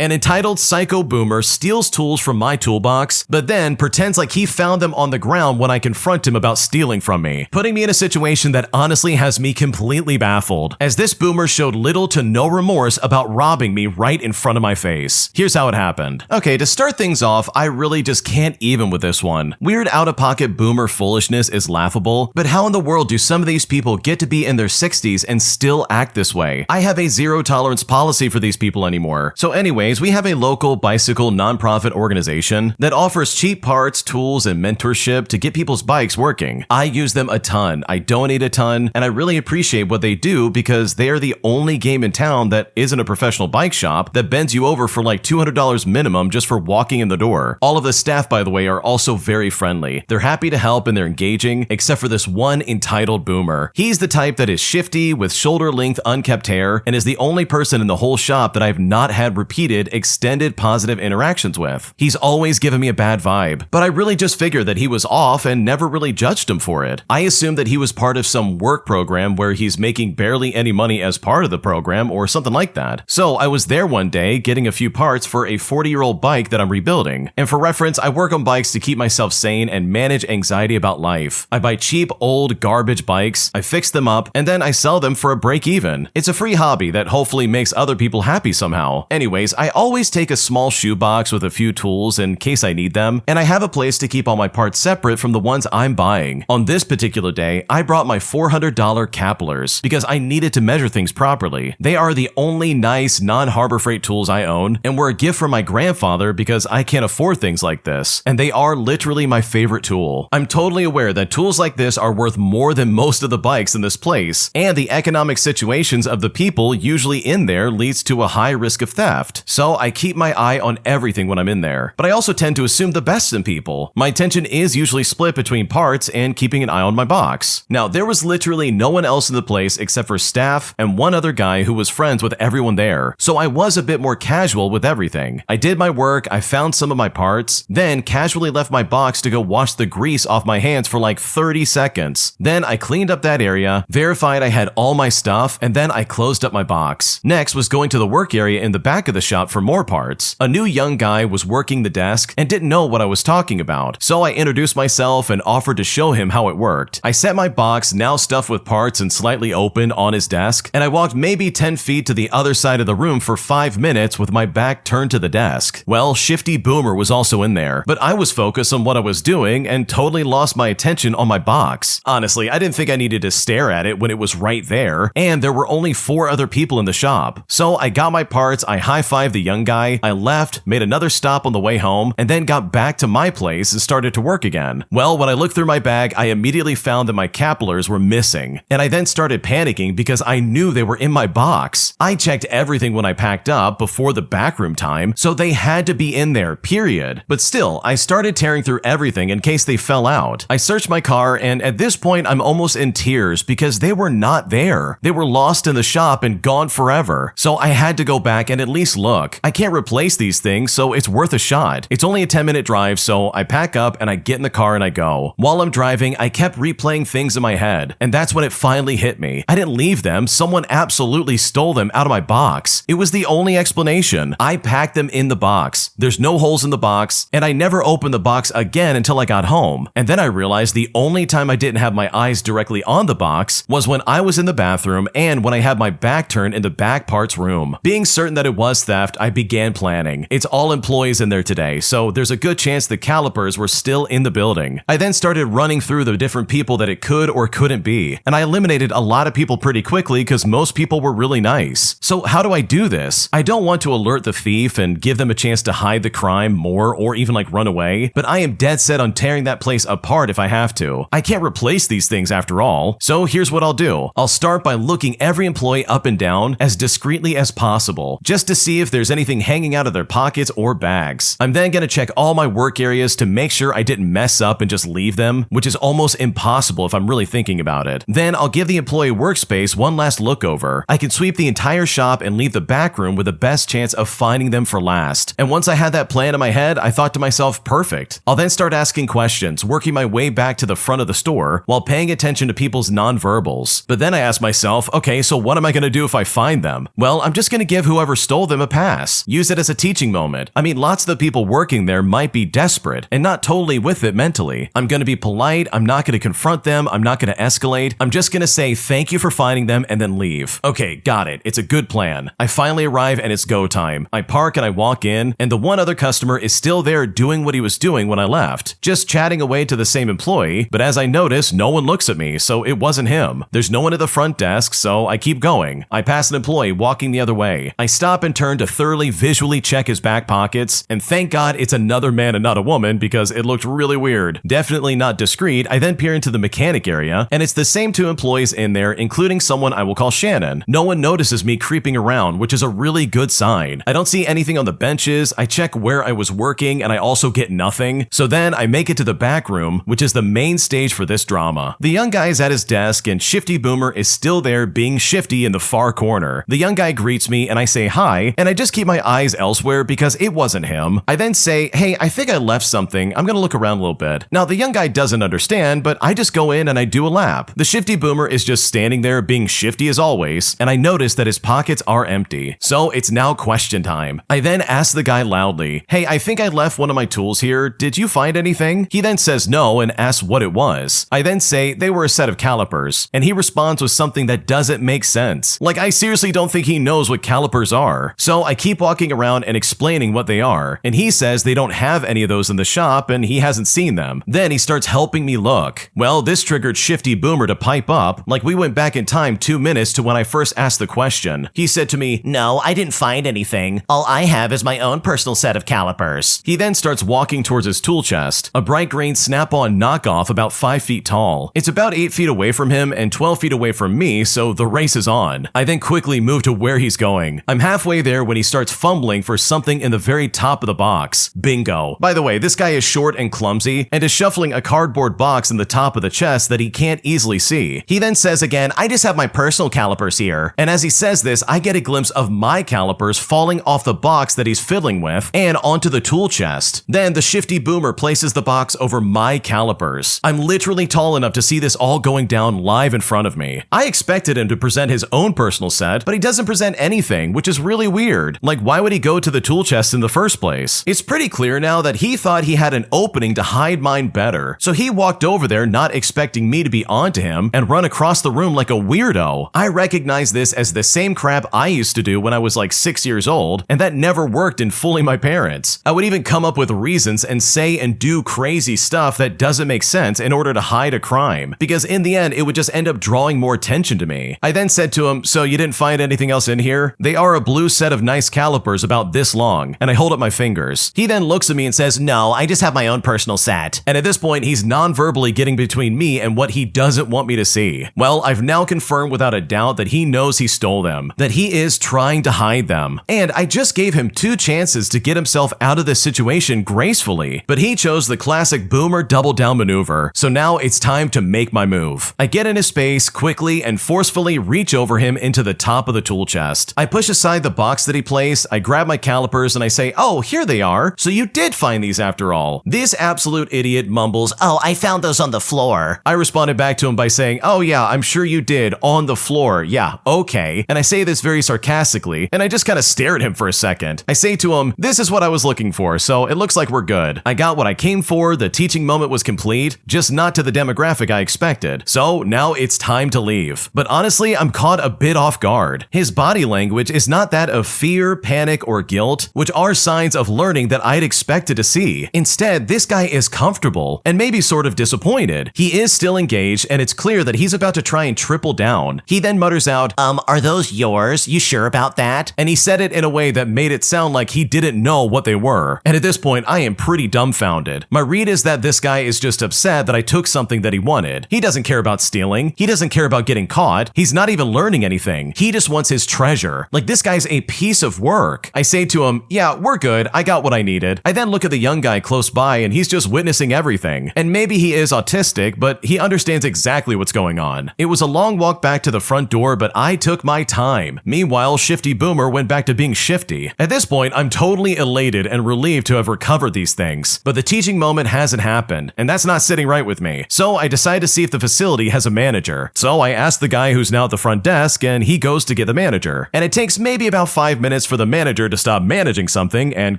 An entitled psycho boomer steals tools from my toolbox, but then pretends like he found them on the ground when I confront him about stealing from me, putting me in a situation that honestly has me completely baffled, as this boomer showed little to no remorse about robbing me right in front of my face. Here's how it happened. Okay, to start things off, I really just can't even with this one. Weird out-of-pocket boomer foolishness is laughable, but how in the world do some of these people get to be in their 60s and still act this way? I have a zero-tolerance policy for these people anymore. So anyways, we have a local bicycle nonprofit organization that offers cheap parts, tools, and mentorship to get people's bikes working. I use them a ton, I donate a ton, and I really appreciate what they do because they are the only game in town that isn't a professional bike shop that bends you over for like $200 minimum just for walking in the door. All of the staff, by the way, are also very friendly. They're happy to help and they're engaging, except for this one entitled boomer. He's the type that is shifty with shoulder-length unkept hair and is the only person in the whole shop that I've not had repeated extended positive interactions with. He's always given me a bad vibe, but I really just figured that he was off and never really judged him for it. I assumed that he was part of some work program where he's making barely any money as part of the program or something like that. So I was there one day getting a few parts for a 40-year-old bike that I'm rebuilding. And for reference, I work on bikes to keep myself sane and manage anxiety about life. I buy cheap, old, garbage bikes, I fix them up, and then I sell them for a break even. It's a free hobby that hopefully makes other people happy somehow. Anyways, I always take a small shoebox with a few tools in case I need them, and I have a place to keep all my parts separate from the ones I'm buying. On this particular day, I brought my $400 capillars because I needed to measure things properly. They are the only nice, non-Harbor Freight tools I own, and were a gift from my grandfather because I can't afford things like this, and they are literally my favorite tool. I'm totally aware that tools like this are worth more than most of the bikes in this place, and the economic situations of the people usually in there leads to a high risk of theft. So I keep my eye on everything when I'm in there, but I also tend to assume the best in people. My attention is usually split between parts and keeping an eye on my box. Now, there was literally no one else in the place except for staff and one other guy who was friends with everyone there, so I was a bit more casual with everything. I did my work, I found some of my parts, then casually left my box to go wash the grease off my hands for like 30 seconds. Then I cleaned up that area, verified I had all my stuff, and then I closed up my box. Next was going to the work area in the back of the shop for more parts. A new young guy was working the desk and didn't know what I was talking about, so I introduced myself and offered to show him how it worked. I set my box, now stuffed with parts and slightly open, on his desk, and I walked maybe 10 feet to the other side of the room for 5 minutes with my back turned to the desk. Well, Shifty Boomer was also in there, but I was focused on what I was doing and totally lost my attention on my box. Honestly, I didn't think I needed to stare at it when it was right there, and there were only 4 other people in the shop. So I got my parts, I high-fived the young guy, I left, made another stop on the way home, and then got back to my place and started to work again. Well, when I looked through my bag, I immediately found that my capillars were missing, and I then started panicking because I knew they were in my box. I checked everything when I packed up before the backroom time, so they had to be in there, period. But still, I started tearing through everything in case they fell out. I searched my car, and at this point, I'm almost in tears because they were not there. They were lost in the shop and gone forever. So I had to go back and at least look. I can't replace these things, so it's worth a shot. It's only a 10-minute drive, so I pack up and I get in the car and I go. While I'm driving, I kept replaying things in my head, and that's when it finally hit me. I didn't leave them. Someone absolutely stole them out of my box. It was the only explanation. I packed them in the box. There's no holes in the box, and I never opened the box again until I got home. And then I realized the only time I didn't have my eyes directly on the box was when I was in the bathroom and when I had my back turned in the back parts room. Being certain that it was theft, I began planning. It's all employees in there today, so there's a good chance the calipers were still in the building. I then started running through the different people that it could or couldn't be, and I eliminated a lot of people pretty quickly because most people were really nice. So how do I do this? I don't want to alert the thief and give them a chance to hide the crime more or even like run away, but I am dead set on tearing that place apart if I have to. I can't replace these things after all, so here's what I'll do. I'll start by looking every employee up and down as discreetly as possible, just to see if there's anything hanging out of their pockets or bags. I'm then going to check all my work areas to make sure I didn't mess up and just leave them, which is almost impossible if I'm really thinking about it. Then I'll give the employee workspace one last look over. I can sweep the entire shop and leave the back room with the best chance of finding them for last. And once I had that plan in my head, I thought to myself, perfect. I'll then start asking questions, working my way back to the front of the store while paying attention to people's nonverbals. But then I asked myself, okay, so what am I going to do if I find them? Well, I'm just going to give whoever stole them a pass pass. Use it as a teaching moment. I mean, lots of the people working there might be desperate and not totally with it mentally. I'm going to be polite. I'm not going to confront them. I'm not going to escalate. I'm just going to say thank you for finding them and then leave. Okay, got it. It's a good plan. I finally arrive and it's go time. I park and I walk in, and the one other customer is still there doing what he was doing when I left, just chatting away to the same employee, but as I notice, no one looks at me, so it wasn't him. There's no one at the front desk, so I keep going. I pass an employee walking the other way. I stop and turn to thoroughly visually check his back pockets, and thank God it's another man and not a woman because it looked really weird. Definitely not discreet. I then peer into the mechanic area, and it's the same two employees in there, including someone I will call Shannon. No one notices me creeping around, which is a really good sign. I don't see anything on the benches. I check where I was working, and I also get nothing. So then I make it to the back room, which is the main stage for this drama. The young guy is at his desk, and Shifty Boomer is still there being shifty in the far corner. The young guy greets me, and I say hi, and I just keep my eyes elsewhere because it wasn't him. I then say, hey, I think I left something. I'm gonna look around a little bit. Now, the young guy doesn't understand, but I just go in and I do a lap. The Shifty Boomer is just standing there being shifty as always, and I notice that his pockets are empty. So it's now question time. I then ask the guy loudly, hey, I think I left one of my tools here. Did you find anything? He then says no and asks what it was. I then say they were a set of calipers, and he responds with something that doesn't make sense. Like, I seriously don't think he knows what calipers are. So I keep walking around and explaining what they are, and he says they don't have any of those in the shop and he hasn't seen them. Then he starts helping me look. Well, this triggered Shifty Boomer to pipe up, like we went back in time 2 minutes to when I first asked the question. He said to me, no, I didn't find anything. All I have is my own personal set of calipers. He then starts walking towards his tool chest, a bright green snap-on knockoff about 5 feet tall. It's about 8 feet away from him and 12 feet away from me, so the race is on. I then quickly move to where he's going. I'm halfway there when he starts fumbling for something in the very top of the box. Bingo. By the way, this guy is short and clumsy and is shuffling a cardboard box in the top of the chest that he can't easily see. He then says again, I just have my personal calipers here. And as he says this, I get a glimpse of my calipers falling off the box that he's fiddling with and onto the tool chest. Then the Shifty Boomer places the box over my calipers. I'm literally tall enough to see this all going down live in front of me. I expected him to present his own personal set, but he doesn't present anything, which is really weird. Like, why would he go to the tool chest in the first place? It's pretty clear now that he thought he had an opening to hide mine better. So he walked over there not expecting me to be onto him and run across the room like a weirdo. I recognize this as the same crap I used to do when I was like 6 years old, and that never worked in fooling my parents. I would even come up with reasons and say and do crazy stuff that doesn't make sense in order to hide a crime, because in the end it would just end up drawing more attention to me. I then said to him, so you didn't find anything else in here? They are a blue set of nice calipers about this long, and I hold up my fingers. He then looks at me and says, no, I just have my own personal set. And at this point, he's non-verbally getting between me and what he doesn't want me to see. Well, I've now confirmed without a doubt that he knows he stole them, that he is trying to hide them. And I just gave him 2 chances to get himself out of this situation gracefully, but he chose the classic Boomer double down maneuver. So now it's time to make my move. I get in his space quickly and forcefully reach over him into the top of the tool chest. I push aside the box that he placed, I grab my calipers and I say, oh, here they are. So you did find these after all. This absolute idiot mumbles, oh, I found those on the floor. I responded back to him by saying, oh yeah, I'm sure you did, on the floor. Yeah, okay. And I say this very sarcastically, and I just kind of stare at him for a second. I say to him, this is what I was looking for, so it looks like we're good. I got what I came for, the teaching moment was complete, just not to the demographic I expected. So now it's time to leave. But honestly, I'm caught a bit off guard. His body language is not that of fear, panic, or guilt, which are signs of learning that I'd expected to see. Instead, this guy is comfortable and maybe sort of disappointed. He is still engaged, and it's clear that he's about to try and triple down. He then mutters out, are those yours? You sure about that? And he said it in a way that made it sound like he didn't know what they were. And at this point, I am pretty dumbfounded. My read is that this guy is just upset that I took something that he wanted. He doesn't care about stealing. He doesn't care about getting caught. He's not even learning anything. He just wants his treasure. Like, this guy's a piece of work. I say to him, yeah, we're good. I got what I needed. I then look at the young guy close by, and he's just witnessing everything. And maybe he is autistic, but he understands exactly what's going on. It was a long walk back to the front door, but I took my time. Meanwhile, Shifty Boomer went back to being shifty. At this point, I'm totally elated and relieved to have recovered these things. But the teaching moment hasn't happened, and that's not sitting right with me. So I decide to see if the facility has a manager. So I ask the guy who's now at the front desk, and he goes to get the manager. And it takes maybe about 5 minutes minutes for the manager to stop managing something and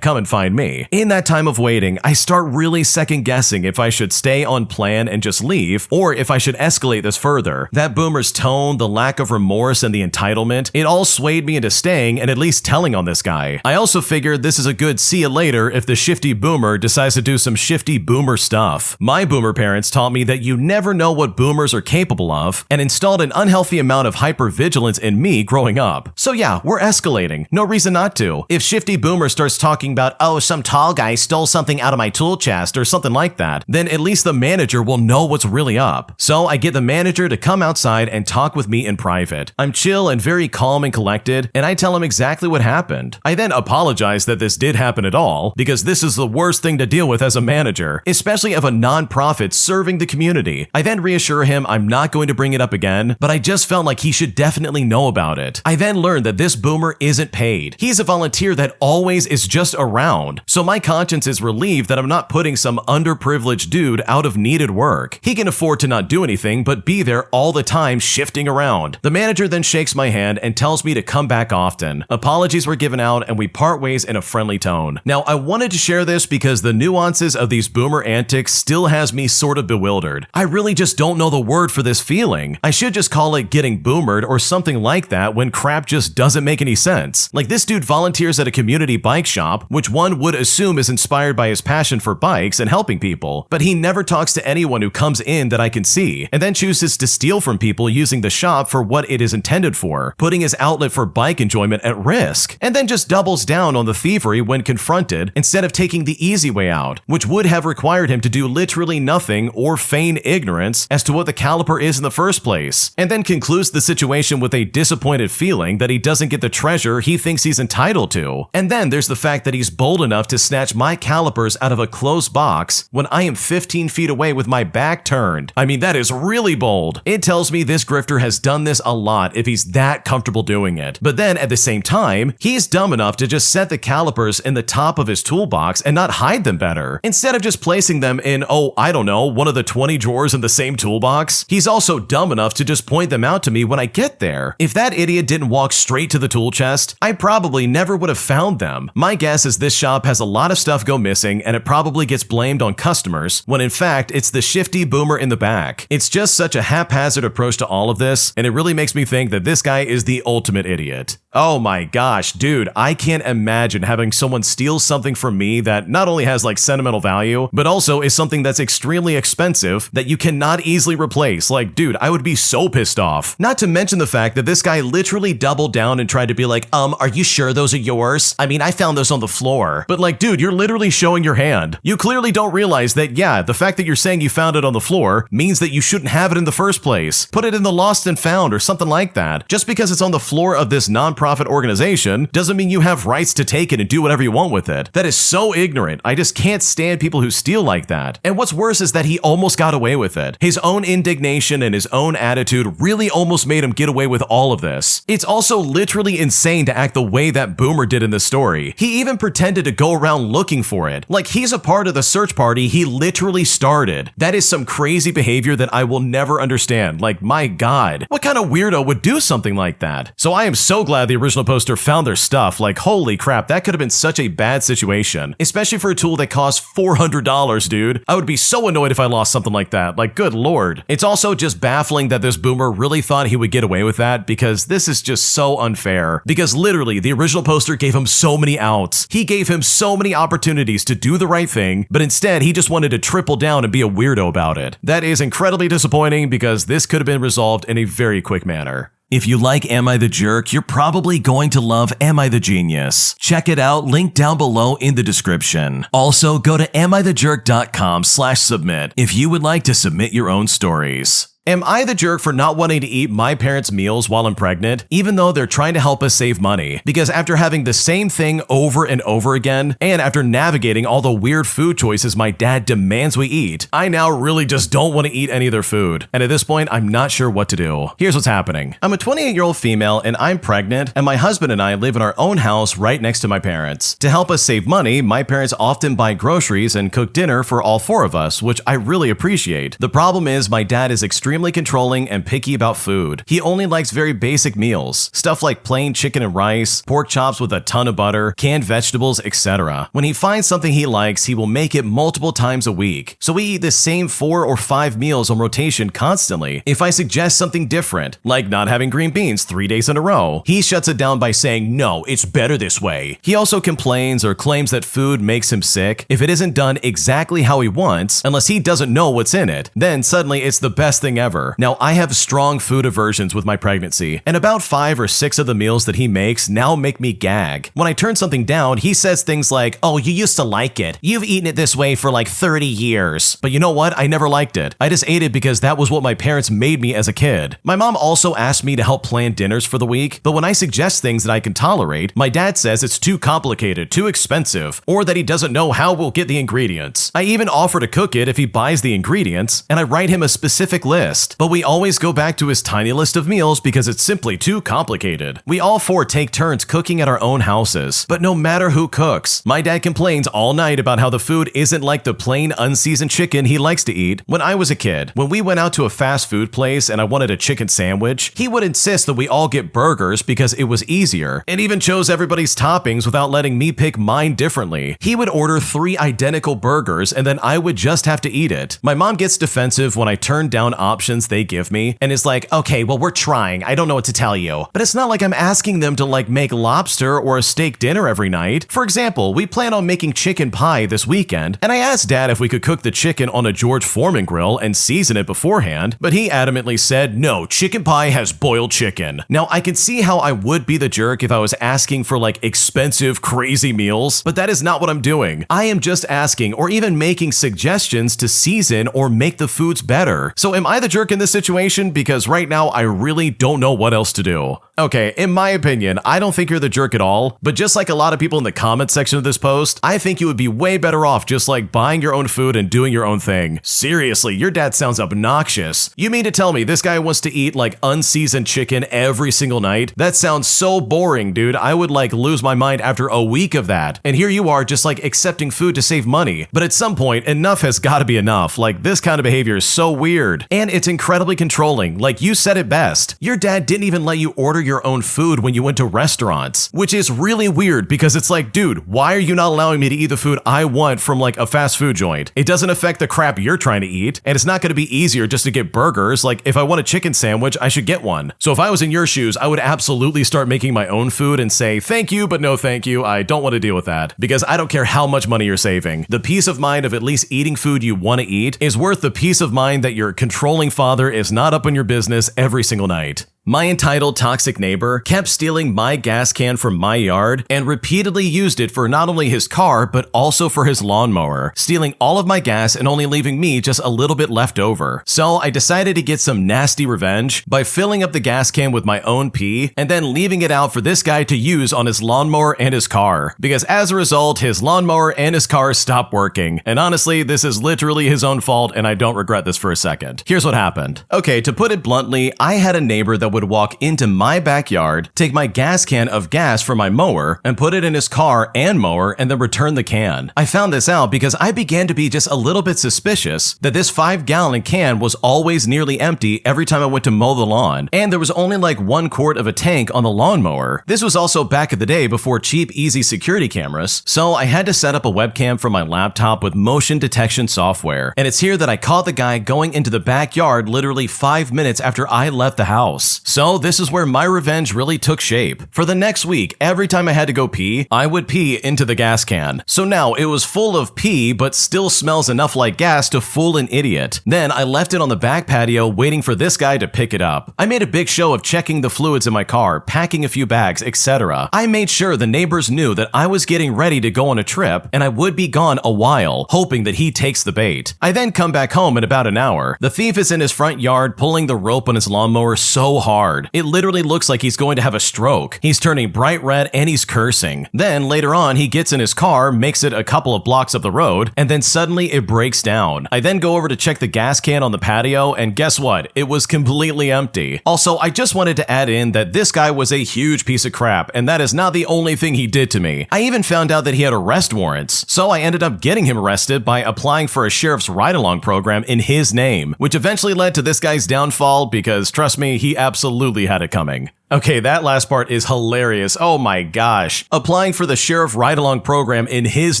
come and find me. In that time of waiting, I start really second guessing if I should stay on plan and just leave, or if I should escalate this further. That boomer's tone, the lack of remorse, and the entitlement, it all swayed me into staying and at least telling on this guy. I also figured this is a good see you later if the shifty boomer decides to do some shifty boomer stuff. My boomer parents taught me that you never know what boomers are capable of, and installed an unhealthy amount of hypervigilance in me growing up. So yeah, we're escalating. No reason not to. If shifty boomer starts talking about, oh, some tall guy stole something out of my tool chest or something like that, then at least the manager will know what's really up. So I get the manager to come outside and talk with me in private. I'm chill and very calm and collected, and I tell him exactly what happened. I then apologize that this did happen at all, because this is the worst thing to deal with as a manager, especially of a non-profit serving the community. I then reassure him I'm not going to bring it up again, but I just felt like he should definitely know about it. I then learned that this boomer isn't paid. He's a volunteer that always is just around, so my conscience is relieved that I'm not putting some underprivileged dude out of needed work. He can afford to not do anything but be there all the time shifting around. The manager then shakes my hand and tells me to come back often. Apologies were given out and we part ways in a friendly tone. Now, I wanted to share this because the nuances of these boomer antics still has me sort of bewildered. I really just don't know the word for this feeling. I should just call it getting boomered or something like that when crap just doesn't make any sense. Like, this dude volunteers at a community bike shop, which one would assume is inspired by his passion for bikes and helping people, but he never talks to anyone who comes in that I can see, and then chooses to steal from people using the shop for what it is intended for, putting his outlet for bike enjoyment at risk, and then just doubles down on the thievery when confronted instead of taking the easy way out, which would have required him to do literally nothing or feign ignorance as to what the caliper is in the first place, and then concludes the situation with a disappointed feeling that he doesn't get the treasure he thinks he's entitled to. And then there's the fact that he's bold enough to snatch my calipers out of a closed box when I am 15 feet away with my back turned. I mean, that is really bold. It tells me this grifter has done this a lot if he's that comfortable doing it. But then at the same time, he's dumb enough to just set the calipers in the top of his toolbox and not hide them better. Instead of just placing them in, oh, I don't know, one of the 20 drawers in the same toolbox, he's also dumb enough to just point them out to me when I get there. If that idiot didn't walk straight to the tool chest, I probably never would have found them. My guess is this shop has a lot of stuff go missing and it probably gets blamed on customers, when in fact it's the shifty boomer in the back. It's just such a haphazard approach to all of this, and it really makes me think that this guy is the ultimate idiot. Oh my gosh, dude, I can't imagine having someone steal something from me that not only has like sentimental value, but also is something that's extremely expensive that you cannot easily replace. Like, dude, I would be so pissed off. Not to mention the fact that this guy literally doubled down and tried to be like, are you sure those are yours? I mean, I found those on the floor. But like, dude, you're literally showing your hand. You clearly don't realize that, yeah, the fact that you're saying you found it on the floor means that you shouldn't have it in the first place. Put it in the lost and found or something like that. Just because it's on the floor of this nonprofit organization doesn't mean you have rights to take it and do whatever you want with it. That is so ignorant. I just can't stand people who steal like that. And what's worse is that he almost got away with it. His own indignation and his own attitude really almost made him get away with all of this. It's also literally insane to act the way that boomer did in this story. He even pretended to go around looking for it. Like he's a part of the search party he literally started. That is some crazy behavior that I will never understand. Like, my God, what kind of weirdo would do something like that? So I am so glad the original poster found their stuff. Like, holy crap, that could have been such a bad situation, especially for a tool that costs $400, dude. I would be so annoyed if I lost something like that. Like, good lord. It's also just baffling that this boomer really thought he would get away with that, because this is just so unfair. Because literally, the original poster gave him so many outs. He gave him so many opportunities to do the right thing, but instead he just wanted to triple down and be a weirdo about it. That is incredibly disappointing, because this could have been resolved in a very quick manner. If you like Am I the Jerk, you're probably going to love Am I the Genius. Check it out, link down below in the description. Also, go to AmITheJerk.com/submit if you would like to submit your own stories. Am I the jerk for not wanting to eat my parents' meals while I'm pregnant, even though they're trying to help us save money? Because after having the same thing over and over again, and after navigating all the weird food choices my dad demands we eat, I now really just don't want to eat any of their food. And at this point, I'm not sure what to do. Here's what's happening. I'm a 28-year-old female and I'm pregnant, and my husband and I live in our own house right next to my parents. To help us save money, my parents often buy groceries and cook dinner for all four of us, which I really appreciate. The problem is my dad is extremely extremely controlling and picky about food. He only likes very basic meals, stuff like plain chicken and rice, pork chops with a ton of butter, canned vegetables, etc. When he finds something he likes, he will make it multiple times a week. So we eat the same 4 or 5 meals on rotation constantly. If I suggest something different, like not having green beans 3 days in a row, he shuts it down by saying, no, it's better this way. He also complains or claims that food makes him sick if it isn't done exactly how he wants, unless he doesn't know what's in it. Then suddenly it's the best thing ever. Now, I have strong food aversions with my pregnancy, and about 5 or 6 of the meals that he makes now make me gag. When I turn something down, he says things like, oh, you used to like it. You've eaten it this way for like 30 years. But you know what? I never liked it. I just ate it because that was what my parents made me as a kid. My mom also asked me to help plan dinners for the week, but when I suggest things that I can tolerate, my dad says it's too complicated, too expensive, or that he doesn't know how we'll get the ingredients. I even offer to cook it if he buys the ingredients, and I write him a specific list, but we always go back to his tiny list of meals because it's simply too complicated. We all 4 take turns cooking at our own houses, but no matter who cooks, my dad complains all night about how the food isn't like the plain unseasoned chicken he likes to eat. When I was a kid, when we went out to a fast food place and I wanted a chicken sandwich, he would insist that we all get burgers because it was easier, and even chose everybody's toppings without letting me pick mine differently. He would order 3 identical burgers and then I would just have to eat it. My mom gets defensive when I turn down options they give me and is like, okay, well, we're trying. I don't know what to tell you. But it's not like I'm asking them to like make lobster or a steak dinner every night. For example, we plan on making chicken pie this weekend, and I asked Dad if we could cook the chicken on a George Foreman grill and season it beforehand, but he adamantly said, no, chicken pie has boiled chicken. Now, I can see how I would be the jerk if I was asking for like expensive, crazy meals, but that is not what I'm doing. I am just asking or even making suggestions to season or make the foods better. So am I the jerk in this situation? Because right now, I really don't know what else to do. Okay, in my opinion, I don't think you're the jerk at all, but just like a lot of people in the comment section of this post, I think you would be way better off just like buying your own food and doing your own thing. Seriously, your dad sounds obnoxious. You mean to tell me this guy wants to eat like unseasoned chicken every single night? That sounds so boring, dude. I would like lose my mind after a week of that. And here you are just like accepting food to save money. But at some point, enough has got to be enough. Like this kind of behavior is so weird. And it's incredibly controlling. Like you said it best. Your dad didn't even let you order your own food when you went to restaurants, which is really weird because it's like, dude, why are you not allowing me to eat the food I want from like a fast food joint? It doesn't affect the crap you're trying to eat, and it's not going to be easier just to get burgers. Like if I want a chicken sandwich, I should get one. So if I was in your shoes, I would absolutely start making my own food and say, thank you, but no thank you. I don't want to deal with that because I don't care how much money you're saving. The peace of mind of at least eating food you want to eat is worth the peace of mind that your controlling father is not up in your business every single night. My entitled toxic neighbor kept stealing my gas can from my yard and repeatedly used it for not only his car, but also for his lawnmower, stealing all of my gas and only leaving me just a little bit left over. So I decided to get some nasty revenge by filling up the gas can with my own pee and then leaving it out for this guy to use on his lawnmower and his car. Because as a result, his lawnmower and his car stopped working. And honestly, this is literally his own fault and I don't regret this for a second. Here's what happened. Okay, to put it bluntly, I had a neighbor that would walk into my backyard, take my gas can of gas for my mower, and put it in his car and mower, and then return the can. I found this out because I began to be just a little bit suspicious that this 5-gallon can was always nearly empty every time I went to mow the lawn, and there was only like 1 quart of a tank on the lawnmower. This was also back in the day before cheap, easy security cameras, so I had to set up a webcam from my laptop with motion detection software, and it's here that I caught the guy going into the backyard literally 5 minutes after I left the house. So this is where my revenge really took shape. For the next week, every time I had to go pee, I would pee into the gas can. So now it was full of pee, but still smells enough like gas to fool an idiot. Then I left it on the back patio waiting for this guy to pick it up. I made a big show of checking the fluids in my car, packing a few bags, etc. I made sure the neighbors knew that I was getting ready to go on a trip and I would be gone a while, hoping that he takes the bait. I then come back home in about an hour. The thief is in his front yard pulling the rope on his lawnmower so hard hard. It literally looks like he's going to have a stroke. He's turning bright red and he's cursing. Then later on, he gets in his car, makes it a couple of blocks up the road, and then suddenly it breaks down. I then go over to check the gas can on the patio, and guess what? It was completely empty. Also, I just wanted to add in that this guy was a huge piece of crap, and that is not the only thing he did to me. I even found out that he had arrest warrants, so I ended up getting him arrested by applying for a sheriff's ride-along program in his name, which eventually led to this guy's downfall because, trust me, he absolutely had it coming. Okay, that last part is hilarious. Oh my gosh. Applying for the sheriff ride-along program in his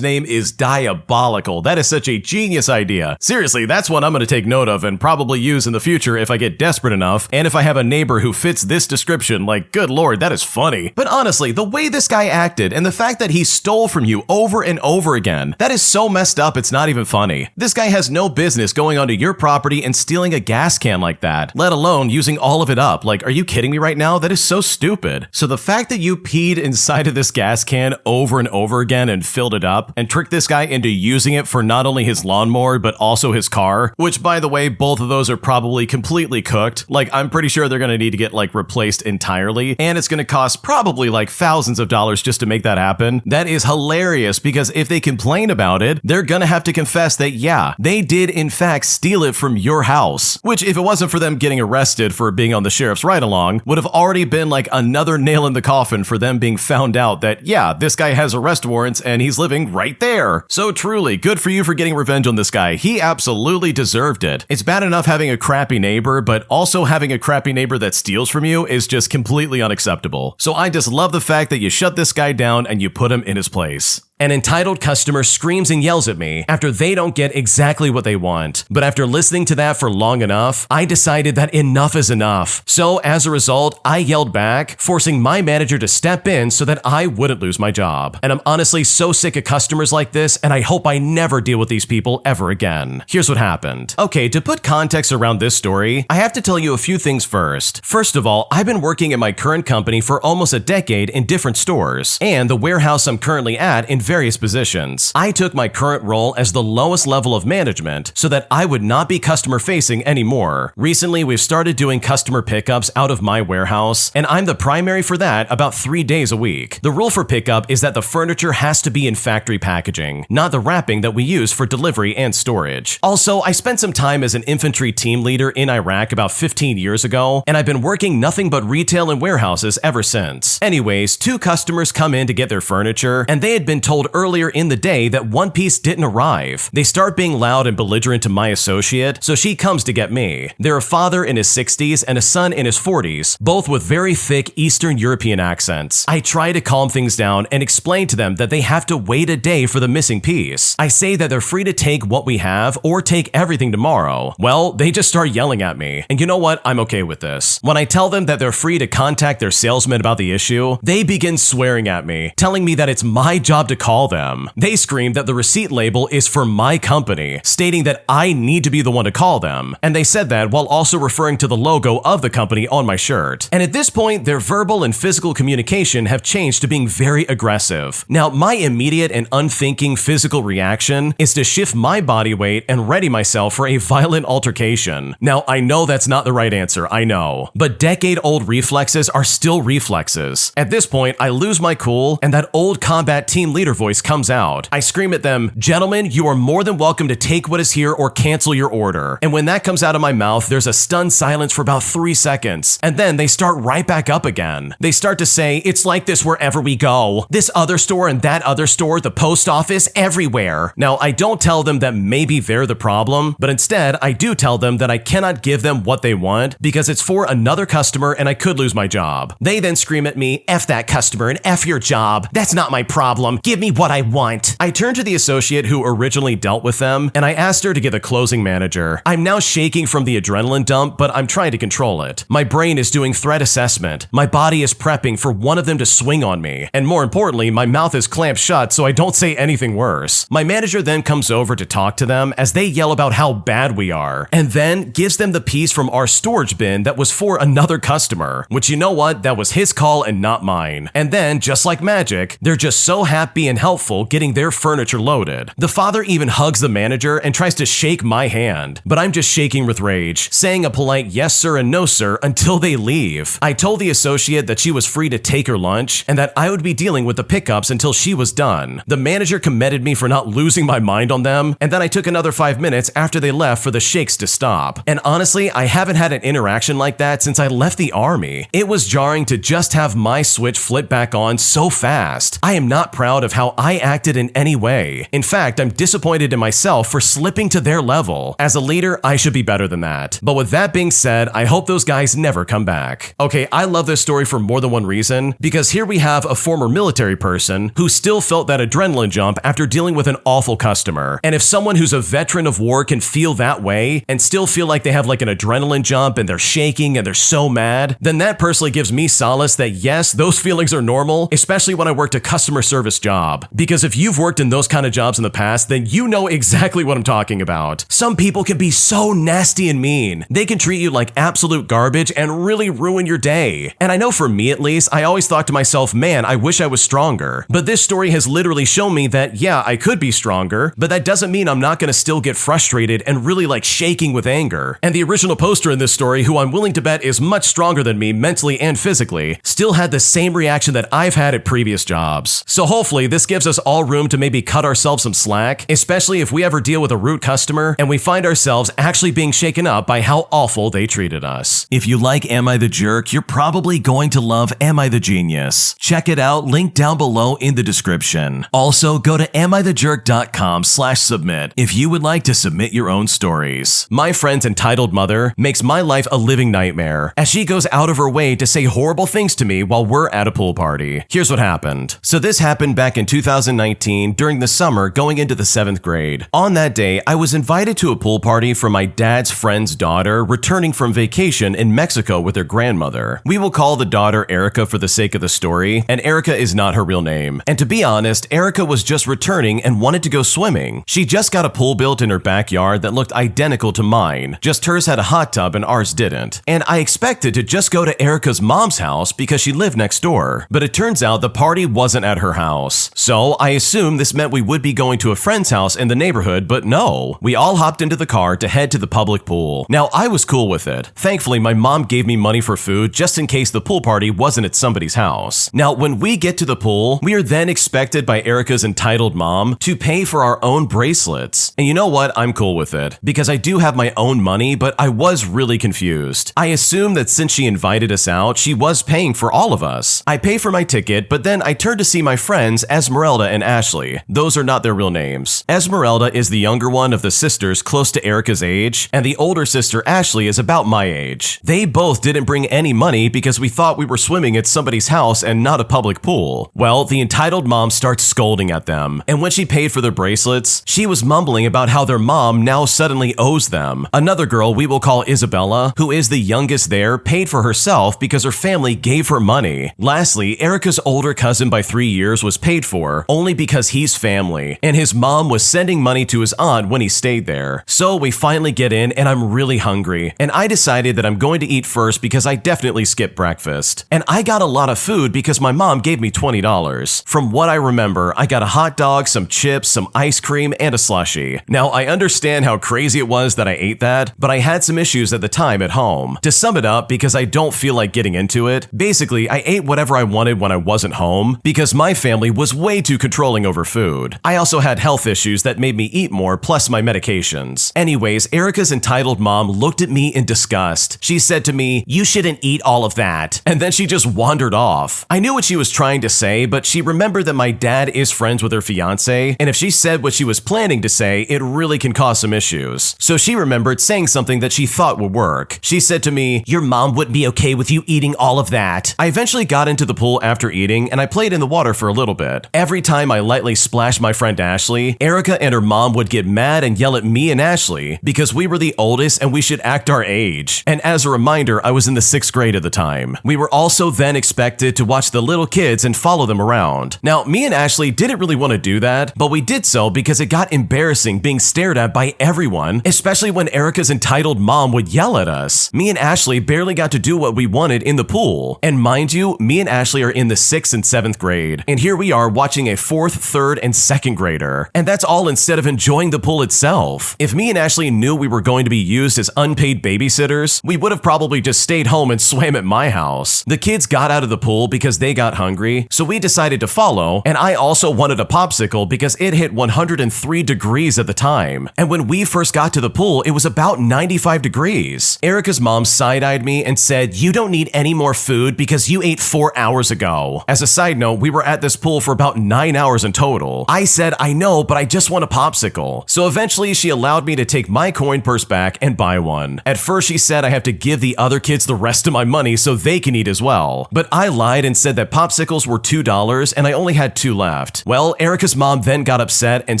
name is diabolical. That is such a genius idea. Seriously, that's one I'm going to take note of and probably use in the future if I get desperate enough, and if I have a neighbor who fits this description. Like, good lord, that is funny. But honestly, the way this guy acted and the fact that he stole from you over and over again, that is so messed up it's not even funny. This guy has no business going onto your property and stealing a gas can like that, let alone using all of it up. Like, are you kidding me right now? That is so stupid. So the fact that you peed inside of this gas can over and over again and filled it up and tricked this guy into using it for not only his lawnmower but also his car, which by the way, both of those are probably completely cooked. Like, I'm pretty sure they're gonna need to get like replaced entirely, and it's gonna cost probably like thousands of dollars just to make that happen. That is hilarious because if they complain about it, they're gonna have to confess that yeah, they did in fact steal it from your house, which if it wasn't for them getting arrested for being on the sheriff's ride-along would have already been like another nail in the coffin for them being found out that, yeah, this guy has arrest warrants and he's living right there. So truly, good for you for getting revenge on this guy. He absolutely deserved it. It's bad enough having a crappy neighbor, but also having a crappy neighbor that steals from you is just completely unacceptable. So I just love the fact that you shut this guy down and you put him in his place. An entitled customer screams and yells at me after they don't get exactly what they want. But after listening to that for long enough, I decided that enough is enough. So as a result, I yelled back, forcing my manager to step in so that I wouldn't lose my job. And I'm honestly so sick of customers like this, and I hope I never deal with these people ever again. Here's what happened. Okay, to put context around this story, I have to tell you a few things first. First of all, I've been working at my current company for almost a decade in different stores, and the warehouse I'm currently at in various positions. I took my current role as the lowest level of management so that I would not be customer facing anymore. Recently, we've started doing customer pickups out of my warehouse, and I'm the primary for that about 3 days a week. The rule for pickup is that the furniture has to be in factory packaging, not the wrapping that we use for delivery and storage. Also, I spent some time as an infantry team leader in Iraq about 15 years ago, and I've been working nothing but retail and warehouses ever since. Anyways, 2 customers come in to get their furniture, and they had been told earlier in the day that one piece didn't arrive. They start being loud and belligerent to my associate, so she comes to get me. They're a father in his 60s and a son in his 40s, both with very thick Eastern European accents. I try to calm things down and explain to them that they have to wait a day for the missing piece. I say that they're free to take what we have or take everything tomorrow. Well, they just start yelling at me, and you know what? I'm okay with this. When I tell them that they're free to contact their salesman about the issue, they begin swearing at me, telling me that it's my job to call them. They scream that the receipt label is for my company, stating that I need to be the one to call them. And they said that while also referring to the logo of the company on my shirt. And at this point, their verbal and physical communication have changed to being very aggressive. Now, my immediate and unthinking physical reaction is to shift my body weight and ready myself for a violent altercation. Now, I know that's not the right answer, I know. But decade-old reflexes are still reflexes. At this point, I lose my cool, and that old combat team leader voice comes out. I scream at them, "Gentlemen, you are more than welcome to take what is here or cancel your order." And when that comes out of my mouth, there's a stunned silence for about 3 seconds. And then they start right back up again. They start to say, "It's like this wherever we go. This other store and that other store, the post office, everywhere." Now, I don't tell them that maybe they're the problem, but instead, I do tell them that I cannot give them what they want because it's for another customer and I could lose my job. They then scream at me, "F that customer and F your job. That's not my problem. Give me what I want." I turned to the associate who originally dealt with them, and I asked her to get the closing manager. I'm now shaking from the adrenaline dump, but I'm trying to control it. My brain is doing threat assessment. My body is prepping for one of them to swing on me. And more importantly, my mouth is clamped shut so I don't say anything worse. My manager then comes over to talk to them as they yell about how bad we are, and then gives them the piece from our storage bin that was for another customer, which, you know what, that was his call and not mine. And then, just like magic, they're just so happy and and helpful getting their furniture loaded. The father even hugs the manager and tries to shake my hand, but I'm just shaking with rage, saying a polite yes sir and no sir until they leave. I told the associate that she was free to take her lunch and that I would be dealing with the pickups until she was done. The manager commended me for not losing my mind on them, and then I took another 5 minutes after they left for the shakes to stop. And honestly, I haven't had an interaction like that since I left the army. It was jarring to just have my switch flip back on so fast. I am not proud of how I acted in any way. In fact, I'm disappointed in myself for slipping to their level. As a leader, I should be better than that. But with that being said, I hope those guys never come back. Okay, I love this story for more than one reason, because here we have a former military person who still felt that adrenaline jump after dealing with an awful customer. And if someone who's a veteran of war can feel that way and still feel like they have like an adrenaline jump and they're shaking and they're so mad, then that personally gives me solace that yes, those feelings are normal, especially when I worked a customer service job. Because if you've worked in those kind of jobs in the past, then you know exactly what I'm talking about. Some people can be so nasty and mean. They can treat you like absolute garbage and really ruin your day. And I know for me at least, I always thought to myself, man, I wish I was stronger. But this story has literally shown me that yeah, I could be stronger, but that doesn't mean I'm not gonna still get frustrated and really like shaking with anger. And the original poster in this story, who I'm willing to bet is much stronger than me mentally and physically, still had the same reaction that I've had at previous jobs. So hopefully this gives us all room to maybe cut ourselves some slack, especially if we ever deal with a rude customer and we find ourselves actually being shaken up by how awful they treated us. If you like Am I the Jerk, you're probably going to love Am I the Genius. Check it out, link down below in the description. Also, go to AmITheJerk.com/submit if you would like to submit your own stories. My friend's entitled mother makes my life a living nightmare, as she goes out of her way to say horrible things to me while we're at a pool party. Here's what happened. So this happened back in 2019 during the summer going into the 7th grade. On that day, I was invited to a pool party for my dad's friend's daughter returning from vacation in Mexico with her grandmother. We will call the daughter Erica for the sake of the story, and Erica is not her real name. And to be honest, Erica was just returning and wanted to go swimming. She just got a pool built in her backyard that looked identical to mine, just hers had a hot tub and ours didn't. And I expected to just go to Erica's mom's house because she lived next door. But it turns out the party wasn't at her house. So I assumed this meant we would be going to a friend's house in the neighborhood, but no. We all hopped into the car to head to the public pool. Now I was cool with it. Thankfully, my mom gave me money for food just in case the pool party wasn't at somebody's house. Now when we get to the pool, we are then expected by Erica's entitled mom to pay for our own bracelets. And you know what? I'm cool with it, because I do have my own money, but I was really confused. I assumed that since she invited us out, she was paying for all of us. I pay for my ticket, but then I turned to see my friends Esmeralda and Ashley. Those are not their real names. Esmeralda is the younger one of the sisters close to Erica's age, and the older sister Ashley is about my age. They both didn't bring any money because we thought we were swimming at somebody's house and not a public pool. Well, the entitled mom starts scolding at them, and when she paid for their bracelets, she was mumbling about how their mom now suddenly owes them. Another girl we will call Isabella, who is the youngest there, paid for herself because her family gave her money. Lastly, Erica's older cousin by 3 years was paid for only because he's family, and his mom was sending money to his aunt when he stayed there. So we finally get in and I'm really hungry, and I decided that I'm going to eat first because I definitely skipped breakfast. And I got a lot of food because my mom gave me $20. From what I remember, I got a hot dog, some chips, some ice cream, and a slushie. Now I understand how crazy it was that I ate that, but I had some issues at the time at home. To sum it up, because I don't feel like getting into it, basically I ate whatever I wanted when I wasn't home because my family was way too controlling over food. I also had health issues that made me eat more, plus my medications. Anyways, Erica's entitled mom looked at me in disgust. She said to me, "You shouldn't eat all of that." And then she just wandered off. I knew what she was trying to say, but she remembered that my dad is friends with her fiance, and if she said what she was planning to say, it really can cause some issues. So she remembered saying something that she thought would work. She said to me, "Your mom wouldn't be okay with you eating all of that." I eventually got into the pool after eating, and I played in the water for a little bit. Every time I lightly splashed my friend Ashley, Erica and her mom would get mad and yell at me and Ashley because we were the oldest and we should act our age. And as a reminder, I was in the 6th grade at the time. We were also then expected to watch the little kids and follow them around. Now, me and Ashley didn't really want to do that, but we did so because it got embarrassing being stared at by everyone, especially when Erica's entitled mom would yell at us. Me and Ashley barely got to do what we wanted in the pool. And mind you, me and Ashley are in the 6th and 7th grade, and here we are watching a 4th, 3rd, and 2nd grader. And that's all instead of enjoying the pool itself. If me and Ashley knew we were going to be used as unpaid babysitters, we would have probably just stayed home and swam at my house. The kids got out of the pool because they got hungry, so we decided to follow, and I also wanted a popsicle because it hit 103 degrees at the time. And when we first got to the pool, it was about 95 degrees. Erica's mom side-eyed me and said, "You don't need any more food because you ate 4 hours ago." As a side note, we were at this pool for about 9 hours in total. I said, "I know, but I just want a popsicle." So eventually she allowed me to take my coin purse back and buy one. At first she said I have to give the other kids the rest of my money so they can eat as well. But I lied and said that popsicles were $2 and I only had 2 left. Well, Erica's mom then got upset and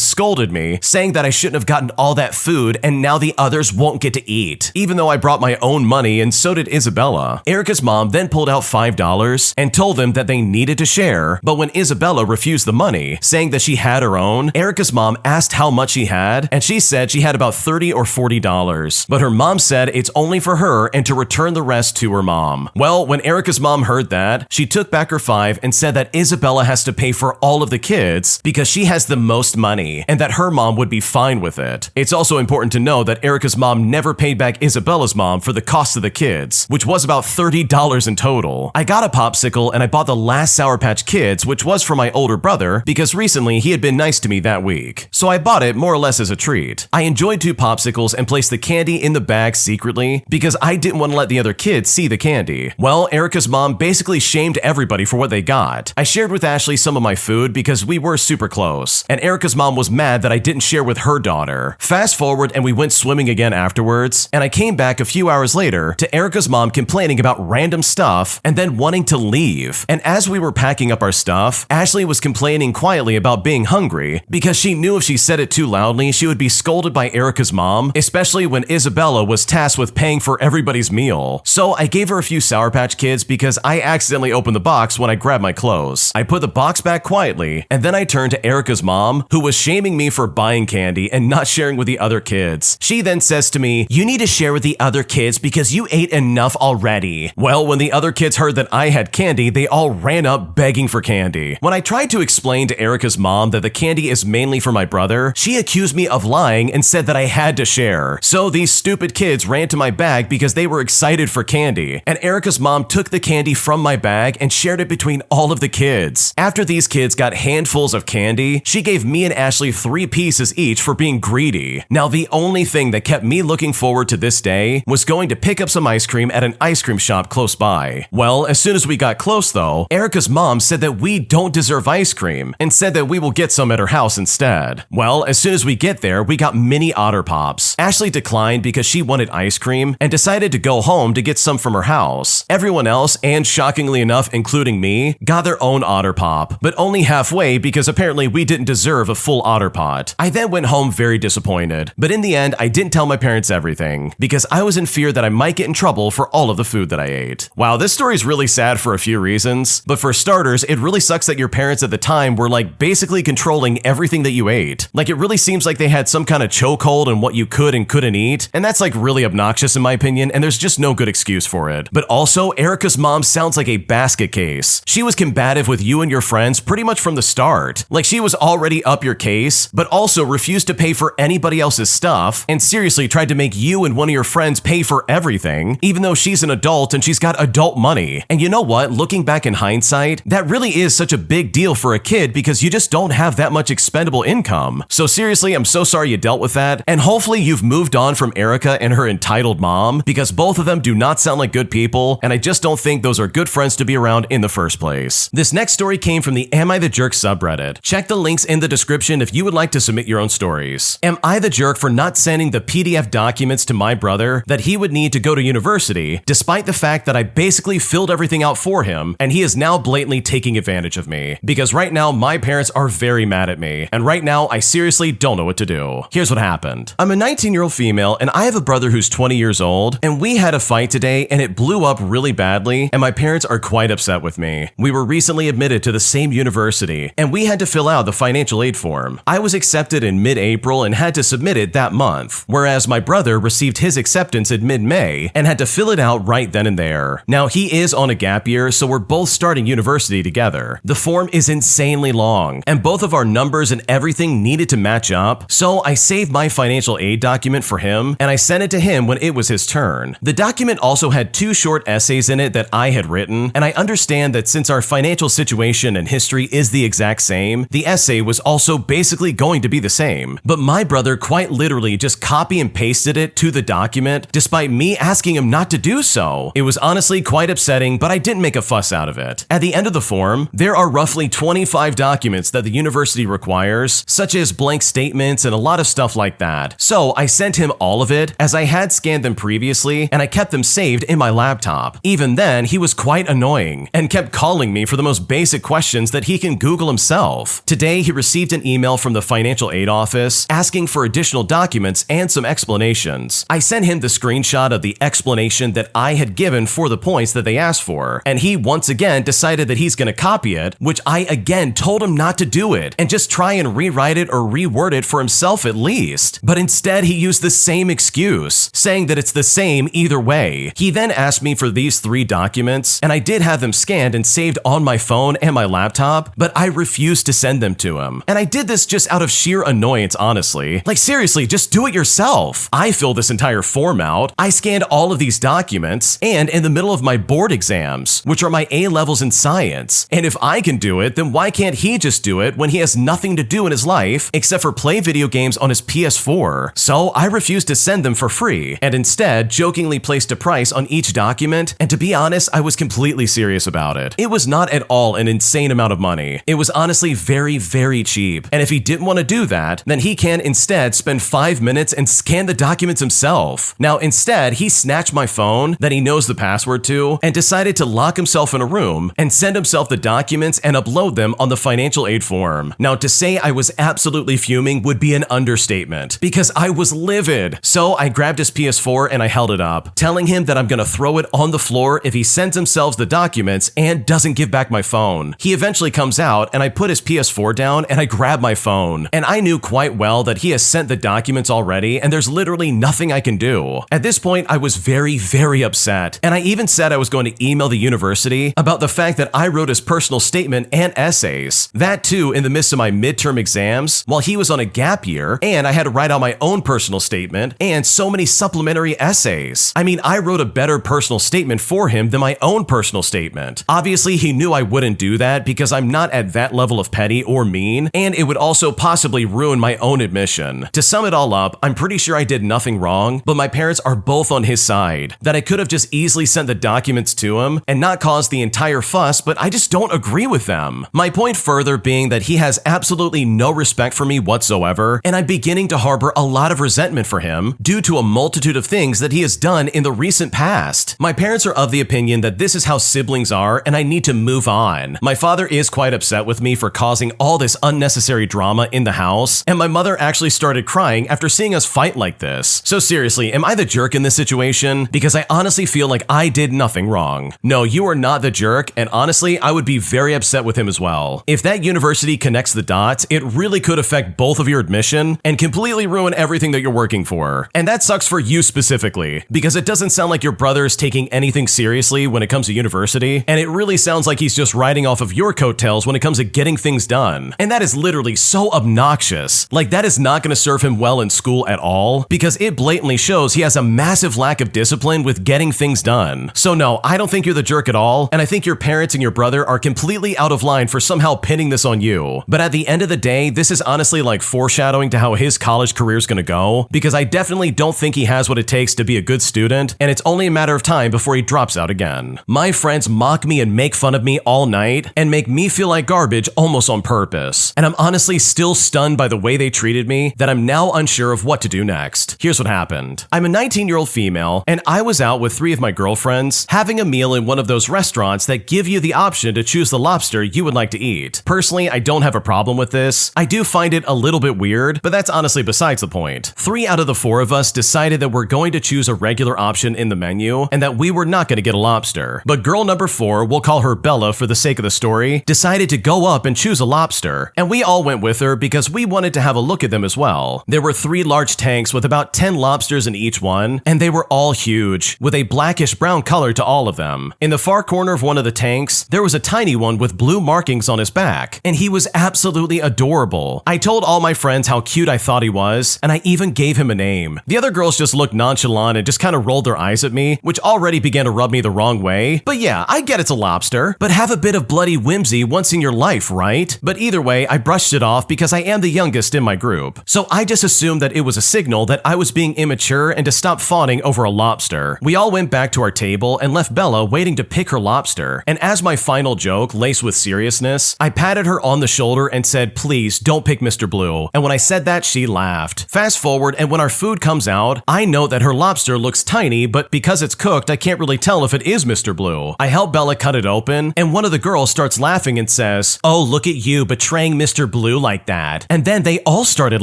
scolded me, saying that I shouldn't have gotten all that food and now the others won't get to eat, even though I brought my own money and so did Isabella. Erica's mom then pulled out $5 and told them that they needed to share, but when Isabella refused the money, saying that she had her own, Erica's mom asked how much she had, and she said she had about $30 or $40, but her mom said it's only for her and to return the rest to her mom. Well, when Erica's mom heard that, she took back her $5 and said that Isabella has to pay for all of the kids because she has the most money and that her mom would be fine with it. It's also important to know that Erica's mom never paid back Isabella's mom for the cost of the kids, which was about $30 in total. I got a popsicle and I bought the last Sour Patch Kids, which was for my older brother because recently he had been nice to me that week. So I bought it more or less as a treat. I enjoyed 2 popsicles and placed the candy in the bag secretly because I didn't want to let the other kids see the candy. Well, Erica's mom basically shamed everybody for what they got. I shared with Ashley some of my food because we were super close, and Erica's mom was mad that I didn't share with her daughter. Fast forward and we went swimming again afterwards, and I came back a few hours later to Erica's mom complaining about random stuff and then wanting to leave. And as we were packing up our stuff, Ashley was complaining quietly about being hungry because she knew if she said it too loudly, she would be scolded by Erica's mom, especially when Isabella was tasked with paying for everybody's meal. So I gave her a few Sour Patch Kids because I accidentally opened the box when I grabbed my clothes. I put the box back quietly, and then I turned to Erica's mom, who was shaming me for buying candy and not sharing with the other kids. She then says to me, "You need to share with the other kids because you ate enough already." Well, when the other kids heard that I had candy, they all ran up begging for candy. When I tried to explain to Erica's mom that the candy is mainly for my brother, she accused me of lying and said that I had to share. So these stupid kids ran to my bag because they were excited for candy, and Erica's mom took the candy from my bag and shared it between all of the kids. After these kids got handfuls of candy, she gave me and Ashley 3 pieces each for being greedy. Now, the only thing that kept me looking forward to this day was going to pick up some ice cream at an ice cream shop close by. Well, as soon as we got close though, Erica's mom said that we don't deserve ice cream and said that we will get some at her house instead. Well, as soon as we get there, we got mini Otter Pops. Ashley declined because she wanted ice cream and decided to go home to get some from her house. Everyone else, and shockingly enough, including me, got their own Otter Pop, but only halfway because apparently we didn't deserve a full Otter Pot. I then went home very disappointed, but in the end, I didn't tell my parents everything because I was in fear that I might get in trouble for all of the food that I ate. Wow, this story is really sad for a few reasons, but for starters, it really sucks that your parents at the time were like basically controlling everything that you ate. Like, it really seems like they had some kind of chokehold on what you could and couldn't eat, and that's like really obnoxious in my opinion, and there's just no good excuse for it. But also, Erica's mom sounds like a basket case. She was combative with you and your friends pretty much from the start. Like, she was already up your case, but also refused to pay for anybody else's stuff, and seriously tried to make you and one of your friends pay for everything, even though she's an adult and she's got adult money. And you know what? Looking back in hindsight, that really is such a big deal for a kid because you just don't have that much expendable income. So seriously, I'm so sorry you dealt with that, and hopefully you've moved on from Erica and her entitled mom, because both of them do not sound like good people, and I just don't think those are good friends to be around in the first place. This next story came from the Am I the Jerk subreddit. Check the links in the description if you would like to submit your own stories. Am I the jerk for not sending the PDF documents to my brother that he would need to go to university, despite the fact that I basically filled everything out for him, and he is now blatantly taking advantage of me? Because right now, my parents are very mad at me, and right now, I seriously don't know what to do. Here's what happened. I'm a 19-year-old female, and I have a brother who's 20 years old, and we had a fight today, and it blew up really badly, and my parents are quite upset with me. We were recently admitted to the same university, and we had to fill out the financial aid form. I was accepted in mid-April and had to submit it that month, whereas my brother received his acceptance in mid-May and had to fill it out right then and there. Now, he is on a gap year, so we're both starting university together. The form is is insanely long, and both of our numbers and everything needed to match up, so I saved my financial aid document for him, and I sent it to him when it was his turn. The document also had 2 short essays in it that I had written, and I understand that since our financial situation and history is the exact same, the essay was also basically going to be the same. But my brother quite literally just copy and pasted it to the document, despite me asking him not to do so. It was honestly quite upsetting, but I didn't make a fuss out of it. At the end of the form, there are roughly 25 documents that the university requires, such as blank statements and a lot of stuff like that. So I sent him all of it, as I had scanned them previously, and I kept them saved in my laptop. Even then, he was quite annoying, and kept calling me for the most basic questions that he can Google himself. Today, he received an email from the financial aid office asking for additional documents and some explanations. I sent him the screenshot of the explanation that I had given for the points that they asked for, and he once again decided that he's going to copy it, which I again told him not to do it and just try and rewrite it or reword it for himself at least. But instead, he used the same excuse, saying that it's the same either way. He then asked me for these 3 documents, and I did have them scanned and saved on my phone and my laptop, but I refused to send them to him. And I did this just out of sheer annoyance, honestly. Like seriously, just do it yourself. I filled this entire form out, I scanned all of these documents, and in the middle of my board exams, which are my A-levels in science. And if I can do it, then why can't he just do it when he has nothing to do in his life except for play video games on his PS4? So I refused to send them for free, and instead jokingly placed a price on each document, and to be honest, I was completely serious about it. It was not at all an insane amount of money. It was honestly very, very cheap, and if he didn't want to do that, then he can instead spend 5 minutes and scan the documents himself. Now instead, he snatched my phone that he knows the password to, and decided to lock himself in a room and send himself the documents and upload them on the financial aid form. Now to say I was absolutely fuming would be an understatement, because I was livid. So I grabbed his PS4 and I held it up, telling him that I'm gonna throw it on the floor if he sends himself the documents and doesn't give back my phone. He eventually comes out, and I put his PS4 down and I grab my phone. And I knew quite well that he has sent the documents already, and there's literally nothing I can do. At this point, I was very, very upset, and I even said I was going to email the university about the fact that I wrote his personal statement and essays. That too in the midst of my midterm exams, while he was on a gap year, and I had to write out my own personal statement and so many supplementary essays. I mean, I wrote a better personal statement for him than my own personal statement. Obviously, he knew I wouldn't do that because I'm not at that level of petty or mean, and it would also possibly ruin my own admission. To sum it all up, I'm pretty sure I did nothing wrong, but my parents are both on his side, that I could have just easily sent the documents to him and not caused the entire fuss, but I just don't agree with them. My point further being that he has absolutely no respect for me whatsoever, and I'm beginning to harbor a lot of resentment for him due to a multitude of things that he has done in the recent past. My parents are of the opinion that this is how siblings are, and I need to move on. My father is quite upset with me for causing all this unnecessary drama in the house, and my mother actually started crying after seeing us fight like this. So seriously, am I the jerk in this situation? Because I honestly feel like I did nothing wrong. No, you are not the jerk, and honestly, I would be very upset with him as well. If that university connects the dots, it really could affect both of your admission and completely ruin everything that you're working for. And that sucks for you specifically, because it doesn't sound like your brother is taking anything seriously when it comes to university, and it really sounds like he's just riding off of your coattails when it comes to getting things done. And that is literally so obnoxious. Like, that is not going to serve him well in school at all, because it blatantly shows he has a massive lack of discipline with getting things done. So no, I don't think you're the jerk at all, and I think your parents and your brother are completely out of line for somehow pinning this on you. But at the end of the day, this is honestly like foreshadowing to how his college career is going to go, because I definitely don't think he has what it takes to be a good student, and it's only a matter of time before he drops out again. My friends mock me and make fun of me all night, and make me feel like garbage almost on purpose. And I'm honestly still stunned by the way they treated me that I'm now unsure of what to do next. Here's what happened. I'm a 19-year-old female, and I was out with 3 of my girlfriends having a meal in one of those restaurants that give you the option to choose the lobster you would like to eat. Personally, I don't have a problem with this. I do find it a little bit weird, but that's honestly besides the point. 3 out of the 4 of us decided that we're going to choose a regular option in the menu and that we were not going to get a lobster. But girl number 4, we'll call her Bella for the sake of the story, decided to go up and choose a lobster. And we all went with her because we wanted to have a look at them as well. There were 3 large tanks with about 10 lobsters in each one, and they were all huge, with a blackish brown color to all of them. In the far corner of one of the tanks, there was a tiny one with blue markings markings on his back, and he was absolutely adorable. I told all my friends how cute I thought he was, and I even gave him a name. The other girls just looked nonchalant and just kind of rolled their eyes at me, which already began to rub me the wrong way. But yeah, I get it's a lobster, but have a bit of bloody whimsy once in your life, right? But either way, I brushed it off because I am the youngest in my group. So I just assumed that it was a signal that I was being immature and to stop fawning over a lobster. We all went back to our table and left Bella waiting to pick her lobster. And as my final joke, laced with seriousness, I patted her on the shoulder and said, "Please don't pick Mr. Blue." And when I said that, she laughed. Fast forward, and when our food comes out, I know that her lobster looks tiny, but because it's cooked, I can't really tell if it is Mr. Blue. I help Bella cut it open, and one of the girls starts laughing and says, "Oh, look at you betraying Mr. Blue like that." And then they all started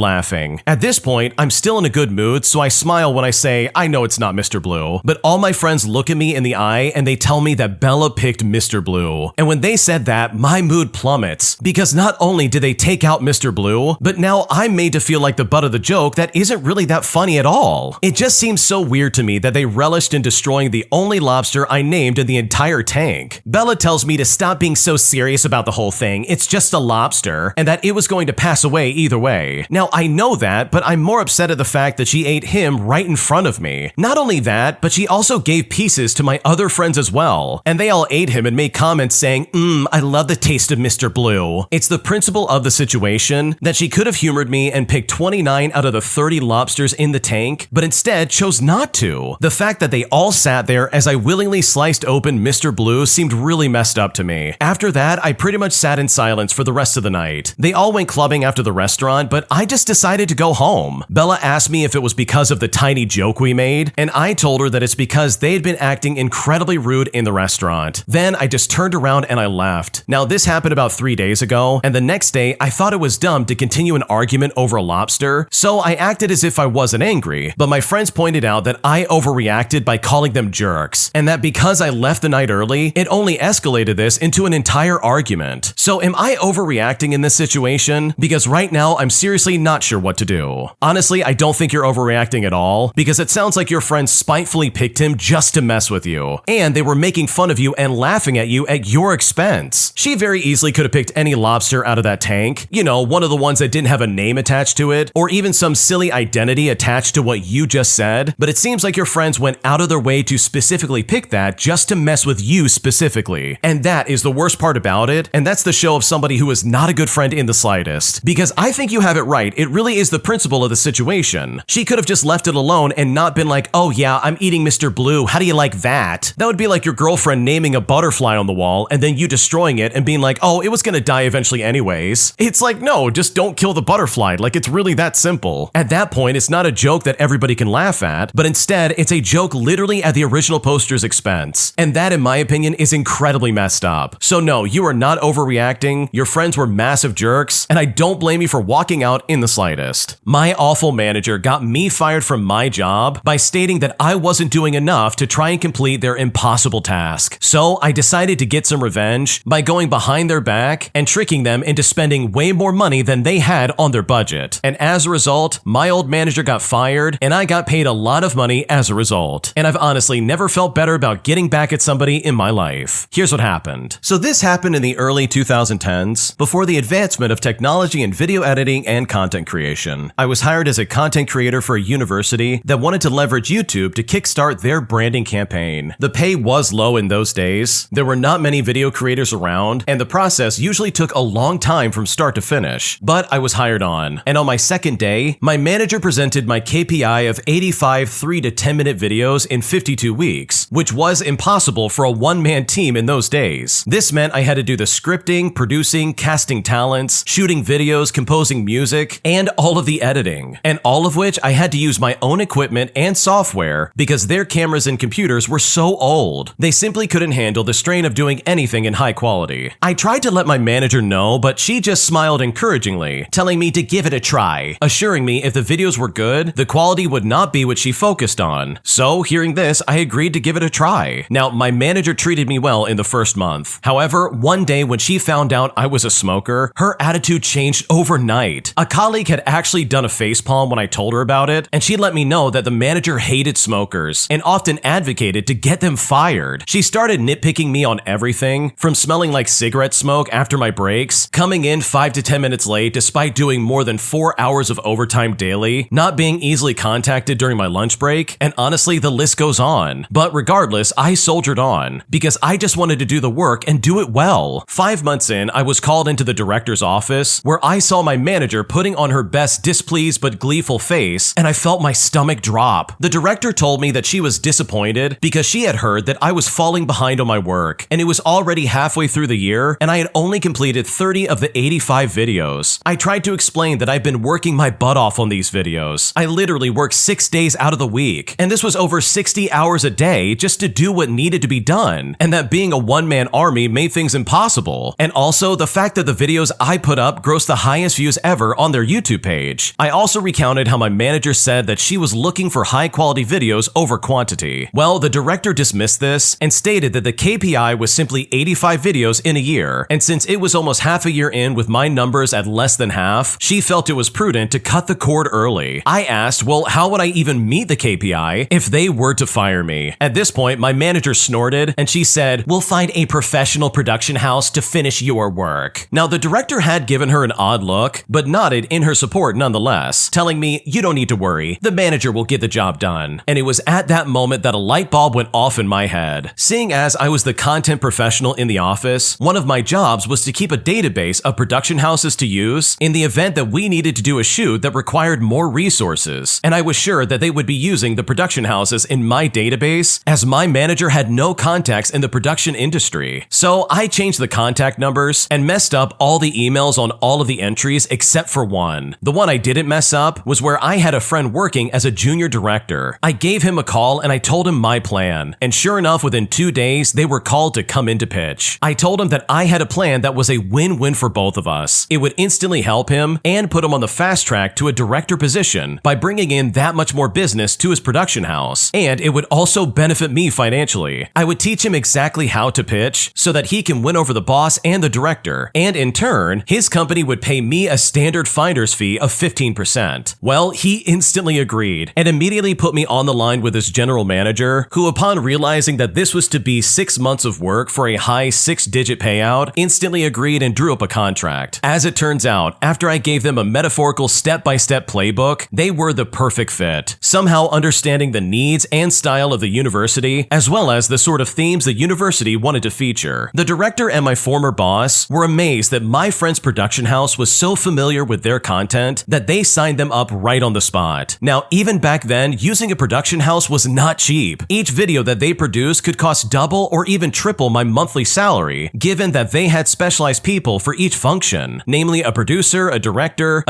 laughing. At this point, I'm still in a good mood, so I smile when I say, "I know it's not Mr. Blue." But all my friends look at me in the eye and they tell me that Bella picked Mr. Blue. And when they said that, my mood plummets, because not only did they take out Mr. Blue, but now I'm made to feel like the butt of the joke that isn't really that funny at all. It just seems so weird to me that they relished in destroying the only lobster I named in the entire tank. Bella tells me to stop being so serious about the whole thing, it's just a lobster, and that it was going to pass away either way. Now I know that, but I'm more upset at the fact that she ate him right in front of me. Not only that, but she also gave pieces to my other friends as well, and they all ate him and made comments saying, I love the taste of Mr. Blue." It's the principle of the situation that she could have humored me and picked 29 out of the 30 lobsters in the tank, but instead chose not to. The fact that they all sat there as I willingly sliced open Mr. Blue seemed really messed up to me. After that, I pretty much sat in silence for the rest of the night. They all went clubbing after the restaurant, but I just decided to go home. Bella asked me if it was because of the tiny joke we made, and I told her that it's because they had been acting incredibly rude in the restaurant. Then I just turned around and I left. Now this happened about 3 days ago, and the next day I thought it was dumb to continue an argument over a lobster, so I acted as if I wasn't angry, but my friends pointed out that I overreacted by calling them jerks, and that because I left the night early, it only escalated this into an entire argument. So am I overreacting in this situation? Because right now I'm seriously not sure what to do. Honestly, I don't think you're overreacting at all, because it sounds like your friends spitefully picked him just to mess with you, and they were making fun of you and laughing at you at your expense. She very easily could have picked any lobster out of that tank, you know, one of the ones that didn't have a name attached to it, or even some silly identity attached to what you just said, but it seems like your friends went out of their way to specifically pick that just to mess with you specifically. And that is the worst part about it, and that's the show of somebody who is not a good friend in the slightest. Because I think you have it right, it really is the principle of the situation. She could have just left it alone and not been like, "Oh yeah, I'm eating Mr. Blue, how do you like that?" That would be like your girlfriend naming a butterfly on the wall and then you destroying it and being like, "Oh, it was gonna die eventually anyways." It's like, no, just don't kill the butterfly, like it's really that simple. At that point, it's not a joke that everybody can laugh at, but instead, it's a joke literally at the original poster's expense. And that, in my opinion, is incredibly messed up. So no, you are not overreacting, your friends were massive jerks, and I don't blame you for walking out in the slightest. My awful manager got me fired from my job by stating that I wasn't doing enough to try and complete their impossible task. So I decided to get some revenge by going behind their back and tricking them into spending way more money than they had on their budget. And as a result, my old manager got fired and I got paid a lot of money as a result. And I've honestly never felt better about getting back at somebody in my life. Here's what happened. So this happened in the early 2010s, before the advancement of technology in video editing and content creation. I was hired as a content creator for a university that wanted to leverage YouTube to kickstart their branding campaign. The pay was low in those days, there were not many video creators around, and the process usually took a long time from start to finish. But I was hired on, and on my second day, my manager presented my KPI of 85 3 to 10 minute videos in 52 weeks, which was impossible for a one-man team in those days. This meant I had to do the scripting, producing, casting talents, shooting videos, composing music, and all of the editing. And all of which I had to use my own equipment and software because their cameras and computers were so old. They simply couldn't handle the strain of doing anything in high quality. I tried to let my manager know, but she just smiled encouragingly, telling me to give it a try, assuring me if the videos were good, the quality would not be what she focused on. So hearing this, I agreed to give it a try. Now, my manager treated me well in the first month. However, one day when she found out I was a smoker, her attitude changed overnight. A colleague had actually done a facepalm when I told her about it, and she let me know that the manager hated smokers and often advocated to get them fired. She started nitpicking me on everything, from smelling like cigarette smoke after my breaks, coming in 5 to 10 minutes late despite doing more than 4 hours of overtime daily, not being easily contacted during my lunch break, and honestly, the list goes on. But regardless, I soldiered on because I just wanted to do the work and do it well. 5 months in, I was called into the director's office where I saw my manager putting on her best displeased but gleeful face, and I felt my stomach drop. The director told me that she was disappointed because she had heard that I was falling behind on my work, and it was already halfway through the year, and I had only completed 30 of the 85 videos. I tried to explain that I've been working my butt off on these videos. I literally worked 6 days out of the week, and this was over 60 hours a day just to do what needed to be done, and that being a one-man army made things impossible. And also, the fact that the videos I put up grossed the highest views ever on their YouTube page. I also recounted how my manager said that she was looking for high-quality videos over quantity. Well, the director dismissed this and stated that the KPI was simply 85 videos in a year, and since it was almost half a year in with my numbers at less than half, she felt it was prudent to cut the cord early. I asked, well, how would I even meet the KPI if they were to fire me? At this point, my manager snorted and she said, "We'll find a professional production house to finish your work." Now, the director had given her an odd look, but nodded in her support nonetheless, telling me, "You don't need to worry, the manager will get the job done." And it was at that moment that a light bulb went off in my head. Seeing as I was the content professional in the office, one of my jobs was to keep a database of production houses to use in the event that we needed to do a shoot that required more resources, and I was sure that they would be using the production houses in my database as my manager had no contacts in the production industry. So I changed the contact numbers and messed up all the emails on all of the entries except for one. The one I didn't mess up was where I had a friend working as a junior director. I gave him a call and I told him my plan, and sure enough, within 2 days, they were called to come in to pitch. I told him that I had a plan that was a win-win for both of us. It would instantly help him and put him on the fast track to a director position by bringing in that much more business to his production house, and it would also benefit me financially. I would teach him exactly how to pitch so that he can win over the boss and the director, and in turn, his company would pay me a standard finder's fee of 15%. Well, he instantly agreed and immediately put me on the line with his general manager, who upon realizing that this was to be 6 months of work for a high 6-digit payout, instantly agreed and drew up a contract. As it turns out, after I gave them a metaphorical step-by-step playbook, they were the perfect fit, somehow understanding the needs and style of the university, as well as the sort of themes the university wanted to feature. The director and my former boss were amazed that my friend's production house was so familiar with their content that they signed them up right on the spot. Now, even back then, using a production house was not cheap. Each video that they produced could cost double or even triple my monthly salary, given that they had specialized people for each function, namely a producer, a director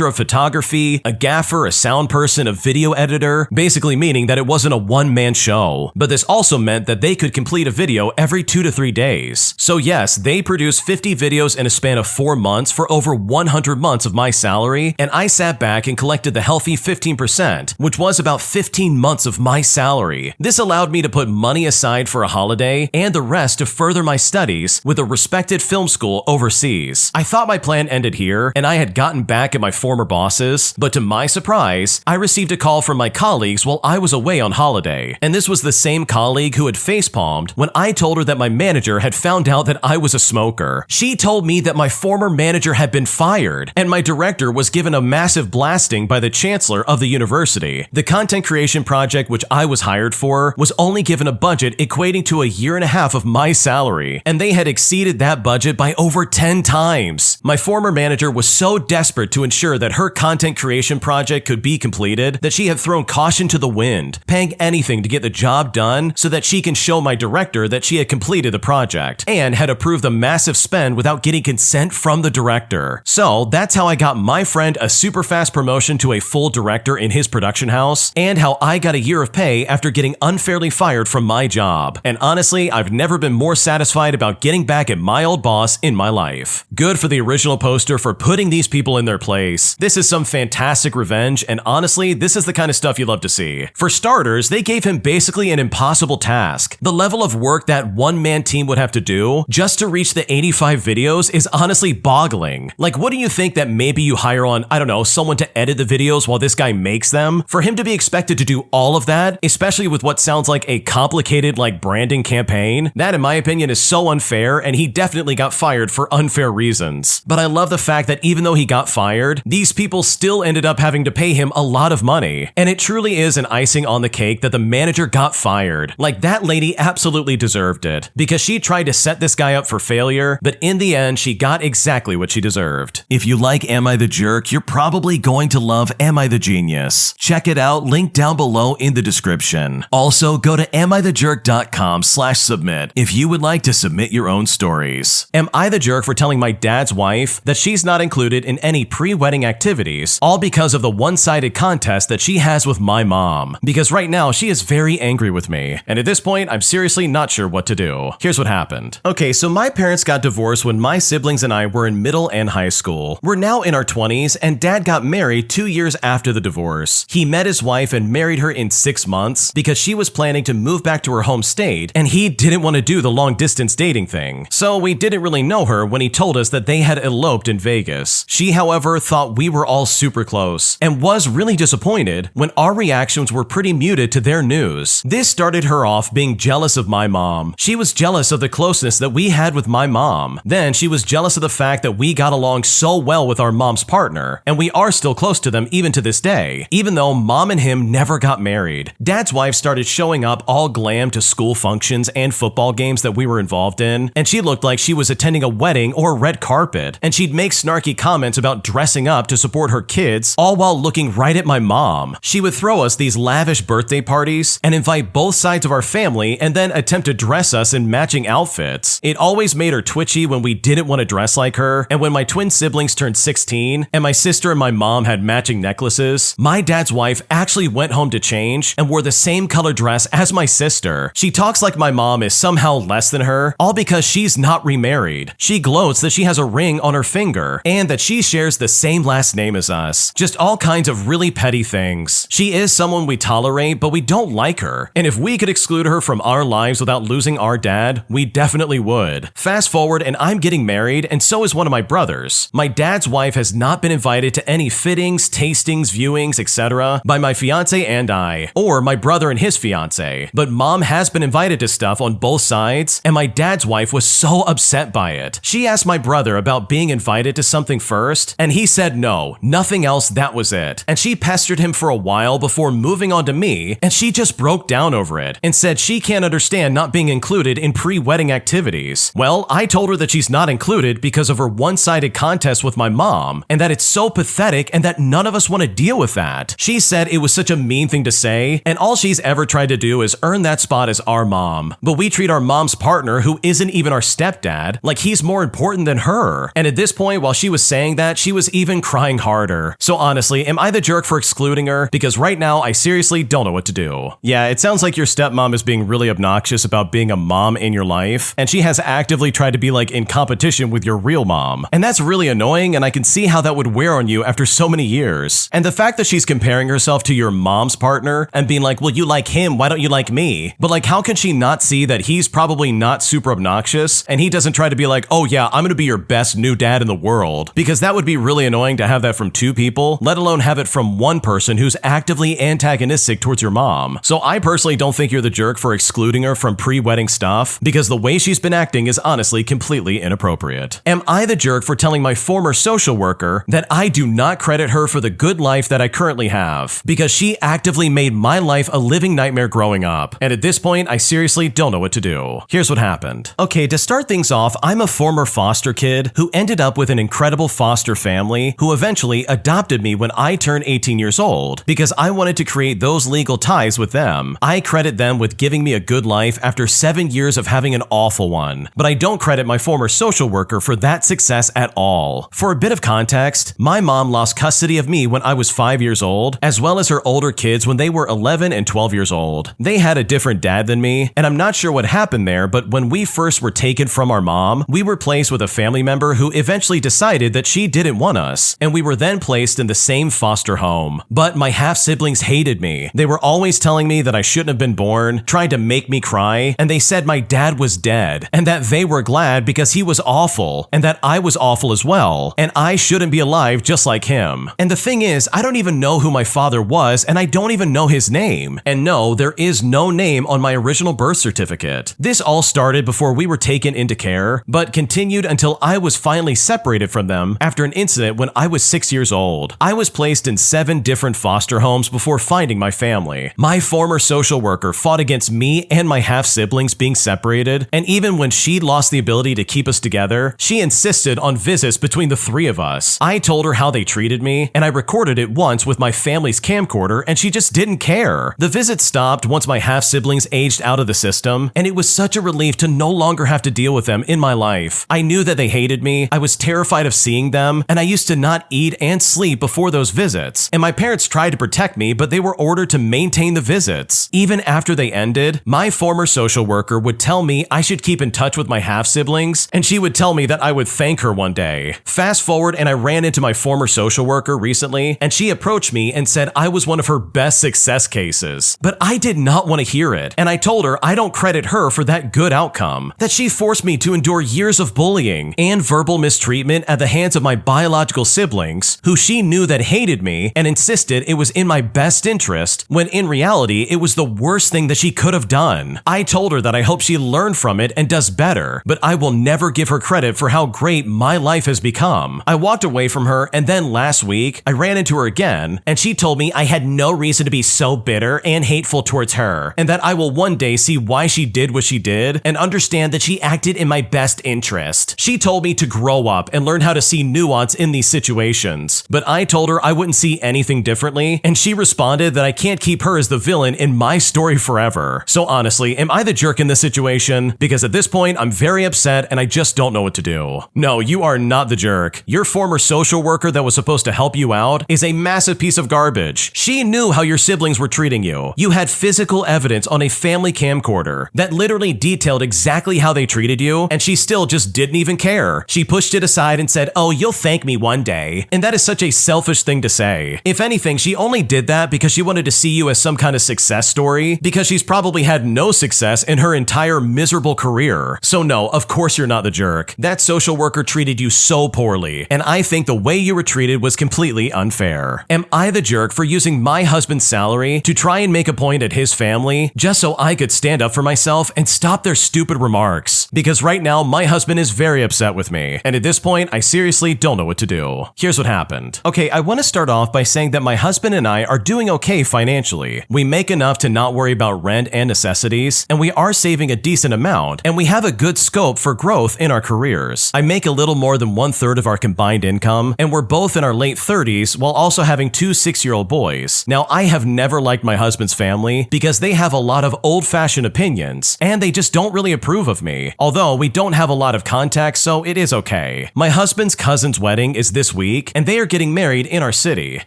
of photography, a gaffer, a sound person, a video editor, basically meaning that it wasn't a one-man show. But this also meant that they could complete a video every 2 to 3 days. So yes, they produced 50 videos in a span of 4 months for over 100 months of my salary, and I sat back and collected the healthy 15%, which was about 15 months of my salary. This allowed me to put money aside for a holiday and the rest to further my studies with a respected film school overseas. I thought my plan ended here and I had gotten back at my former bosses, but to my surprise, I received a call from my colleagues while I was away on holiday. And this was the same colleague who had facepalmed when I told her that my manager had found out that I was a smoker. She told me that my former manager had been fired and my director was given a massive blasting by the chancellor of the university. The content creation project which I was hired for was only given a budget equating to a year and a half of my salary, and they had exceeded that budget by over 10 times. My former manager was so desperate to ensure that her content creation project could be completed that she had thrown caution to the wind, paying anything to get the job done so that she can show my director that she had completed the project, and had approved a massive spend without getting consent from the director. So that's how I got my friend a super fast promotion to a full director in his production house, and how I got a year of pay after getting unfairly fired from my job. And honestly, I've never been more satisfied about getting back at my old boss in my life. Good for the original poster for putting these people in their place. This is some fantastic revenge, and honestly, this is the kind of stuff you love to see. For starters, they gave him basically an impossible task. The level of work that one-man team would have to do just to reach the 85 videos is honestly boggling. Like, what do you think that maybe you hire on, I don't know, someone to edit the videos while this guy makes them? For him to be expected to do all of that, especially with what sounds like a complicated branding campaign, that in my opinion is so unfair and he definitely got fired for unfair reasons. But I love the fact that even though he got fired, these people still ended up having to pay him a lot of money. And it truly is an icing on the cake that the manager got fired. Like, that lady absolutely deserved it, because she tried to set this guy up for failure, but in the end, she got exactly what she deserved. If you like Am I the Jerk, you're probably going to love Am I the Genius. Check it out, link down below in the description. Also, go to AmITheJerk.com/submit if you would like to submit your own stories. Am I the jerk for telling my dad's wife that she's not included in any pre-wedding activities, all because of the one-sided contest that she has with my mom? Because right now, she is very angry with me, and at this point, I'm seriously not sure what to do. Here's what happened. Okay, so my parents got divorced when my siblings and I were in middle and high school. We're now in our 20s, and dad got married 2 years after the divorce. He met his wife and married her in 6 months because she was planning to move back to her home state, and he didn't want to do the long-distance dating thing. So we didn't really know her when he told us that they had eloped in Vegas. She, however, thought we were all super close and was really disappointed when our reactions were pretty muted to their news. This started her off being jealous of my mom. She was jealous of the closeness that we had with my mom. Then she was jealous of the fact that we got along so well with our mom's partner, and we are still close to them even to this day, even though mom and him never got married. Dad's wife started showing up all glam to school functions and football games that we were involved in, and she looked like she was attending a wedding or a red carpet, and she'd make snarky comments about dressing up to support her kids, all while looking right at my mom. She would throw us these lavish birthday parties and invite both sides of our family and then attempt to dress us in matching outfits. It always made her twitchy when we didn't want to dress like her, and when my twin siblings turned 16 and my sister and my mom had matching necklaces, my dad's wife actually went home to change and wore the same color dress as my sister. She talks like my mom is somehow less than her, all because she's not remarried. She gloats that she has a ring on her finger and that she shares the same last name as us. Just all kinds of really petty things. She is someone we tolerate, but we don't like her. And if we could exclude her from our lives without losing our dad, we definitely would. Fast forward, and I'm getting married, and so is one of my brothers. My dad's wife has not been invited to any fittings, tastings, viewings, etc. by my fiance and I, or my brother and his fiance. But mom has been invited to stuff on both sides, and my dad's wife was so upset by it. She asked my brother about being invited to something first, and he said no, nothing else, that was it. And she pestered him for a while before moving on to me, and she just broke down over it and said she can't understand not being included in pre-wedding activities. Well, I told her that she's not included because of her one-sided contest with my mom, and that it's so pathetic and that none of us want to deal with that. She said it was such a mean thing to say, and all she's ever tried to do is earn that spot as our mom. But we treat our mom's partner, who isn't even our stepdad, like he's more important than her. And at this point, while she was saying that, she was even crying harder. So honestly, am I the jerk for excluding her? Because right now, I seriously don't know what to do. Yeah, it sounds like your stepmom is being really obnoxious about being a mom in your life, and she has actively tried to be like in competition with your real mom. And that's really annoying, and I can see how that would wear on you after so many years. And the fact that she's comparing herself to your mom's partner and being like, well, you like him, why don't you like me? But like, how can she not see that he's probably not super obnoxious, and he doesn't try to be like, oh yeah, I'm gonna be your best new dad in the world? Because that would be really annoying to have that from two people, let alone have it from one person who's actively antagonistic towards your mom. So I personally don't think you're the jerk for excluding her from pre-wedding stuff, because the way she's been acting is honestly completely inappropriate. Am I the jerk for telling my former social worker that I do not credit her for the good life that I currently have, because she actively made my life a living nightmare growing up, and at this point, I seriously don't know what to do. Here's what happened. Okay, to start things off, I'm a former foster kid who ended up with an incredible foster family who eventually adopted me when I turned 18 years old, because I wanted to create those legal ties with them. I credit them with giving me a good life after 7 years of having an awful one, but I don't credit my former social worker for that success at all. For a bit of context, my mom lost custody of me when I was 5 years old, as well as her older kids when they were 11 and 12 years old. They had a different dad than me, and I'm not sure what happened there, but when we first were taken from our mom, we were placed with a family member who eventually decided that she didn't want us, and we were then placed in the same foster home. But my half-siblings hated me. They were always telling me that I shouldn't have been born, trying to make me cry, and they said my dad was dead, and that they were glad because he was awful, and that I was awful as well, and I shouldn't be alive just like him. And the thing is, I don't even know who my father was, and I don't even know his name. And no, there is no name on my original birth certificate. This all started before we were taken into care, but continued until I was finally separated from them after an incident when I was 6 years old. I was placed in 7 different foster homes before finding my family. My former social worker fought against me and my half-siblings being separated, and even when she lost the ability to keep us together, she insisted on visits between the 3 of us. I told her how they treated me, and I recorded it once with my family's camcorder, and she just didn't care. The visits stopped once my half-siblings aged out of the system, and it was such a relief to no longer have to deal with them in my life. I knew that they hated me, I was terrified of seeing them, and I used to not eat and sleep before those visits. And my parents tried to protect me, but they were ordered to maintain the visits. Even after they ended, my former social worker would tell me I should keep in touch with my half-siblings, and she would tell me that I would thank her one day. Fast forward, and I ran into my former social worker recently, and she approached me and said I was one of her best success cases. But I did not want to hear it, and I told her I don't credit her for that good outcome, that she forced me to endure years of bullying and verbal mistreatment at the hands of my biological siblings, who she knew that hated me and insisted it was in my best interest, when in reality it was the worst thing that she could have done. I told her that I hope she learned from it and does better, but I will never give her credit for how great my life has become. I walked away from her, and then last week, I ran into her again, and she told me I had no reason to be so bitter and hateful towards her, and that I will one day see why she did what she did and understand that she acted in my best interest. She told me to grow up and learn how to see nuance in these situations, but I told her I wouldn't see anything differently, and she responded that I can't keep her as the villain in my story forever. So honestly, am I the jerk in this situation? Because at this point, I'm very upset and I just don't know what to do. No, you are not the jerk. Your former social worker that was supposed to help you out is a massive piece of garbage. She knew how your siblings were treating you. You had physical evidence on a family camcorder that literally detailed exactly how they treated you, and she still just didn't even care. She pushed it aside and said, "Oh, you'll thank me one day." And that is such a selfish thing to say. If anything, she only did that because she wanted to see you as some kind of success story, because she's probably had no success in her entire miserable career. So no, of course you're not the jerk. That social worker treated you so poorly, and I think the way you were treated was completely unfair. Am I the jerk for using my husband's salary to try and make a point at his family just so I could stand up for myself and stop their stupid remarks? Because right now, my husband is very upset with me, and at this point, I seriously don't know what to do. Here's what happened. Okay, I want to start off by saying that my husband and I are doing okay financially. We make enough to not worry about rent and necessities, and we are saving a decent amount, and we have a good scope for growth in our careers. I make a little more than 1/3 of our combined income, and we're both in our late 30s while also having 2 6-year-old boys. Now, I have never liked my husband's family because they have a lot of old-fashioned opinions, and they just don't really approve of me. Although we don't have a lot of contact, so it is okay. My husband's cousin's wedding is this week, and they are getting married in our city.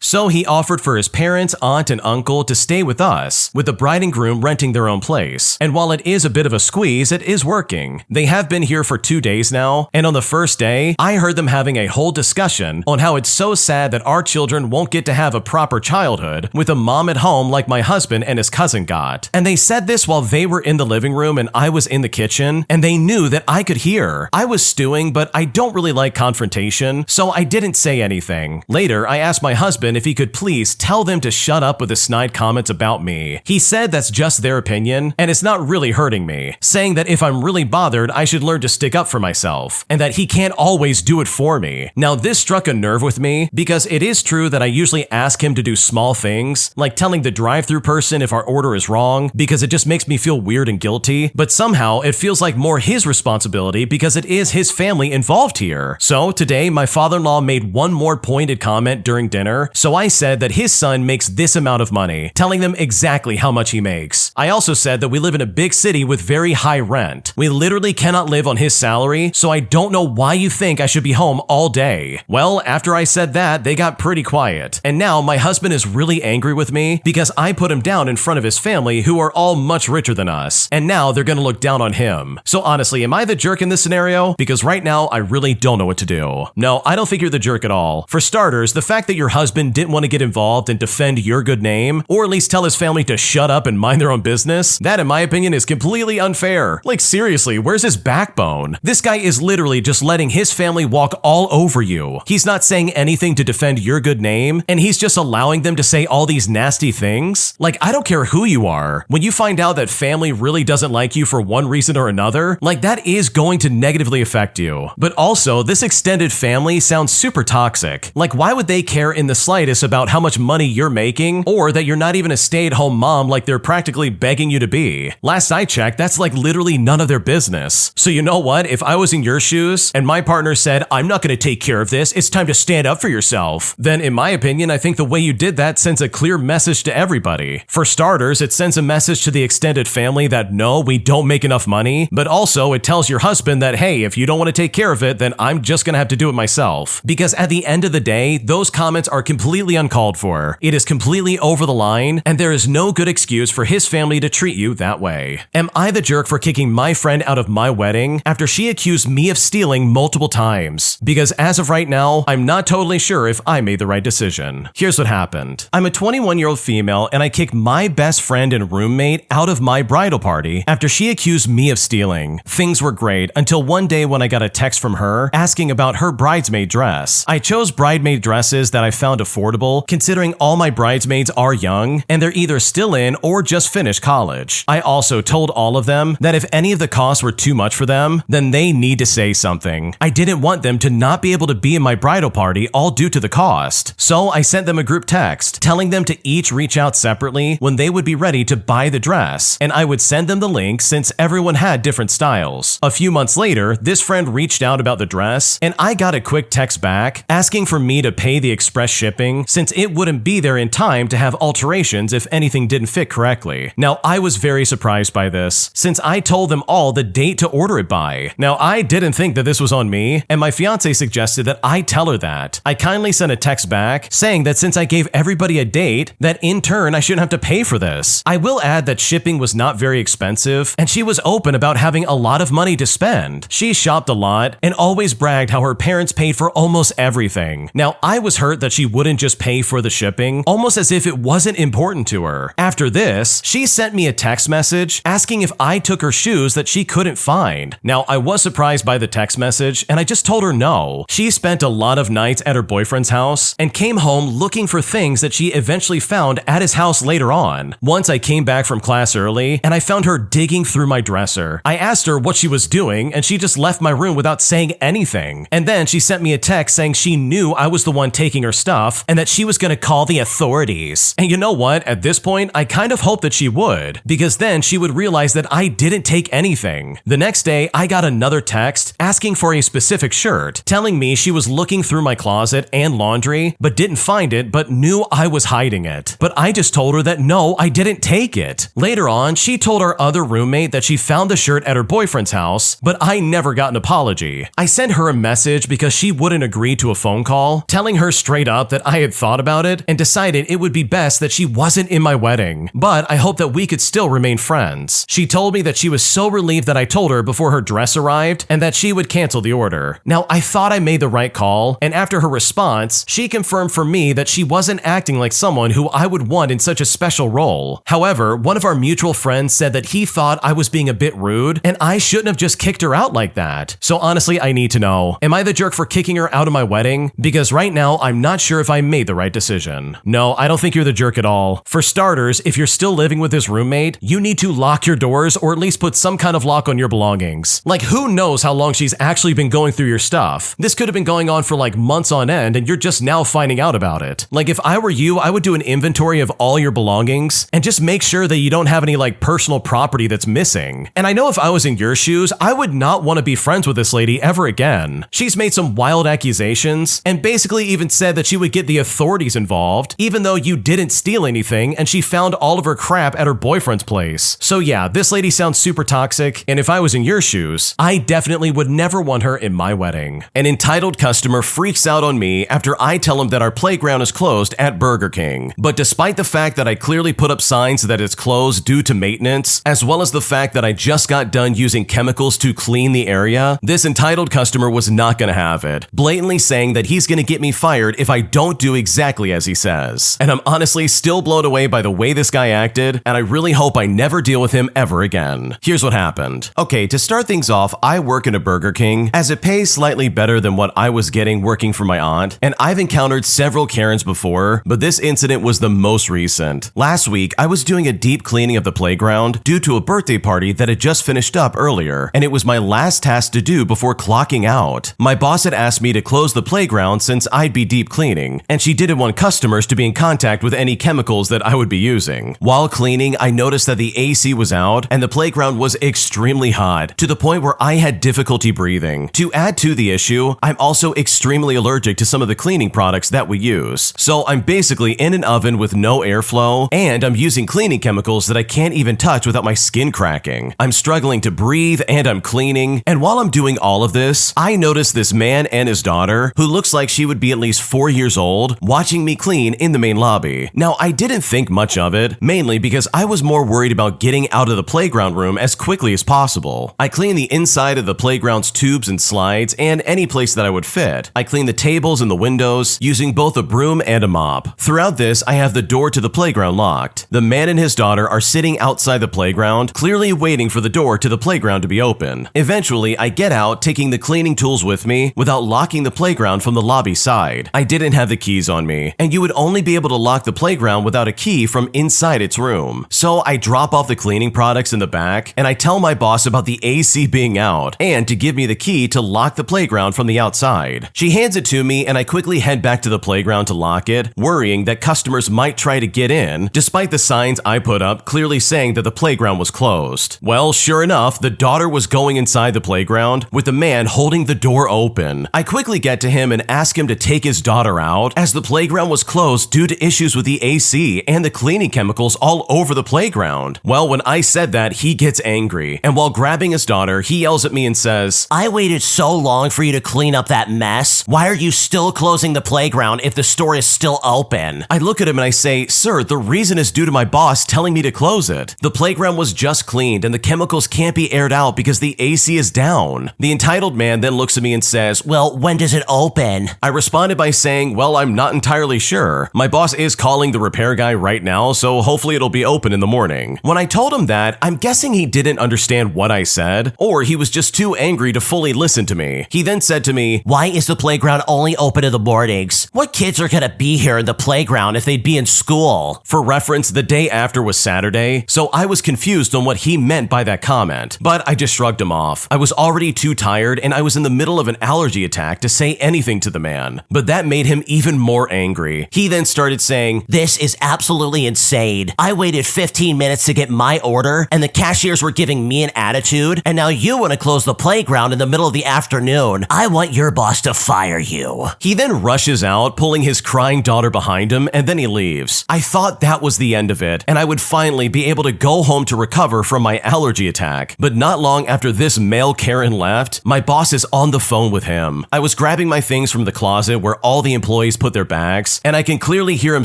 So he offered for his parents, aunt, and uncle to stay with us, with the bride and groom renting their own place. And while it is a bit of a squeeze, it is working. They have been here for 2 days now, and on the first day, I heard them having a whole discussion on how it's so sad that our children won't get to have a proper childhood with a mom at home like my husband and his cousin got. And they said this while they were in the living room and I was in the kitchen, and they knew that I could hear. I was stewing, but I don't really like confrontation, so I didn't say anything. Later, I asked my husband if he could please tell them to shut up with the snide comments about me. He said that's just their opinion, and it's not really hurting me, saying that if I'm really bothered, I should learn to stick up for myself, and that he can't always do it for me. Now, this struck a nerve with me, because it is true that I usually ask him to do small things, like telling the drive-thru person if our order is wrong, because it just makes me feel weird and guilty, but somehow it feels like more his responsibility because it is his family involved here. So today, my father-in-law made one more pointed comment during dinner, so I said that his son makes this amount of money, telling them exactly how much he makes. I also said that we live in a big city with very high rent. We literally cannot live on his salary, so I don't know why you think I should be home all day. Well, after I said that, they got pretty quiet. And now my husband is really angry with me because I put him down in front of his family, who are all much richer than us. And now they're gonna look down on him. So honestly, am I the jerk in this scenario? Because right now, I really don't know what to do. No, I don't think you're the jerk at all. For starters, the fact that your husband didn't want to get involved and defend your good name, or at least tell his family to shut up and mind their own business? That, in my opinion, is completely unfair. Like, seriously, where's his backbone? This guy is literally just letting his family walk all over you. He's not saying anything to defend your good name, and he's just allowing them to say all these nasty things. Like, I don't care who you are. When you find out that family really doesn't like you for one reason or another, like, that is going to negatively affect you. But also, this extended family sounds super toxic. Like, why would they care in the slightest about how much money you're making, or that you're not even a stay-at-home mom like they're practically begging you to be? Last I checked, that's like literally none of their business. So you know what? If I was in your shoes and my partner said, I'm not going to take care of this, it's time to stand up for yourself, then in my opinion, I think the way you did that sends a clear message to everybody. For starters, it sends a message to the extended family that no, we don't make enough money, but also it tells your husband that, hey, if you don't want to take care of it, then I'm just going to have to do it myself. Because at the end of the day, those comments are completely uncalled for. It is completely over the line, and there is no good excuse for his family to treat you that way. Am I the jerk for kicking my friend out of my wedding after she accused me of stealing multiple times? Because as of right now, I'm not totally sure if I made the right decision. Here's what happened. I'm a 21-year-old female, and I kicked my best friend and roommate out of my bridal party after she accused me of stealing. Things were great until one day when I got a text from her asking about her bridesmaid dress. I chose bridesmaid dresses that I found affordable, considering all my bridesmaids are young and they're either still in or just finished college. I also told all of them that if any of the costs were too much for them, then they need to say something. I didn't want them to not be able to be in my bridal party all due to the cost. So I sent them a group text telling them to each reach out separately when they would be ready to buy the dress, and I would send them the link since everyone had different styles. A few months later, this friend reached out about the dress, and I got a quick text back asking for me to pay the express shipping since it wouldn't be there in time to have alterations if anything didn't fit correctly. Now, I was very surprised by this since I told them all the date to order it by. Now, I didn't think that this was on me, and my fiance suggested that I tell her that. I kindly sent a text back saying that since I gave everybody a date, that in turn I shouldn't have to pay for this. I will add that shipping was not very expensive, and she was open about having a lot of money to spend. She shopped a lot and always bragged how her parents paid for almost everything. Now, I was hurt that she wouldn't just pay for the shipping, almost as if it wasn't important to her. After this, she sent me a text message asking if I took her shoes that she couldn't find. Now, I was surprised by the text message, and I just told her no. She spent a lot of nights at her boyfriend's house and came home looking for things that she eventually found at his house later on. Once I came back from class early, and I found her digging through my dresser. I asked her what she was doing, and she just left my room without saying anything. And then she sent me a text saying she knew I was the one taking her stuff and that she was going to call the authorities. And you know what? At this point, I kind of hoped that she would, because then she would realize that I didn't take anything. The next day, I got another text asking for a specific shirt, telling me she was looking through my closet and laundry, but didn't find it, but knew I was hiding it. But I just told her that no, I didn't take it. Later on, she told our other roommate that she found the shirt at her boyfriend's house, but I never got an apology. I sent her a message because she wouldn't agree to a phone call, telling her straight up that I had thought about it and decided it would be best that she wasn't in my wedding, but I hoped that we could still remain friends. She told me that she was so relieved that I told her before her dress arrived and that she would cancel the order. Now, I thought I made the right call, and after her response, she confirmed for me that she wasn't acting like someone who I would want in such a special role. However, one of our mutual friends said that he thought I was being a bit rude and I shouldn't have just kicked her out like that. So honestly, I need to know, am I the jerk for kicking her out of my wedding? Because right now, I'm not sure if I made the right decision. No, I don't think you're the jerk at all. For starters, if you're still living with this roommate, you need to lock your doors or at least put some kind of lock on your belongings. Like, who knows how long she's actually been going through your stuff? This could have been going on for like months on end and you're just now finding out about it. Like, if I were you, I would do an inventory of all your belongings and just make sure that you don't have any like personal property that's missing. And I know if I was in your shoes, I would not want to be friends with this lady ever again. She's made some wild accusations and basically even said that she would get the authorities involved, even though you didn't steal anything and she found all of her crap at her boyfriend's place. So yeah, this lady sounds super toxic, and if I was in your shoes, I definitely would never want her in my wedding. An entitled customer freaks out on me after I tell him that our playground is closed at Burger King. But despite the fact that I clearly put up signs that it's closed due to maintenance, as well as the fact that I just got done using chemicals to clean the area, this entitled customer was not gonna have it, blatantly saying that he's gonna get me fired if I don't do exactly as he says. And I'm honestly still blown away by the way this guy acted, and I really hope I never deal with him ever again. Here's what happened. Okay, to start things off, I work in a Burger King, as it pays slightly better than what I was getting working for my aunt, and I've encountered several Karens before, but this incident was the most recent. Last week, I was doing a deep cleaning of the playground due to a birthday party that had just finished up earlier, and it was my last task to do before clocking out. My boss had asked me to close the playground since I'd be deep cleaning, and she didn't want customers to be in contact with any chemicals that I would be using. While cleaning, I noticed that the AC was out and the playground was extremely hot, to the point where I had difficulty breathing. To add to the issue, I'm also extremely allergic to some of the cleaning products that we use. So I'm basically in an oven with no airflow, and I'm using cleaning chemicals that I can't even touch without my skin cracking. I'm struggling to breathe and I'm cleaning, and while I'm doing all of this, I noticed this man and his daughter, who looks like she would be at least 4 years old, watching me clean in the main lobby. Now, I didn't think much of it, mainly because I was more worried about getting out of the playground room as quickly as possible. I cleaned the inside of the playground's tubes and slides and any place that I would fit. I cleaned the tables and the windows using both a broom and a mop. Throughout this, I have the door to the playground locked. The man and his daughter are sitting outside the playground, clearly waiting for the door to the playground to be open. Eventually, I get out, taking the cleaning tools with me without locking the playground from the lobby side. I didn't have the keys on me, and you would only be able to lock the playground without a key from inside its room. So I drop off the cleaning products in the back, and I tell my boss about the AC being out and to give me the key to lock the playground from the outside. She hands it to me, and I quickly head back to the playground to lock it, worrying that customers might try to get in, despite the signs I put up clearly saying that the playground was closed. Well, sure enough, the daughter was going inside the playground with the man holding the door open. I quickly get to him and ask him to take his daughter out, as the playground was closed due to issues with the AC and the cleaning chemicals all over the playground. Well, when I said that, he gets angry, and while grabbing his daughter, he yells at me and says, "I waited so long for you to clean up that mess. Why are you still closing the playground if the store is still open?" I look at him and I say, "Sir, the reason is due to my boss telling me to close it. The playground was just cleaned and the chemicals can't be aired out because the AC is down." The entitled man then looks at me and says, "Well, when does it open?" I responded by saying, "Well, I'm not entirely sure. My boss is calling the repair guy right now, so hopefully it'll be open in the morning." When I told him that, I'm guessing he didn't understand what I said, or he was just too angry to fully listen to me. He then said to me, "Why is the playground only open in the mornings? What kids are gonna be here in the playground if they'd be in school?" For reference, the day after was Saturday, so I was confused on what he meant by that comment, but I just shrugged him off. I was already too tired and I was in the middle of an allergy attack to say anything to the man, but that made him even more angry. He then started saying, "This is absolutely insane. I waited 15 minutes to get my order and the cashiers were giving me an attitude, and now you want to close the playground in the middle of the afternoon. I want your boss to fire you." He then rushes out, pulling his crying daughter behind him, and then he leaves. I thought that was the end of it, and I would finally be able to go home to recover from my allergy attack. But not long after this male Karen left, my boss is on the phone with him. I was grabbing my things from the closet where all the employees put their bags, and I can clearly hear him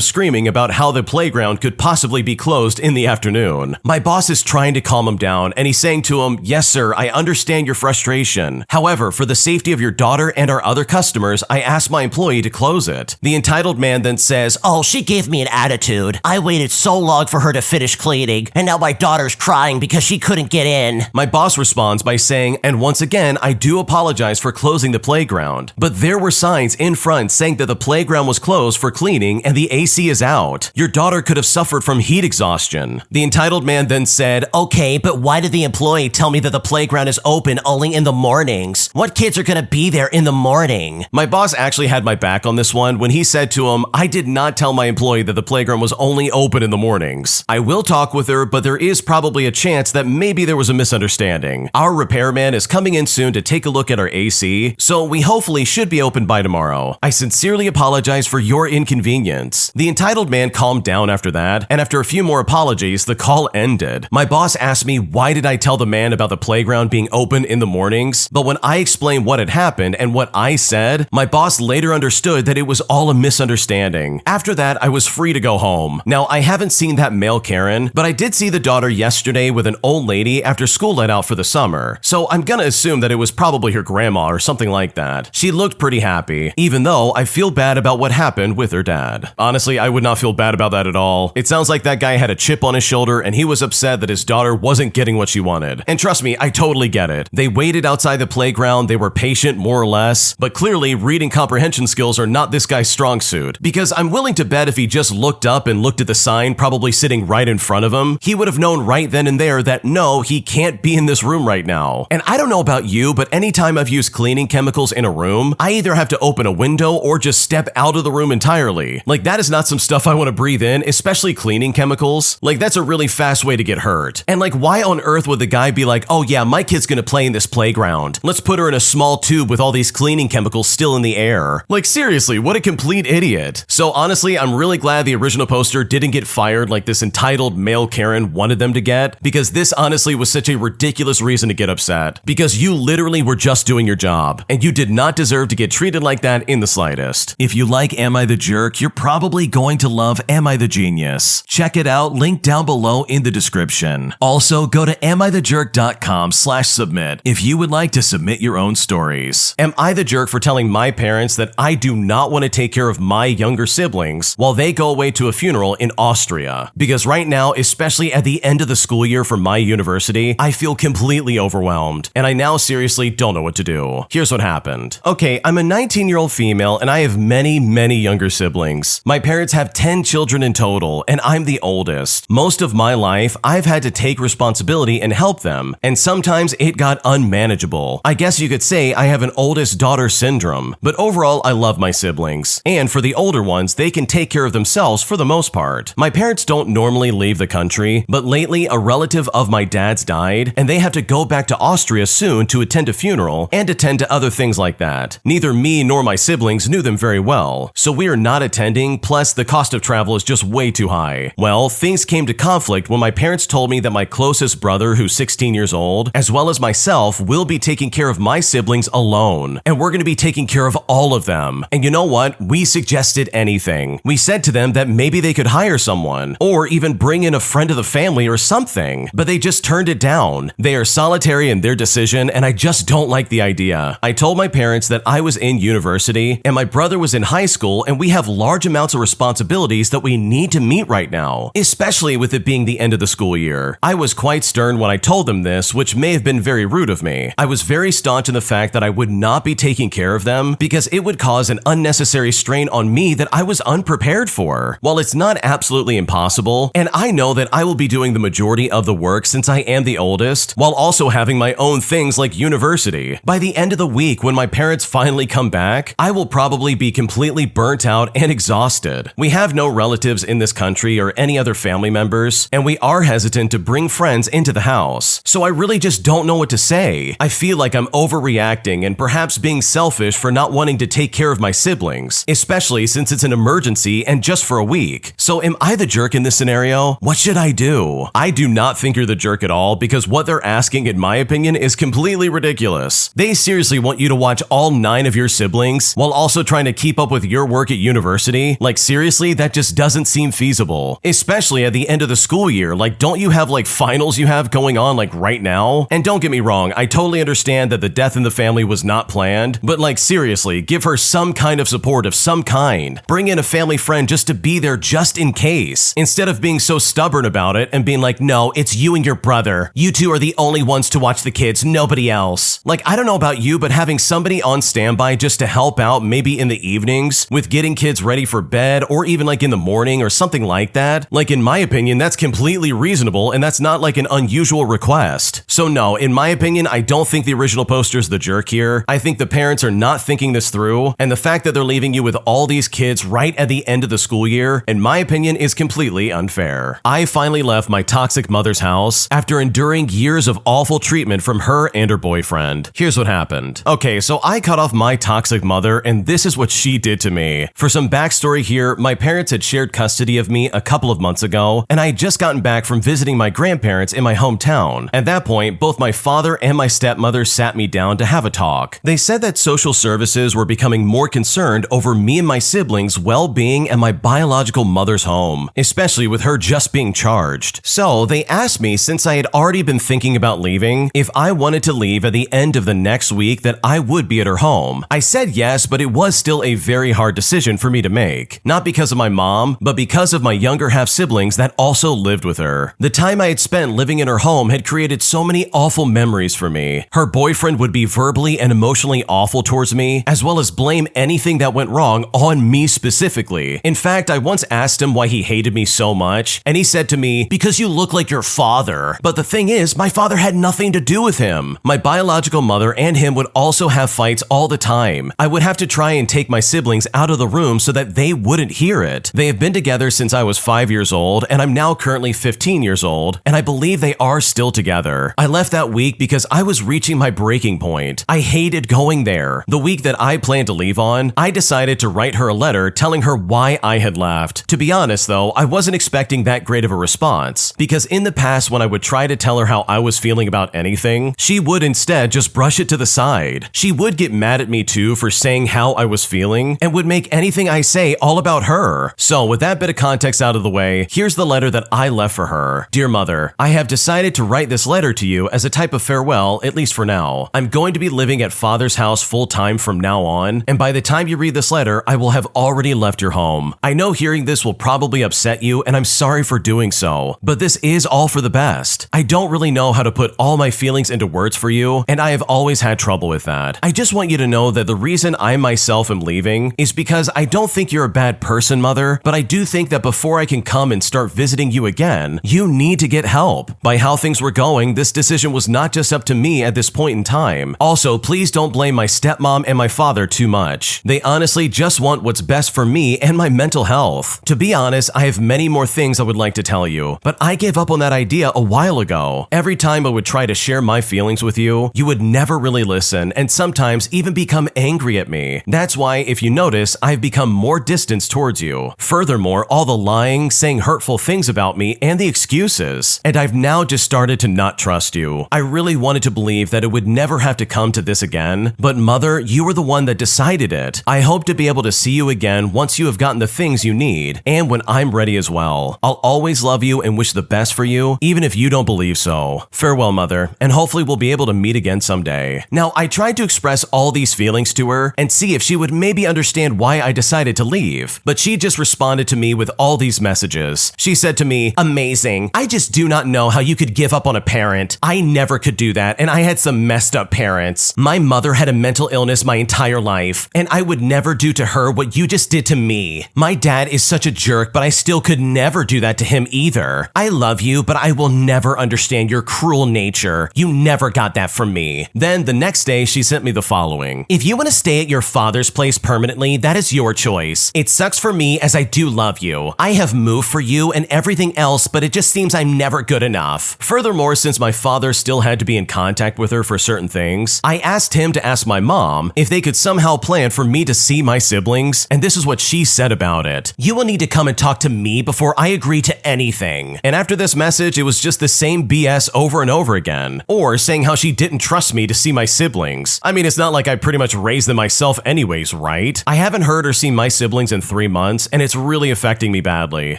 screaming about how the playground could possibly be closed in the afternoon. My boss is trying to calm him down, and he's saying to him, "Yes, sir, I understand your frustration. However, for the safety of your daughter and our other customers, I asked my employee to close it." The entitled man then says, "Oh, she gave me an attitude. I waited so long for her to finish cleaning, and now my daughter's crying because she couldn't get in." My boss responds by saying, "And once again, I do apologize for closing the playground, but there were signs in front saying that the playground was closed for cleaning and the AC is out. Your daughter could have suffered from heat exhaustion." The entitled man then said, "Okay, but why did the employee tell me that the playground is open only in the mornings? What kids are gonna be there in the morning?" My boss actually had my back on this one when he said to him, "I did not tell my employee that the playground was only open in the mornings. I will talk with her, but there is probably a chance that maybe there was a misunderstanding. Our repairman is coming in soon to take a look at our AC, so we hopefully should be open by tomorrow. I sincerely apologize for your inconvenience." The entitled man calmed down after that, and after a few more apologies, the call ended. My boss asked me why did I tell the man about the playground being open in the mornings, but when I explained what had happened and what I said, my boss later understood that it was all a misunderstanding. After that, I was free to go home. Now, I haven't seen that male Karen, but I did see the daughter yesterday with an old lady after school let out for the summer, so I'm gonna assume that it was probably her grandma or something like that. She looked pretty happy, even though I feel bad about what happened with her dad. Honestly, I would not feel bad about that at all. It sounds like that guy had a a chip on his shoulder and he was upset that his daughter wasn't getting what she wanted. And trust me, I totally get it. They waited outside the playground, they were patient more or less, but clearly reading comprehension skills are not this guy's strong suit. Because I'm willing to bet if he just looked up and looked at the sign probably sitting right in front of him, he would have known right then and there that no, he can't be in this room right now. And I don't know about you, but anytime I've used cleaning chemicals in a room, I either have to open a window or just step out of the room entirely. Like, that is not some stuff I want to breathe in, especially cleaning chemicals. Like, that's a really fast way to get hurt. And like, why on earth would the guy be like, oh yeah, my kid's gonna play in this playground. Let's put her in a small tube with all these cleaning chemicals still in the air. Like, seriously, what a complete idiot. So honestly, I'm really glad the original poster didn't get fired like this entitled male Karen wanted them to get, because this honestly was such a ridiculous reason to get upset. Because you literally were just doing your job, and you did not deserve to get treated like that in the slightest. If you like Am I the Jerk, you're probably going to love Am I the Genius. Check it out, link down below in the description. Also, go to AmITheJerk.com/submit if you would like to submit your own stories. Am I the jerk for telling my parents that I do not want to take care of my younger siblings while they go away to a funeral in Austria? Because right now, especially at the end of the school year for my university, I feel completely overwhelmed, and I now seriously don't know what to do. Here's what happened. Okay, I'm a 19-year-old female, and I have many younger siblings. My parents have 10 children in total, and I'm the oldest. Most of my life, I've had to take responsibility and help them, and sometimes it got unmanageable. I guess you could say I have an oldest daughter syndrome, but overall, I love my siblings. And for the older ones, they can take care of themselves for the most part. My parents don't normally leave the country, but lately a relative of my dad's died, and they have to go back to Austria soon to attend a funeral and attend to other things like that. Neither me nor my siblings knew them very well, so we are not attending, plus the cost of travel is just way too high. Well, things came to conflict when my parents told me that my closest brother, who's 16 years old, as well as myself, will be taking care of my siblings alone, and we're going to be taking care of all of them. And you know what? We suggested anything. We said to them that maybe they could hire someone, or even bring in a friend of the family or something, but they just turned it down. They are solitary in their decision, and I just don't like the idea. I told my parents that I was in university, and my brother was in high school, and we have large amounts of responsibilities that we need to meet right now, especially with it being the end of the school year. I was quite stern when I told them this, which may have been very rude of me. I was very staunch in the fact that I would not be taking care of them because it would cause an unnecessary strain on me that I was unprepared for. While it's not absolutely impossible, and I know that I will be doing the majority of the work since I am the oldest, while also having my own things like university. By the end of the week, when my parents finally come back, I will probably be completely burnt out and exhausted. We have no relatives in this country or any other family members, and we are hesitant to bring friends into the house. So I really just don't know what to say. I feel like I'm overreacting and perhaps being selfish for not wanting to take care of my siblings, especially since it's an emergency and just for a week. So am I the jerk in this scenario? What should I do? I do not think you're the jerk at all, because what they're asking, in my opinion, is completely ridiculous. They seriously want you to watch all 9 of your siblings while also trying to keep up with your work at university? Like, seriously, that just doesn't seem feasible. Especially at the end of the school year. Like, don't you have like finals you have going on like right now? And don't get me wrong, I totally understand that the death in the family was not planned, but like, seriously, give her some kind of support of some kind. Bring in a family friend just to be there just in case, instead of being so stubborn about it and being like, no, it's you and your brother. You two are the only ones to watch the kids, nobody else. Like, I don't know about you, but having somebody on standby just to help out maybe in the evenings with getting kids ready for bed, or even like in the morning or something like that, like, in my opinion, that's completely reasonable, and that's not like an unusual request. So no, in my opinion, I don't think the original poster's the jerk here. I think the parents are not thinking this through, and the fact that they're leaving you with all these kids right at the end of the school year, in my opinion, is completely unfair. I finally left my toxic mother's house after enduring years of awful treatment from her and her boyfriend. Here's what happened. Okay, so I cut off my toxic mother, and this is what she did to me. For some backstory here, my parents had shared custody of me a couple of months ago, and I had just gotten back from visiting my grandparents in my hometown. At that point, both my father and my stepmother sat me down to have a talk. They said that social services were becoming more concerned over me and my siblings' well-being at my biological mother's home, especially with her just being charged. So they asked me, since I had already been thinking about leaving, if I wanted to leave at the end of the next week, that I would be at her home. I said yes, but it was still a very hard decision for me to make. Not because of my mom, but because of my younger half-sibling siblings that also lived with her. The time I had spent living in her home had created so many awful memories for me. Her boyfriend would be verbally and emotionally awful towards me, as well as blame anything that went wrong on me specifically. In fact, I once asked him why he hated me so much, and he said to me, "Because you look like your father." But the thing is, my father had nothing to do with him. My biological mother and him would also have fights all the time. I would have to try and take my siblings out of the room so that they wouldn't hear it. They have been together since I was 5 years old, and I'm now currently 15 years old, and I believe they are still together. I left that week because I was reaching my breaking point. I hated going there. The week that I planned to leave on, I decided to write her a letter telling her why I had left. To be honest though, I wasn't expecting that great of a response, because in the past when I would try to tell her how I was feeling about anything, she would instead just brush it to the side. She would get mad at me too for saying how I was feeling, and would make anything I say all about her. So with that bit of context out of the way, here's the letter that I left for her. Dear Mother, I have decided to write this letter to you as a type of farewell, at least for now. I'm going to be living at Father's house full time from now on, and by the time you read this letter, I will have already left your home. I know hearing this will probably upset you, and I'm sorry for doing so, but this is all for the best. I don't really know how to put all my feelings into words for you, and I have always had trouble with that. I just want you to know that the reason I myself am leaving is because I don't think you're a bad person, Mother, but I do think that before I can come and start visiting you again, you need to get help. By how things were going, this decision was not just up to me at this point in time. Also, please don't blame my stepmom and my father too much. They honestly just want what's best for me and my mental health. To be honest, I have many more things I would like to tell you, but I gave up on that idea a while ago. Every time I would try to share my feelings with you, you would never really listen and sometimes even become angry at me. That's why, if you notice, I've become more distant towards you. Furthermore, all the lying, saying hurtful things about me, and the excuses. And I've now just started to not trust you. I really wanted to believe that it would never have to come to this again, but Mother, you were the one that decided it. I hope to be able to see you again once you have gotten the things you need, and when I'm ready as well. I'll always love you and wish the best for you, even if you don't believe so. Farewell, Mother, and hopefully we'll be able to meet again someday. Now, I tried to express all these feelings to her and see if she would maybe understand why I decided to leave, but she just responded to me with all these messages. She said to me, "Amazing. I just do not know how you could give up on a parent. I never could do that, and I had some messed up parents. My mother had a mental illness my entire life, and I would never do to her what you just did to me. My dad is such a jerk, but I still could never do that to him either. I love you, but I will never understand your cruel nature. You never got that from me." Then the next day, she sent me the following. "If you want to stay at your father's place permanently, that is your choice. It sucks for me as I do love you. I have moved for you and everything else, but it just seems I'm never good enough." Furthermore, since my father still had to be in contact with her for certain things, I asked him to ask my mom if they could somehow plan for me to see my siblings, and this is what she said about it. "You will need to come and talk to me before I agree to anything." And after this message, it was just the same BS over and over again, or saying how she didn't trust me to see my siblings. I mean, it's not like I pretty much raised them myself anyways, right? I haven't heard or seen my siblings in 3 months, and it's really affecting me badly.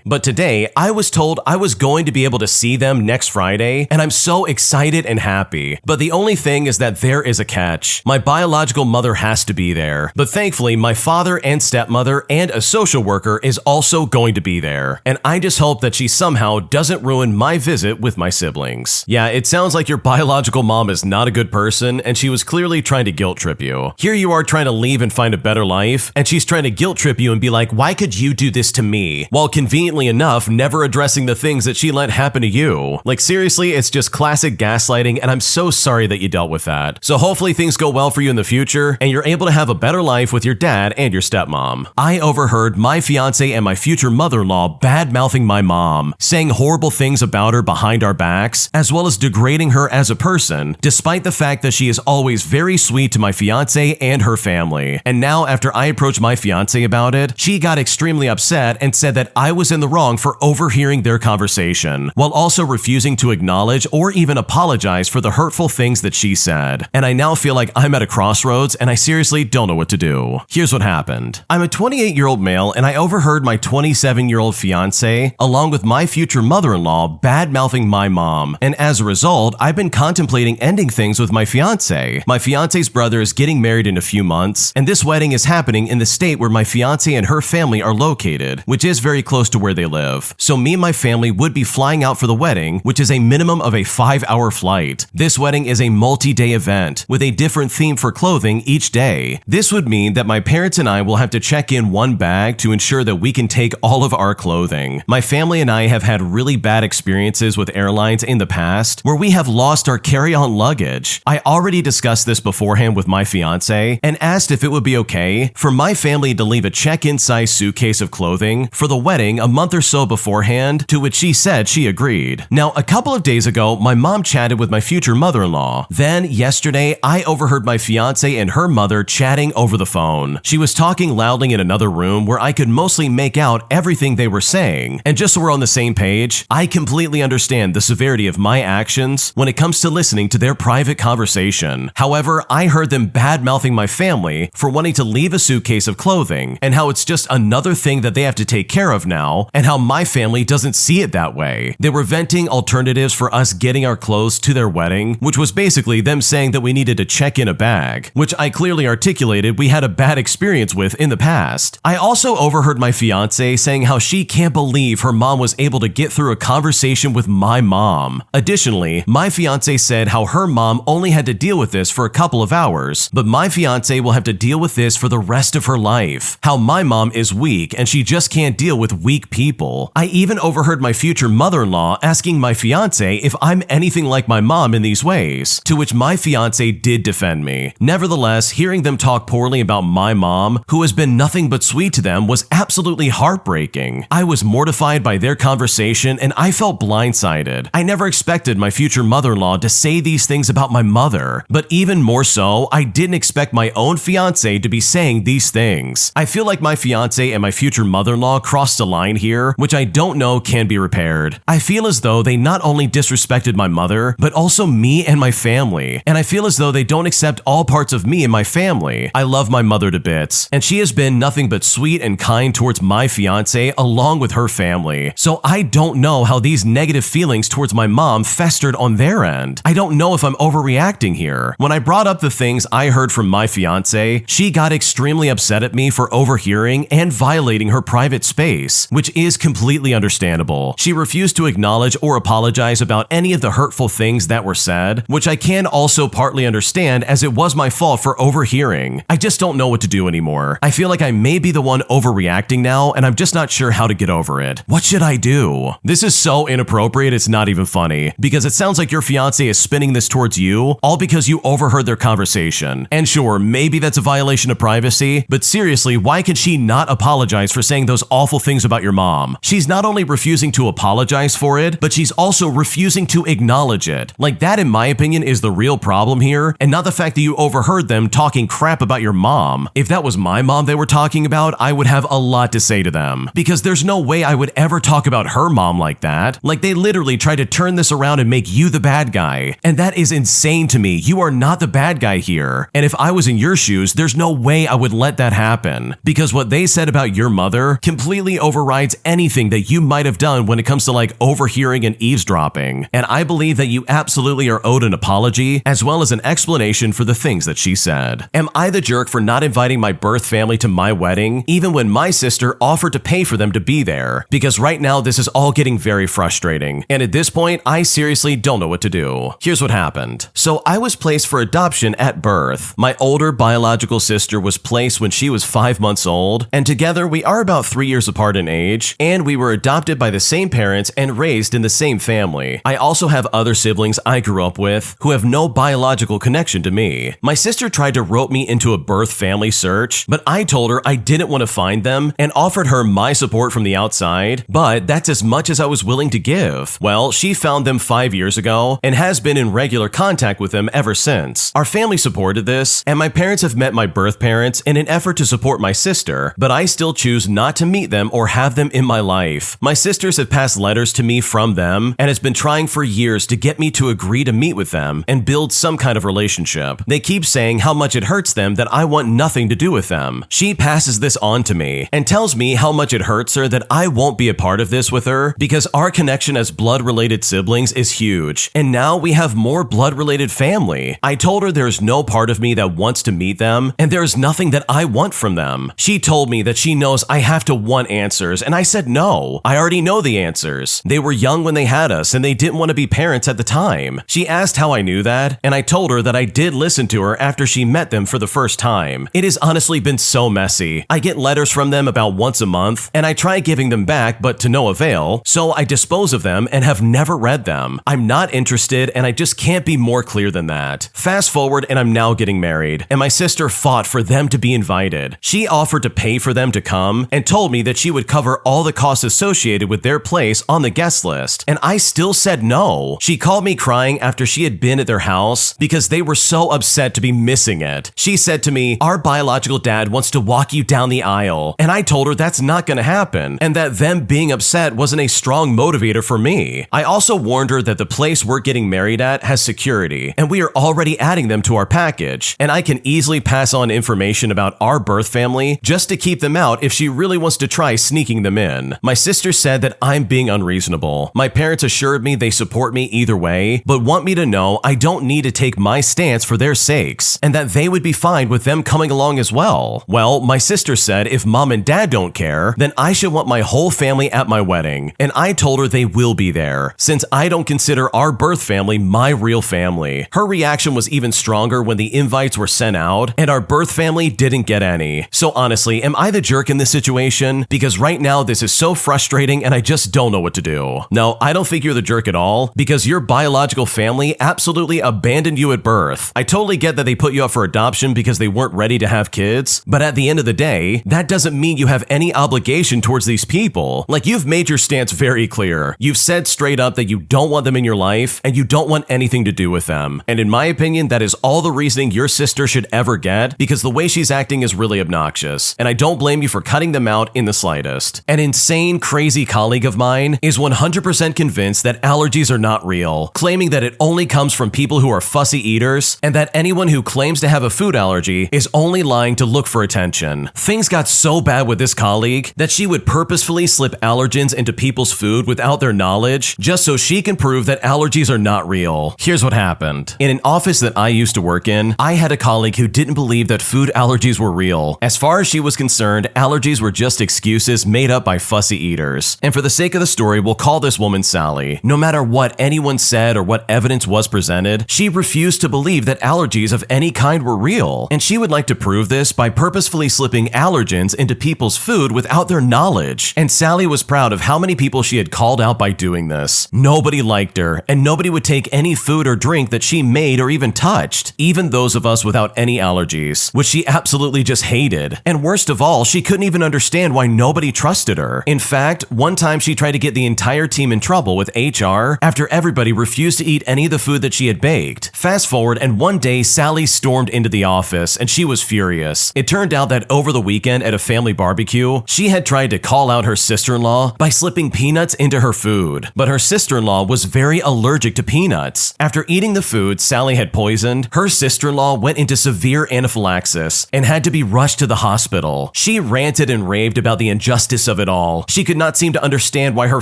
But today, I was told I was going to be able to see them next Friday, and I'm so excited and happy. But the only thing is that there is a catch. My biological mother has to be there, but thankfully, my father and stepmother and a social worker is also going to be there, and I just hope that she somehow doesn't ruin my visit with my siblings. Yeah, it sounds like your biological mom is not a good person, and she was clearly trying to guilt trip you. Here you are trying to leave and find a better life, and she's trying to guilt trip you and be like, "Why could you do this to me?" While conveniently enough, never addressing the things that she let happen to you. Like seriously, it's just classic gaslighting, and I'm so sorry that you dealt with that. So hopefully things go well for you in the future, and you're able to have a better life with your dad and your stepmom. I overheard my fiance and my future mother-in-law bad-mouthing my mom, saying horrible things about her behind our backs, as well as degrading her as a person, despite the fact that she is always very sweet to my fiance and her family. And now, after I approached my fiance about it, she got extremely upset and said that I was in the wrong for overhearing their conversation, while also refusing to acknowledge or even apologize for the hurtful things that she said. And I now feel like I'm at a crossroads and I seriously don't know what to do. Here's what happened. I'm a 28-year-old male, and I overheard my 27-year-old fiance, along with my future mother-in-law, bad-mouthing my mom. And as a result, I've been contemplating ending things with my fiance. My fiance's brother is getting married in a few months, and this wedding is happening in the state where my fiance and her family are located, which is very close to where they live. live. So me and my family would be flying out for the wedding, which is a minimum of a 5-hour flight. This wedding is a multi-day event with a different theme for clothing each day. This would mean that my parents and I will have to check in one bag to ensure that we can take all of our clothing. My family and I have had really bad experiences with airlines in the past where we have lost our carry-on luggage. I already discussed this beforehand with my fiance and asked if it would be okay for my family to leave a check-in size suitcase of clothing for the wedding a month or so beforehand, to which she said she agreed. Now, a couple of days ago, my mom chatted with my future mother-in-law. Then, yesterday, I overheard my fiance and her mother chatting over the phone. She was talking loudly in another room where I could mostly make out everything they were saying. And just so we're on the same page, I completely understand the severity of my actions when it comes to listening to their private conversation. However, I heard them bad-mouthing my family for wanting to leave a suitcase of clothing and how it's just another thing that they have to take care of now and how my family doesn't see it that way. They were venting alternatives for us getting our clothes to their wedding, which was basically them saying that we needed to check in a bag, which I clearly articulated we had a bad experience with in the past. I also overheard my fiance saying how she can't believe her mom was able to get through a conversation with my mom. Additionally, my fiance said how her mom only had to deal with this for a couple of hours, but my fiance will have to deal with this for the rest of her life. How my mom is weak and she just can't deal with weak people. I even overheard my future mother-in-law asking my fiance if I'm anything like my mom in these ways, to which my fiance did defend me. Nevertheless, hearing them talk poorly about my mom, who has been nothing but sweet to them, was absolutely heartbreaking. I was mortified by their conversation and I felt blindsided. I never expected my future mother-in-law to say these things about my mother, but even more so, I didn't expect my own fiance to be saying these things. I feel like my fiance and my future mother-in-law crossed a line here, which I don't know can be repaired. I feel as though they not only disrespected my mother, but also me and my family. And I feel as though they don't accept all parts of me and my family. I love my mother to bits, and she has been nothing but sweet and kind towards my fiance along with her family. So I don't know how these negative feelings towards my mom festered on their end. I don't know if I'm overreacting here. When I brought up the things I heard from my fiance, she got extremely upset at me for overhearing and violating her private space, which is completely understandable. She refused to acknowledge or apologize about any of the hurtful things that were said, which I can also partly understand as it was my fault for overhearing. I just don't know what to do anymore. I feel like I may be the one overreacting now, and I'm just not sure how to get over it. What should I do? This is so inappropriate, it's not even funny, because it sounds like your fiance is spinning this towards you, all because you overheard their conversation. And sure, maybe that's a violation of privacy, but seriously, why can she not apologize for saying those awful things about your mom? She's not only refusing to apologize for it, but she's also refusing to acknowledge it. Like, that, in my opinion, is the real problem here, and not the fact that you overheard them talking crap about your mom. If that was my mom they were talking about, I would have a lot to say to them, because there's no way I would ever talk about her mom like that. Like, they literally tried to turn this around and make you the bad guy, and that is insane to me. You are not the bad guy here, and if I was in your shoes, there's no way I would let that happen, because what they said about your mother completely overrides anything that you might have done when it comes to like overhearing and eavesdropping, and I believe that you absolutely are owed an apology as well as an explanation for the things that she said. Am I the jerk for not inviting my birth family to my wedding, even when my sister offered to pay for them to be there? Because right now this is all getting very frustrating, and at this point I seriously don't know what to do. Here's what happened. So I was placed for adoption at birth. My older biological sister was placed when she was 5 months old, and together we are about 3 years apart in age, and we were adopted by the same parents and raised in the same family. I also have other siblings I grew up with who have no biological connection to me. My sister tried to rope me into a birth family search, but I told her I didn't want to find them and offered her my support from the outside, but that's as much as I was willing to give. Well, she found them 5 years ago and has been in regular contact with them ever since. Our family supported this, and my parents have met my birth parents in an effort to support my sister, but I still choose not to meet them or have them in my life. My sisters have passed letters to me from them and has been trying for years to get me to agree to meet with them and build some kind of relationship. They keep saying how much it hurts them that I want nothing to do with them. She passes this on to me and tells me how much it hurts her that I won't be a part of this with her because our connection as blood-related siblings is huge, and now we have more blood-related family. I told her there's no part of me that wants to meet them, and there's nothing that I want from them. She told me that she knows I have to want answers, and I said no. no, I already know the answers. They were young when they had us and they didn't want to be parents at the time. She asked how I knew that, and I told her that I did listen to her after she met them for the first time. It has honestly been so messy. I get letters from them about once a month, and I try giving them back, but to no avail, so I dispose of them and have never read them. I'm not interested, and I just can't be more clear than that. Fast forward, and I'm now getting married, and my sister fought for them to be invited. She offered to pay for them to come and told me that she would cover all the costs associated with their place on the guest list, and I still said no. She called me crying after she had been at their house because they were so upset to be missing it. She said to me, "Our biological dad wants to walk you down the aisle," and I told her that's not going to happen and that them being upset wasn't a strong motivator for me. I also warned her that the place we're getting married at has security and we are already adding them to our package, and I can easily pass on information about our birth family just to keep them out if she really wants to try sneaking them in. My sister said that I'm being unreasonable. My parents assured me they support me either way, but want me to know I don't need to take my stance for their sakes, and that they would be fine with them coming along as well. Well, my sister said if mom and dad don't care, then I should want my whole family at my wedding, and I told her they will be there, since I don't consider our birth family my real family. Her reaction was even stronger when the invites were sent out, and our birth family didn't get any. So honestly, am I the jerk in this situation? Because right now this is so frustrating and I just don't know what to do. No, I don't think you're the jerk at all, because your biological family absolutely abandoned you at birth. I totally get that they put you up for adoption because they weren't ready to have kids, but at the end of the day, that doesn't mean you have any obligation towards these people. Like, you've made your stance very clear. You've said straight up that you don't want them in your life and you don't want anything to do with them. And in my opinion, that is all the reasoning your sister should ever get, because the way she's acting is really obnoxious, and I don't blame you for cutting them out in the slightest. An insane, crazy colleague of mine is 100% convinced that allergies are not real, claiming that it only comes from people who are fussy eaters, and that anyone who claims to have a food allergy is only lying to look for attention. Things got so bad with this colleague that she would purposefully slip allergens into people's food without their knowledge, just so she can prove that allergies are not real. Here's what happened. In an office that I used to work in, I had a colleague who didn't believe that food allergies were real. As far as she was concerned, allergies were just excuses made up by fussy eaters. And for the sake of the story, we'll call this woman Sally. No matter what anyone said or what evidence was presented, she refused to believe that allergies of any kind were real. And she would like to prove this by purposefully slipping allergens into people's food without their knowledge. And Sally was proud of how many people she had called out by doing this. Nobody liked her, and nobody would take any food or drink that she made or even touched, even those of us without any allergies, which she absolutely just hated. And worst of all, she couldn't even understand why nobody trusted her. In fact, one time she tried to get the entire team in trouble with HR after everybody refused to eat any of the food that she had baked. Fast forward, and one day Sally stormed into the office and she was furious. It turned out that over the weekend at a family barbecue, she had tried to call out her sister-in-law by slipping peanuts into her food. But her sister-in-law was very allergic to peanuts. After eating the food Sally had poisoned, her sister-in-law went into severe anaphylaxis and had to be rushed to the hospital. She ranted and raved about the injustice of it all. She could not seem to understand why her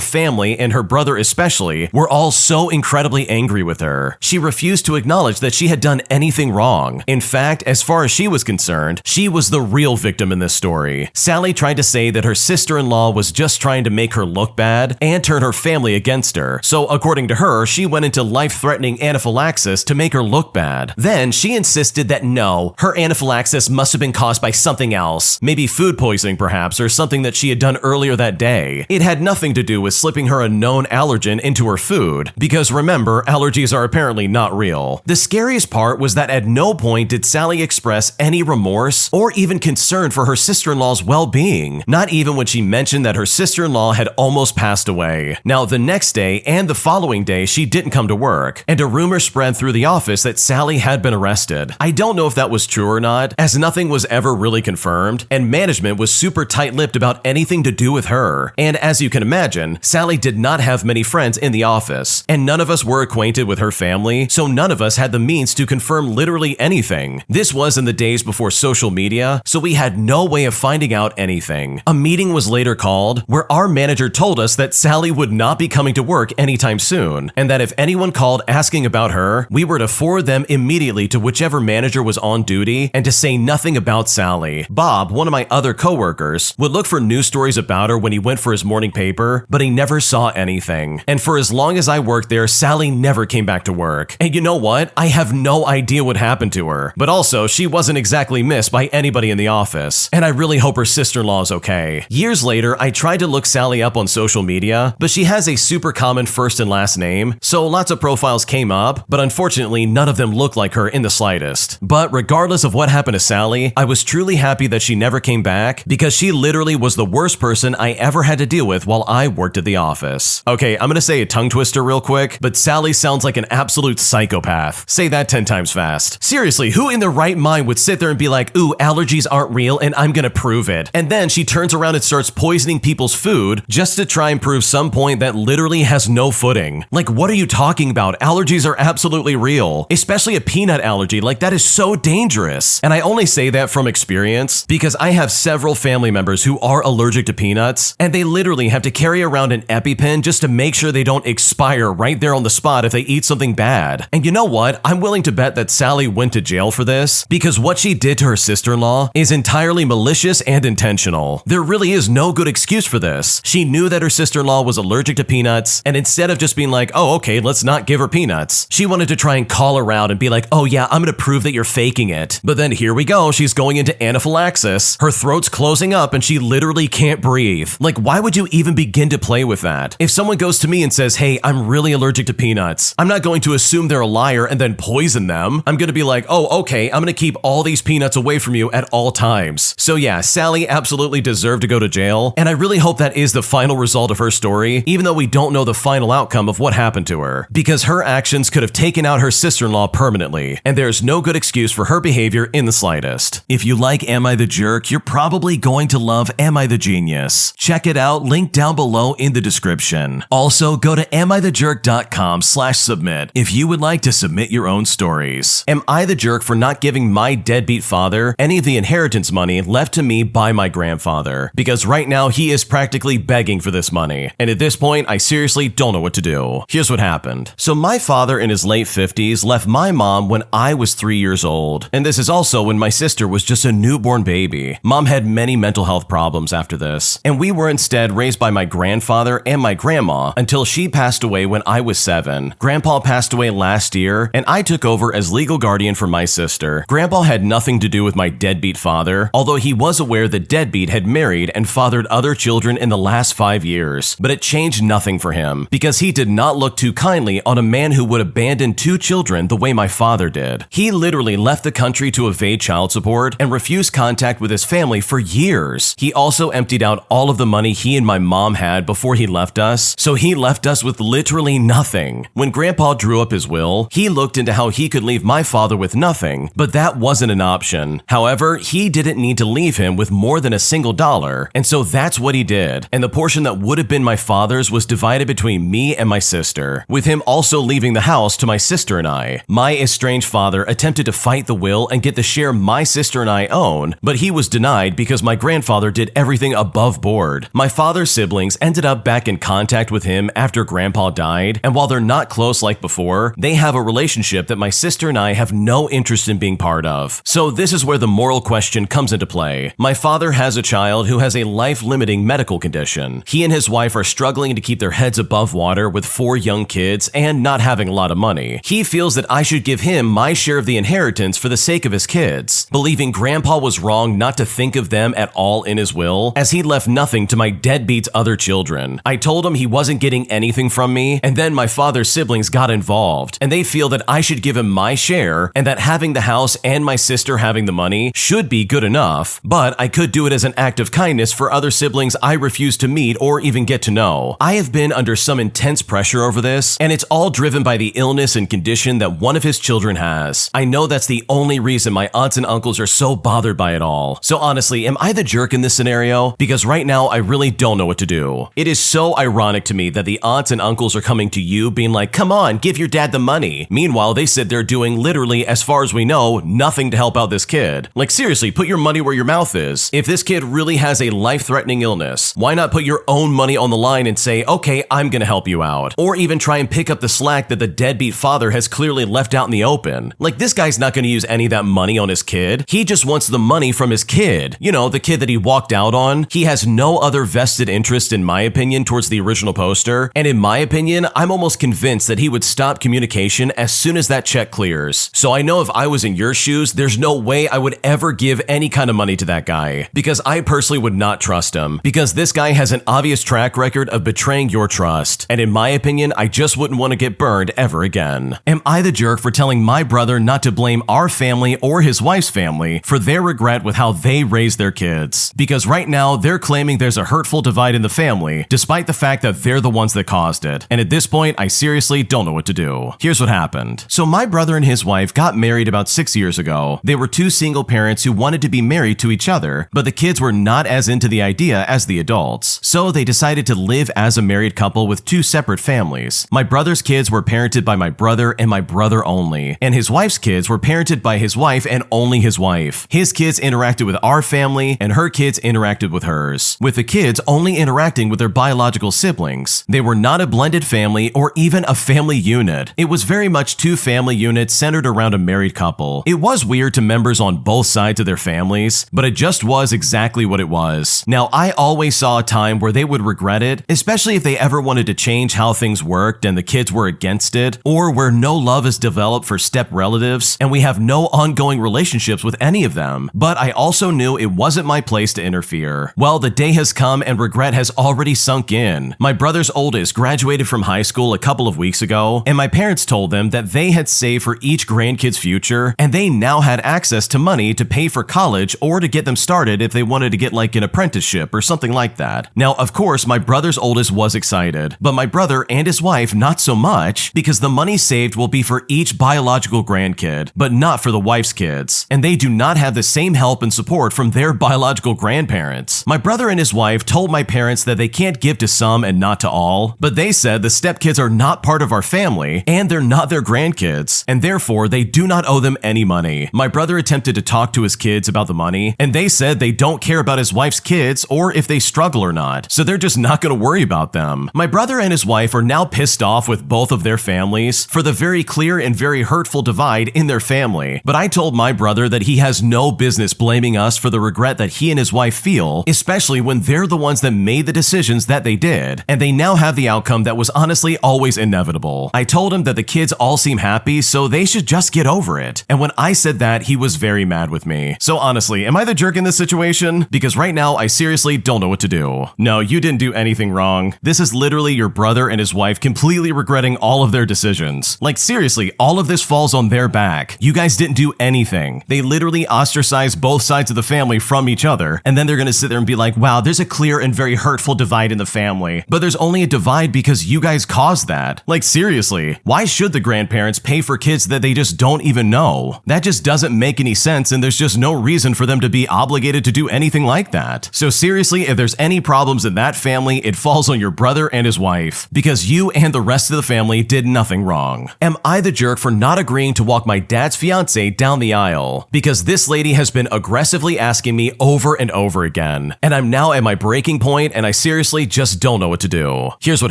family, and her brother especially, were all so incredibly angry with her. She refused to acknowledge that she had done anything wrong. In fact, as far as she was concerned, she was the real victim in this story. Sally tried to say that her sister-in-law was just trying to make her look bad and turn her family against her. So according to her, she went into life-threatening anaphylaxis to make her look bad. Then she insisted that no, her anaphylaxis must have been caused by something else, maybe food poisoning perhaps, or something that she had done earlier that day. It had nothing to do with slipping her a known allergen into her food, because remember, allergies are apparently not real. The scariest part was that at no point did Sally express any remorse or even concern for her sister-in-law's well-being, not even when she mentioned that her sister-in-law had almost passed away. Now, the next day and the following day, she didn't come to work, and a rumor spread through the office that Sally had been arrested. I don't know if that was true or not, as nothing was ever really confirmed, and management was super tight-lipped about anything to do with her. And as you can imagine, Sally did not have many friends in the office, and none of us were acquainted with her family, so none of us had the means to confirm literally anything. This was in the days before social media, so we had no way of finding out anything. A meeting was later called, where our manager told us that Sally would not be coming to work anytime soon, and that if anyone called asking about her, we were to forward them immediately to whichever manager was on duty, and to say nothing about Sally. Bob, one of my other coworkers, would look for news stories about her when when he went for his morning paper, but he never saw anything. And for as long as I worked there, Sally never came back to work. And you know what? I have no idea what happened to her. But also, she wasn't exactly missed by anybody in the office. And I really hope her sister-in-law is okay. Years later, I tried to look Sally up on social media, but she has a super common first and last name, so lots of profiles came up, but unfortunately, none of them looked like her in the slightest. But regardless of what happened to Sally, I was truly happy that she never came back because she literally was the worst person I ever had to deal with while I worked at the office. Okay, I'm gonna say a tongue twister real quick, but Sally sounds like an absolute psychopath. Say that 10 times fast. Seriously, who in their right mind would sit there and be like, ooh, allergies aren't real and I'm gonna prove it? And then she turns around and starts poisoning people's food just to try and prove some point that literally has no footing. Like, what are you talking about? Allergies are absolutely real, especially a peanut allergy. Like, that is so dangerous. And I only say that from experience because I have several family members who are allergic to peanuts, and they literally have to carry around an EpiPen just to make sure they don't expire right there on the spot if they eat something bad. And you know what? I'm willing to bet that Sally went to jail for this because what she did to her sister-in-law is entirely malicious and intentional. There really is no good excuse for this. She knew that her sister-in-law was allergic to peanuts, and instead of just being like, oh, okay, let's not give her peanuts, she wanted to try and call her out and be like, oh yeah, I'm gonna prove that you're faking it. But then here we go, she's going into anaphylaxis, her throat's closing up, and she literally can't breathe. Like, why would you even begin to play with that? If someone goes to me and says, hey, I'm really allergic to peanuts, I'm not going to assume they're a liar and then poison them. I'm gonna be like, oh, okay, I'm gonna keep all these peanuts away from you at all times. So yeah, Sally absolutely deserved to go to jail, and I really hope that is the final result of her story, even though we don't know the final outcome of what happened to her, because her actions could have taken out her sister-in-law permanently, and there's no good excuse for her behavior in the slightest. If you like Am I the Jerk, you're probably going to love Am I the Genius. Check it out, link down below in the description. Also, go to AmITheJerk.com/submit if you would like to submit your own stories. Am I the jerk for not giving my deadbeat father any of the inheritance money left to me by my grandfather? Because right now he is practically begging for this money, and at this point I seriously don't know what to do. Here's what happened. So my father in his late 50s left my mom when I was 3 years old, and this is also when my sister was just a newborn baby. Mom had many mental health problems after this, and we were instead raised by my grandfather and my grandma until she passed away when I was 7. Grandpa passed away last year, and I took over as legal guardian for my sister. Grandpa had nothing to do with my deadbeat father, although he was aware the deadbeat had married and fathered other children in the last 5 years, but it changed nothing for him because he did not look too kindly on a man who would abandon 2 children the way my father did. He literally left the country to evade child support and refused contact with his family for years. He also emptied out all of the money he and my mom had before he left us, so he left us with literally nothing. When Grandpa drew up his will, he looked into how he could leave my father with nothing, but that wasn't an option. However, he didn't need to leave him with more than a single dollar, and so that's what he did. And the portion that would have been my father's was divided between me and my sister, with him also leaving the house to my sister and I. My estranged father attempted to fight the will and get the share my sister and I own, but he was denied because my grandfather did everything above board. My father's siblings ended up back in contact with him after Grandpa died, and while they're not close like before, they have a relationship that my sister and I have no interest in being part of. So this is where the moral question comes into play. My father has a child who has a life-limiting medical condition. He and his wife are struggling to keep their heads above water with 4 young kids and not having a lot of money. He feels that I should give him my share of the inheritance for the sake of his kids, believing Grandpa was wrong not to think of them at all in his will, as he left nothing to my deadbeat's other children. I told him he wasn't getting anything from me, and then my father's siblings got involved, and they feel that I should give him my share, and that having the house and my sister having the money should be good enough, but I could do it as an act of kindness for other siblings I refuse to meet or even get to know. I have been under some intense pressure over this, and it's all driven by the illness and condition that one of his children has. I know that's the only reason my aunts and uncles are so bothered by it all. So honestly, am I the jerk in this scenario? Because right now, I really don't know what to do. It is so ironic to me that the aunts and uncles are coming to you being like, come on, give your dad the money. Meanwhile, they said they're doing literally, as far as we know, nothing to help out this kid. Like seriously, put your money where your mouth is. If this kid really has a life-threatening illness, why not put your own money on the line and say, okay, I'm gonna help you out? Or even try and pick up the slack that the deadbeat father has clearly left out in the open. Like this guy's not gonna use any of that money on his kid. He just wants the money from his kid. You know, the kid that he walked out on. He has no no other vested interest in my opinion towards the original poster, and in my opinion, I'm almost convinced that he would stop communication as soon as that check clears. So I know if I was in your shoes, there's no way I would ever give any kind of money to that guy, because I personally would not trust him, because this guy has an obvious track record of betraying your trust, and in my opinion, I just wouldn't want to get burned ever again. Am I the jerk for telling my brother not to blame our family or his wife's family for their regret with how they raised their kids? Because right now, they're claiming there's a hurtful divide in the family, despite the fact that they're the ones that caused it. And at this point, I seriously don't know what to do. Here's what happened. So my brother and his wife got married about 6 years ago. They were two single parents who wanted to be married to each other, but the kids were not as into the idea as the adults. So they decided to live as a married couple with two separate families. My brother's kids were parented by my brother and my brother only, and his wife's kids were parented by his wife and only his wife. His kids interacted with our family, and her kids interacted with hers, with the kids only interacting with their biological siblings. They were not a blended family or even a family unit. It was very much two family units centered around a married couple. It was weird to members on both sides of their families, but it just was exactly what it was. Now, I always saw a time where they would regret it, especially if they ever wanted to change how things worked and the kids were against it, or where no love is developed for step relatives and we have no ongoing relationships with any of them. But I also knew it wasn't my place to interfere. Well, the day has come and regret has already sunk in. My brother's oldest graduated from high school a couple of weeks ago, and my parents told them that they had saved for each grandkid's future, and they now had access to money to pay for college or to get them started if they wanted to get like an apprenticeship or something like that. Now, of course, my brother's oldest was excited, but my brother and his wife not so much, because the money saved will be for each biological grandkid, but not for the wife's kids, and they do not have the same help and support from their biological grandparents. My brother and his wife told my parents that they can't give to some and not to all, but they said the stepkids are not part of our family and they're not their grandkids, and therefore they do not owe them any money. My brother attempted to talk to his kids about the money, and they said they don't care about his wife's kids or if they struggle or not, so they're just not going to worry about them. My brother and his wife are now pissed off with both of their families for the very clear and very hurtful divide in their family, but I told my brother that he has no business blaming us for the regret that he and his wife feel, especially when they're the ones that made the decisions that they did, and they now have the outcome that was honestly always inevitable. I told him that the kids all seem happy, so they should just get over it, and when I said that, he was very mad with me. So honestly, am I the jerk in this situation? Because right now, I seriously don't know what to do. No, you didn't do anything wrong. This is literally your brother and his wife completely regretting all of their decisions. Like seriously, all of this falls on their back. You guys didn't do anything. They literally ostracized both sides of the family from each other, and then they're gonna sit there and be like, wow, there's a clear and very hurtful divide in the family, but there's only a divide because you guys caused that. Like seriously, why should the grandparents pay for kids that they just don't even know? That just doesn't make any sense, and there's just no reason for them to be obligated to do anything like that. So seriously, if there's any problems in that family, it falls on your brother and his wife, because you and the rest of the family did nothing wrong. Am I the jerk for not agreeing to walk my dad's fiance down the aisle? Because this lady has been aggressively asking me over and over again, and I'm now at my breaking point, and I seriously just don't know what to do. Here's what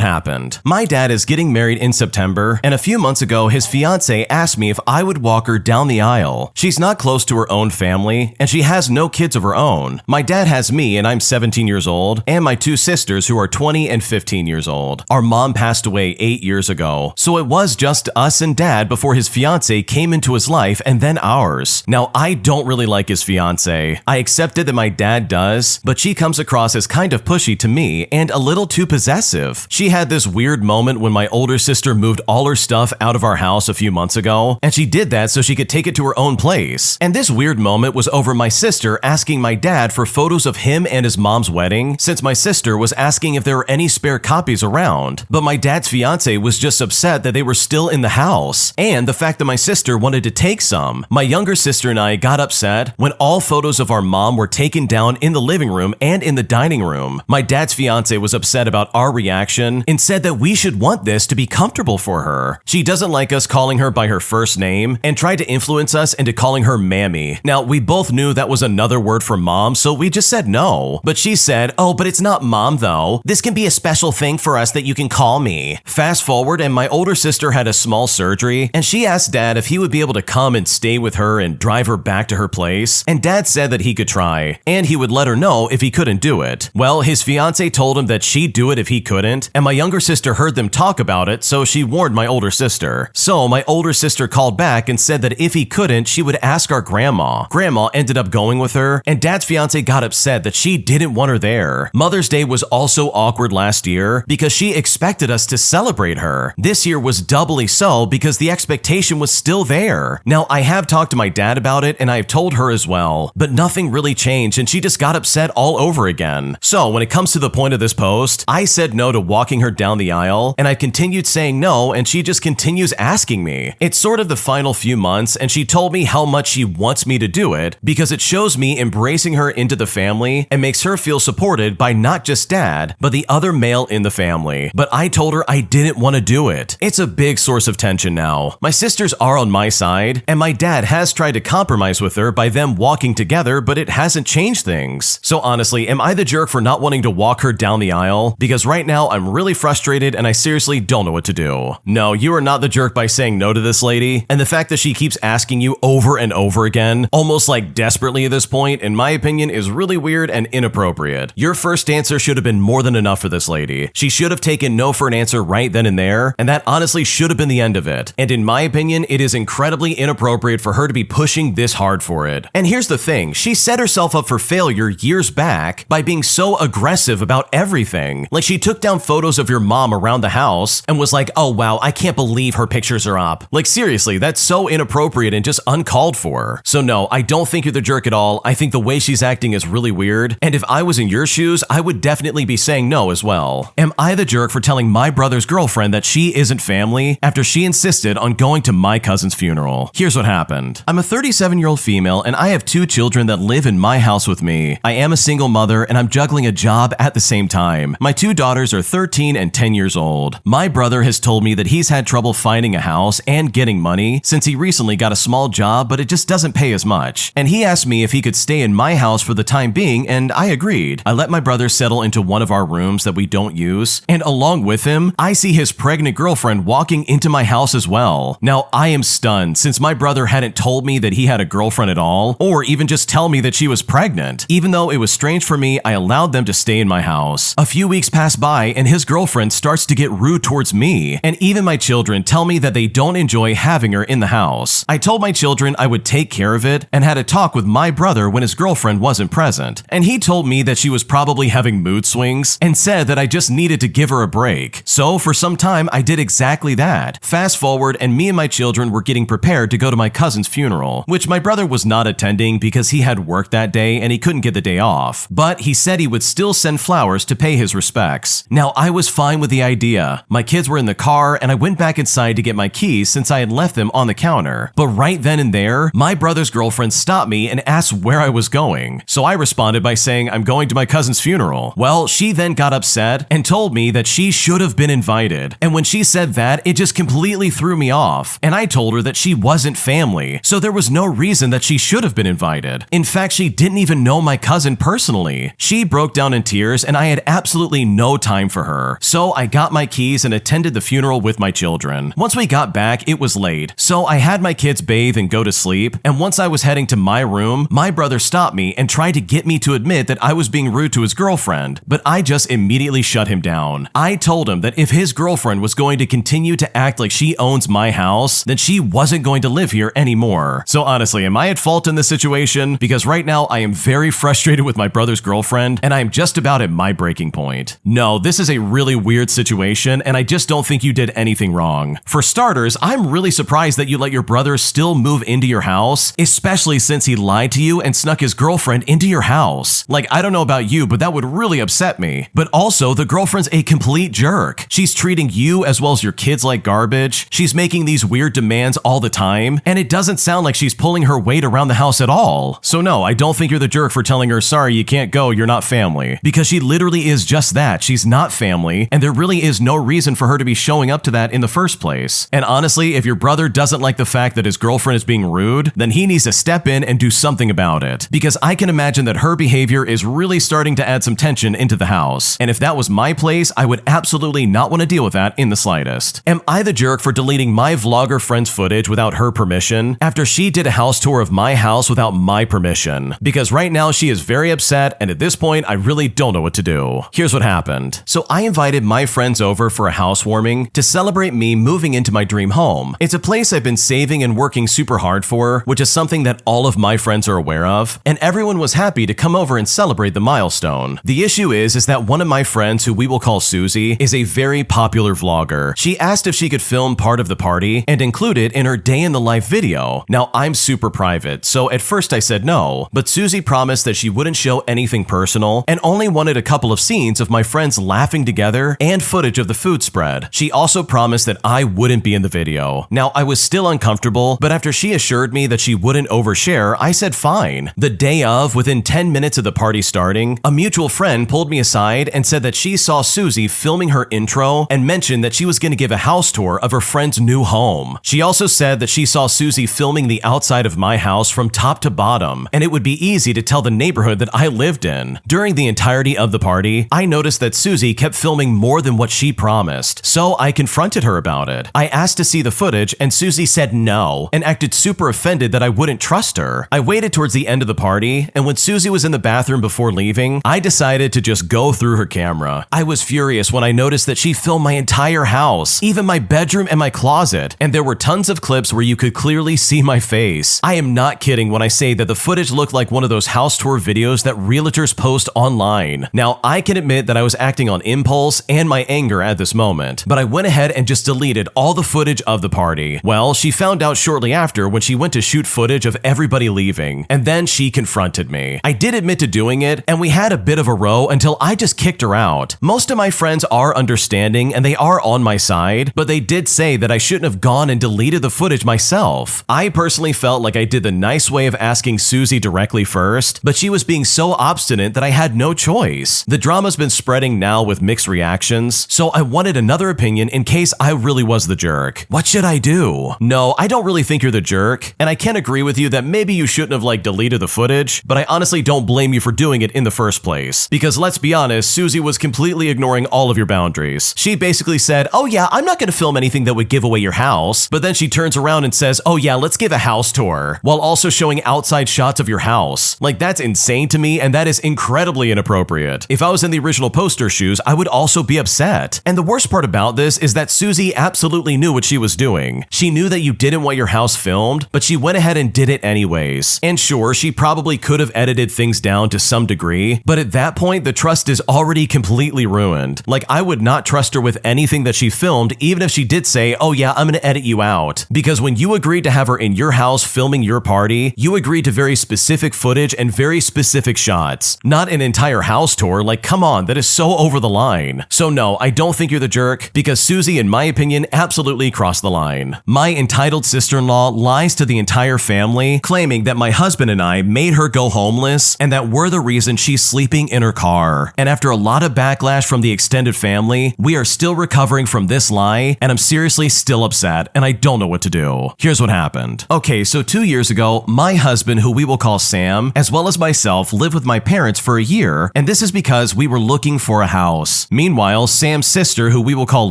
happened. My dad is getting married in September, and a few months ago, his fiance asked me if I would walk her down the aisle. She's not close to her own family, and she has no kids of her own. My dad has me, and I'm 17 years old, and my two sisters who are 20 and 15 years old. Our mom passed away 8 years ago, so it was just us and dad before his fiance came into his life, and then ours. Now, I don't really like his fiance. I accepted that my dad does, but she comes across as kind of pushy to me and a little too possessive. She had this weird moment when my older sister moved all her stuff out of our house a few months ago, and she did that so she could take it to her own place. And this weird moment was over my sister asking my dad for photos of him and his mom's wedding, since my sister was asking if there were any spare copies around. But my dad's fiance was just upset that they were still in the house, and the fact that my sister wanted to take some. My younger sister and I got upset when all photos of our mom were taken down in the living room and in the dining room. My dad's fiance was upset about our reaction and said that we should want this to be comfortable for her. She doesn't like us calling her by her first name and tried to influence us into calling her Mammy. Now, we both knew that was another word for mom, so we just said no. But she said, oh, but it's not mom though. This can be a special thing for us that you can call me. Fast forward, and my older sister had a small surgery, and she asked dad if he would be able to come and stay with her and drive her back to her place, and dad said that he could try, and he would let her know if he couldn't do do it. Well, his fiance told him that she'd do it if he couldn't, and my younger sister heard them talk about it, so she warned my older sister. So my older sister called back and said that if he couldn't, she would ask our grandma. Grandma ended up going with her, and Dad's fiance got upset that she didn't want her there. Mother's Day was also awkward last year because she expected us to celebrate her. This year was doubly so because the expectation was still there. Now, I have talked to my dad about it and I've told her as well, but nothing really changed and she just got upset all over again. So when it comes to the point of this post, I said no to walking her down the aisle and I continued saying no and she just continues asking me. It's sort of the final few months and she told me how much she wants me to do it because it shows me embracing her into the family and makes her feel supported by not just Dad, but the other male in the family. But I told her I didn't want to do it. It's a big source of tension now. My sisters are on my side, and my dad has tried to compromise with her by them walking together, but it hasn't changed things. So honestly, am I the jerk for not wanting to walk her down the aisle? Because right now I'm really frustrated and I seriously don't know what to do. No, you are not the jerk by saying no to this lady, and the fact that she keeps asking you over and over again, almost like desperately at this point, in my opinion, is really weird and inappropriate. Your first answer should have been more than enough for this lady. She should have taken no for an answer right then and there, and that honestly should have been the end of it. And in my opinion, it is incredibly inappropriate for her to be pushing this hard for it. And here's the thing, she set herself up for failure years back by being so aggressive about everything. Like she took down photos of your mom around the house and was like, oh wow, I can't believe her pictures are up. Like seriously, that's so inappropriate and just uncalled for. So no, I don't think you're the jerk at all. I think the way she's acting is really weird. And if I was in your shoes, I would definitely be saying no as well. Am I the jerk for telling my brother's girlfriend that she isn't family after she insisted on going to my cousin's funeral? Here's what happened. I'm a 37-year-old female and I have 2 children that live in my house with me. I am a single mother and I'm juggling a job at the same time. My 2 daughters are 13 and 10 years old. My brother has told me that he's had trouble finding a house and getting money since he recently got a small job, but it just doesn't pay as much. And he asked me if he could stay in my house for the time being, and I agreed. I let my brother settle into one of our rooms that we don't use, and along with him, I see his pregnant girlfriend walking into my house as well. Now, I am stunned since my brother hadn't told me that he had a girlfriend at all, or even just tell me that she was pregnant. Even though it was strange for me, I allowed them to stay in my house. A few weeks pass by and his girlfriend starts to get rude towards me, and even my children tell me that they don't enjoy having her in the house. I told my children I would take care of it and had a talk with my brother when his girlfriend wasn't present, and he told me that she was probably having mood swings and said that I just needed to give her a break. So for some time, I did exactly that. Fast forward, and me and my children were getting prepared to go to my cousin's funeral, which my brother was not attending because he had work that day and he couldn't get the day off. But he said he would still send flowers to pay his respects. Now, I was fine with the idea. My kids were in the car and I went back inside to get my keys since I had left them on the counter. But right then and there, my brother's girlfriend stopped me and asked where I was going. So I responded by saying I'm going to my cousin's funeral. Well, she then got upset and told me that she should have been invited. And when she said that, it just completely threw me off. And I told her that she wasn't family, so there was no reason that she should have been invited. In fact, she didn't even know my cousin personally. She broke down in tears and I had absolutely no time for her. So I got my keys and attended the funeral with my children. Once we got back, it was late. So I had my kids bathe and go to sleep. And once I was heading to my room, my brother stopped me and tried to get me to admit that I was being rude to his girlfriend, but I just immediately shut him down. I told him that if his girlfriend was going to continue to act like she owns my house, then she wasn't going to live here anymore. So honestly, am I at fault in this situation? Because right now I am very frustrated with my brother's girlfriend and I am just about at my breaking point. No, this is a really weird situation and I just don't think you did anything wrong. For starters, I'm really surprised that you let your brother still move into your house, especially since he lied to you and snuck his girlfriend into your house. Like, I don't know about you, but that would really upset me. But also, the girlfriend's a complete jerk. She's treating you as well as your kids like garbage. She's making these weird demands all the time, and it doesn't sound like she's pulling her weight around the house at all. So no, I don't think you're the jerk for telling her, sorry, you can't go, you're not family. Because she literally is just that. She's not family, and there really is no reason for her to be showing up to that in the first place. And honestly, if your brother doesn't like the fact that his girlfriend is being rude, then he needs to step in and do something about it. Because I can imagine that her behavior is really starting to add some tension into the house. And if that was my place, I would absolutely not want to deal with that in the slightest. Am I the jerk for deleting my vlogger friend's footage without her permission after she did a house tour of my house without my permission? Because right now she is very upset, and at this this point, I really don't know what to do. Here's what happened. So I invited my friends over for a housewarming to celebrate me moving into my dream home. It's a place I've been saving and working super hard for, which is something that all of my friends are aware of, and everyone was happy to come over and celebrate the milestone. The issue is that one of my friends, who we will call Susie, is a very popular vlogger. She asked if she could film part of the party and include it in her day in the life video. Now, I'm super private, so at first I said no, but Susie promised that she wouldn't show anything personal and only wanted a couple of scenes of my friends laughing together and footage of the food spread. She also promised that I wouldn't be in the video. Now, I was still uncomfortable, but after she assured me that she wouldn't overshare, I said fine. The day of, within 10 minutes of the party starting, a mutual friend pulled me aside and said that she saw Susie filming her intro and mentioned that she was going to give a house tour of her friend's new home. She also said that she saw Susie filming the outside of my house from top to bottom, and it would be easy to tell the neighborhood that I lived in. During the entirety of the party, I noticed that Susie kept filming more than what she promised, so I confronted her about it. I asked to see the footage, and Susie said no, and acted super offended that I wouldn't trust her. I waited towards the end of the party, and when Susie was in the bathroom before leaving, I decided to just go through her camera. I was furious when I noticed that she filmed my entire house, even my bedroom and my closet, and there were tons of clips where you could clearly see my face. I am not kidding when I say that the footage looked like one of those house tour videos that realtors post online. Now, I can admit that I was acting on impulse and my anger at this moment, but I went ahead and just deleted all the footage of the party. Well, she found out shortly after when she went to shoot footage of everybody leaving, and then she confronted me. I did admit to doing it, and we had a bit of a row until I just kicked her out. Most of my friends are understanding and they are on my side, but they did say that I shouldn't have gone and deleted the footage myself. I personally felt like I did the nice way of asking Susie directly first, but she was being so obstinate that I had no choice. The drama's been spreading now with mixed reactions, so I wanted another opinion in case I really was the jerk. What should I do? No, I don't really think you're the jerk, and I can agree with you that maybe you shouldn't have deleted the footage, but I honestly don't blame you for doing it in the first place. Because let's be honest, Susie was completely ignoring all of your boundaries. She basically said, oh yeah, I'm not going to film anything that would give away your house, but then she turns around and says, oh yeah, let's give a house tour, while also showing outside shots of your house. That's insane to me, and that is incredibly inappropriate. If I was in the original poster shoes, I would also be upset. And the worst part about this is that Susie absolutely knew what she was doing. She knew that you didn't want your house filmed, but she went ahead and did it anyways. And sure, she probably could have edited things down to some degree, but at that point, the trust is already completely ruined. I would not trust her with anything that she filmed, even if she did say, oh yeah, I'm gonna edit you out. Because when you agreed to have her in your house filming your party, you agreed to very specific footage and very specific shots. Not an entire house tour. Come on, that is so over the line. So no, I don't think you're the jerk, because Susie, in my opinion, absolutely crossed the line. My entitled sister-in-law lies to the entire family, claiming that my husband and I made her go homeless and that we're the reason she's sleeping in her car. And after a lot of backlash from the extended family, we are still recovering from this lie, and I'm seriously still upset, and I don't know what to do. Here's what happened. Okay, so 2 years ago, my husband, who we will call Sam, as well as myself, lived with my parents for a year, and this is because we were looking for a house. Meanwhile, Sam's sister, who we will call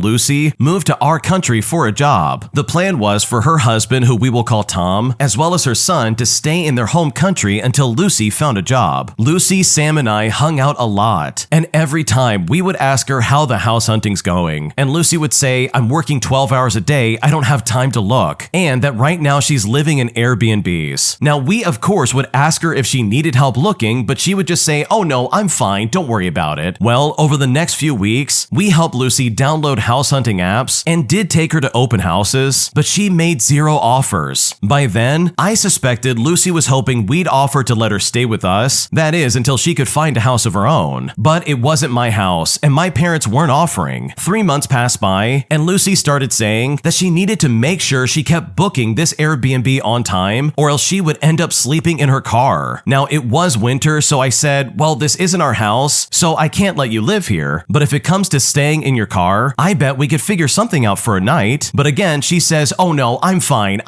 Lucy, moved to our country for a job. The plan was for her husband, who we will call Tom, as well as her son, to stay in their home country until Lucy found a job. Lucy, Sam, and I hung out a lot, and every time we would ask her how the house hunting's going, and Lucy would say, I'm working 12 hours a day, I don't have time to look, and that right now she's living in Airbnbs. Now, we of course would ask her if she needed help looking, but she would just say, oh no, I'm fine, don't worry about it. Well, over the next few weeks, we helped Lucy download house hunting apps and did take her to open houses, but she made 0 offers. By then, I suspected Lucy was hoping we'd offer to let her stay with us, that is, until she could find a house of her own. But it wasn't my house, and my parents weren't offering. 3 months passed by, and Lucy started saying that she needed to make sure she kept booking this Airbnb on time, or else she would end up sleeping in her car. Now, it was winter, so I said, well, this isn't our house, so I can't let you live here, but if it comes to staying in your car, I bet we could figure something out for a night. But again, she says, oh no, I'm fine.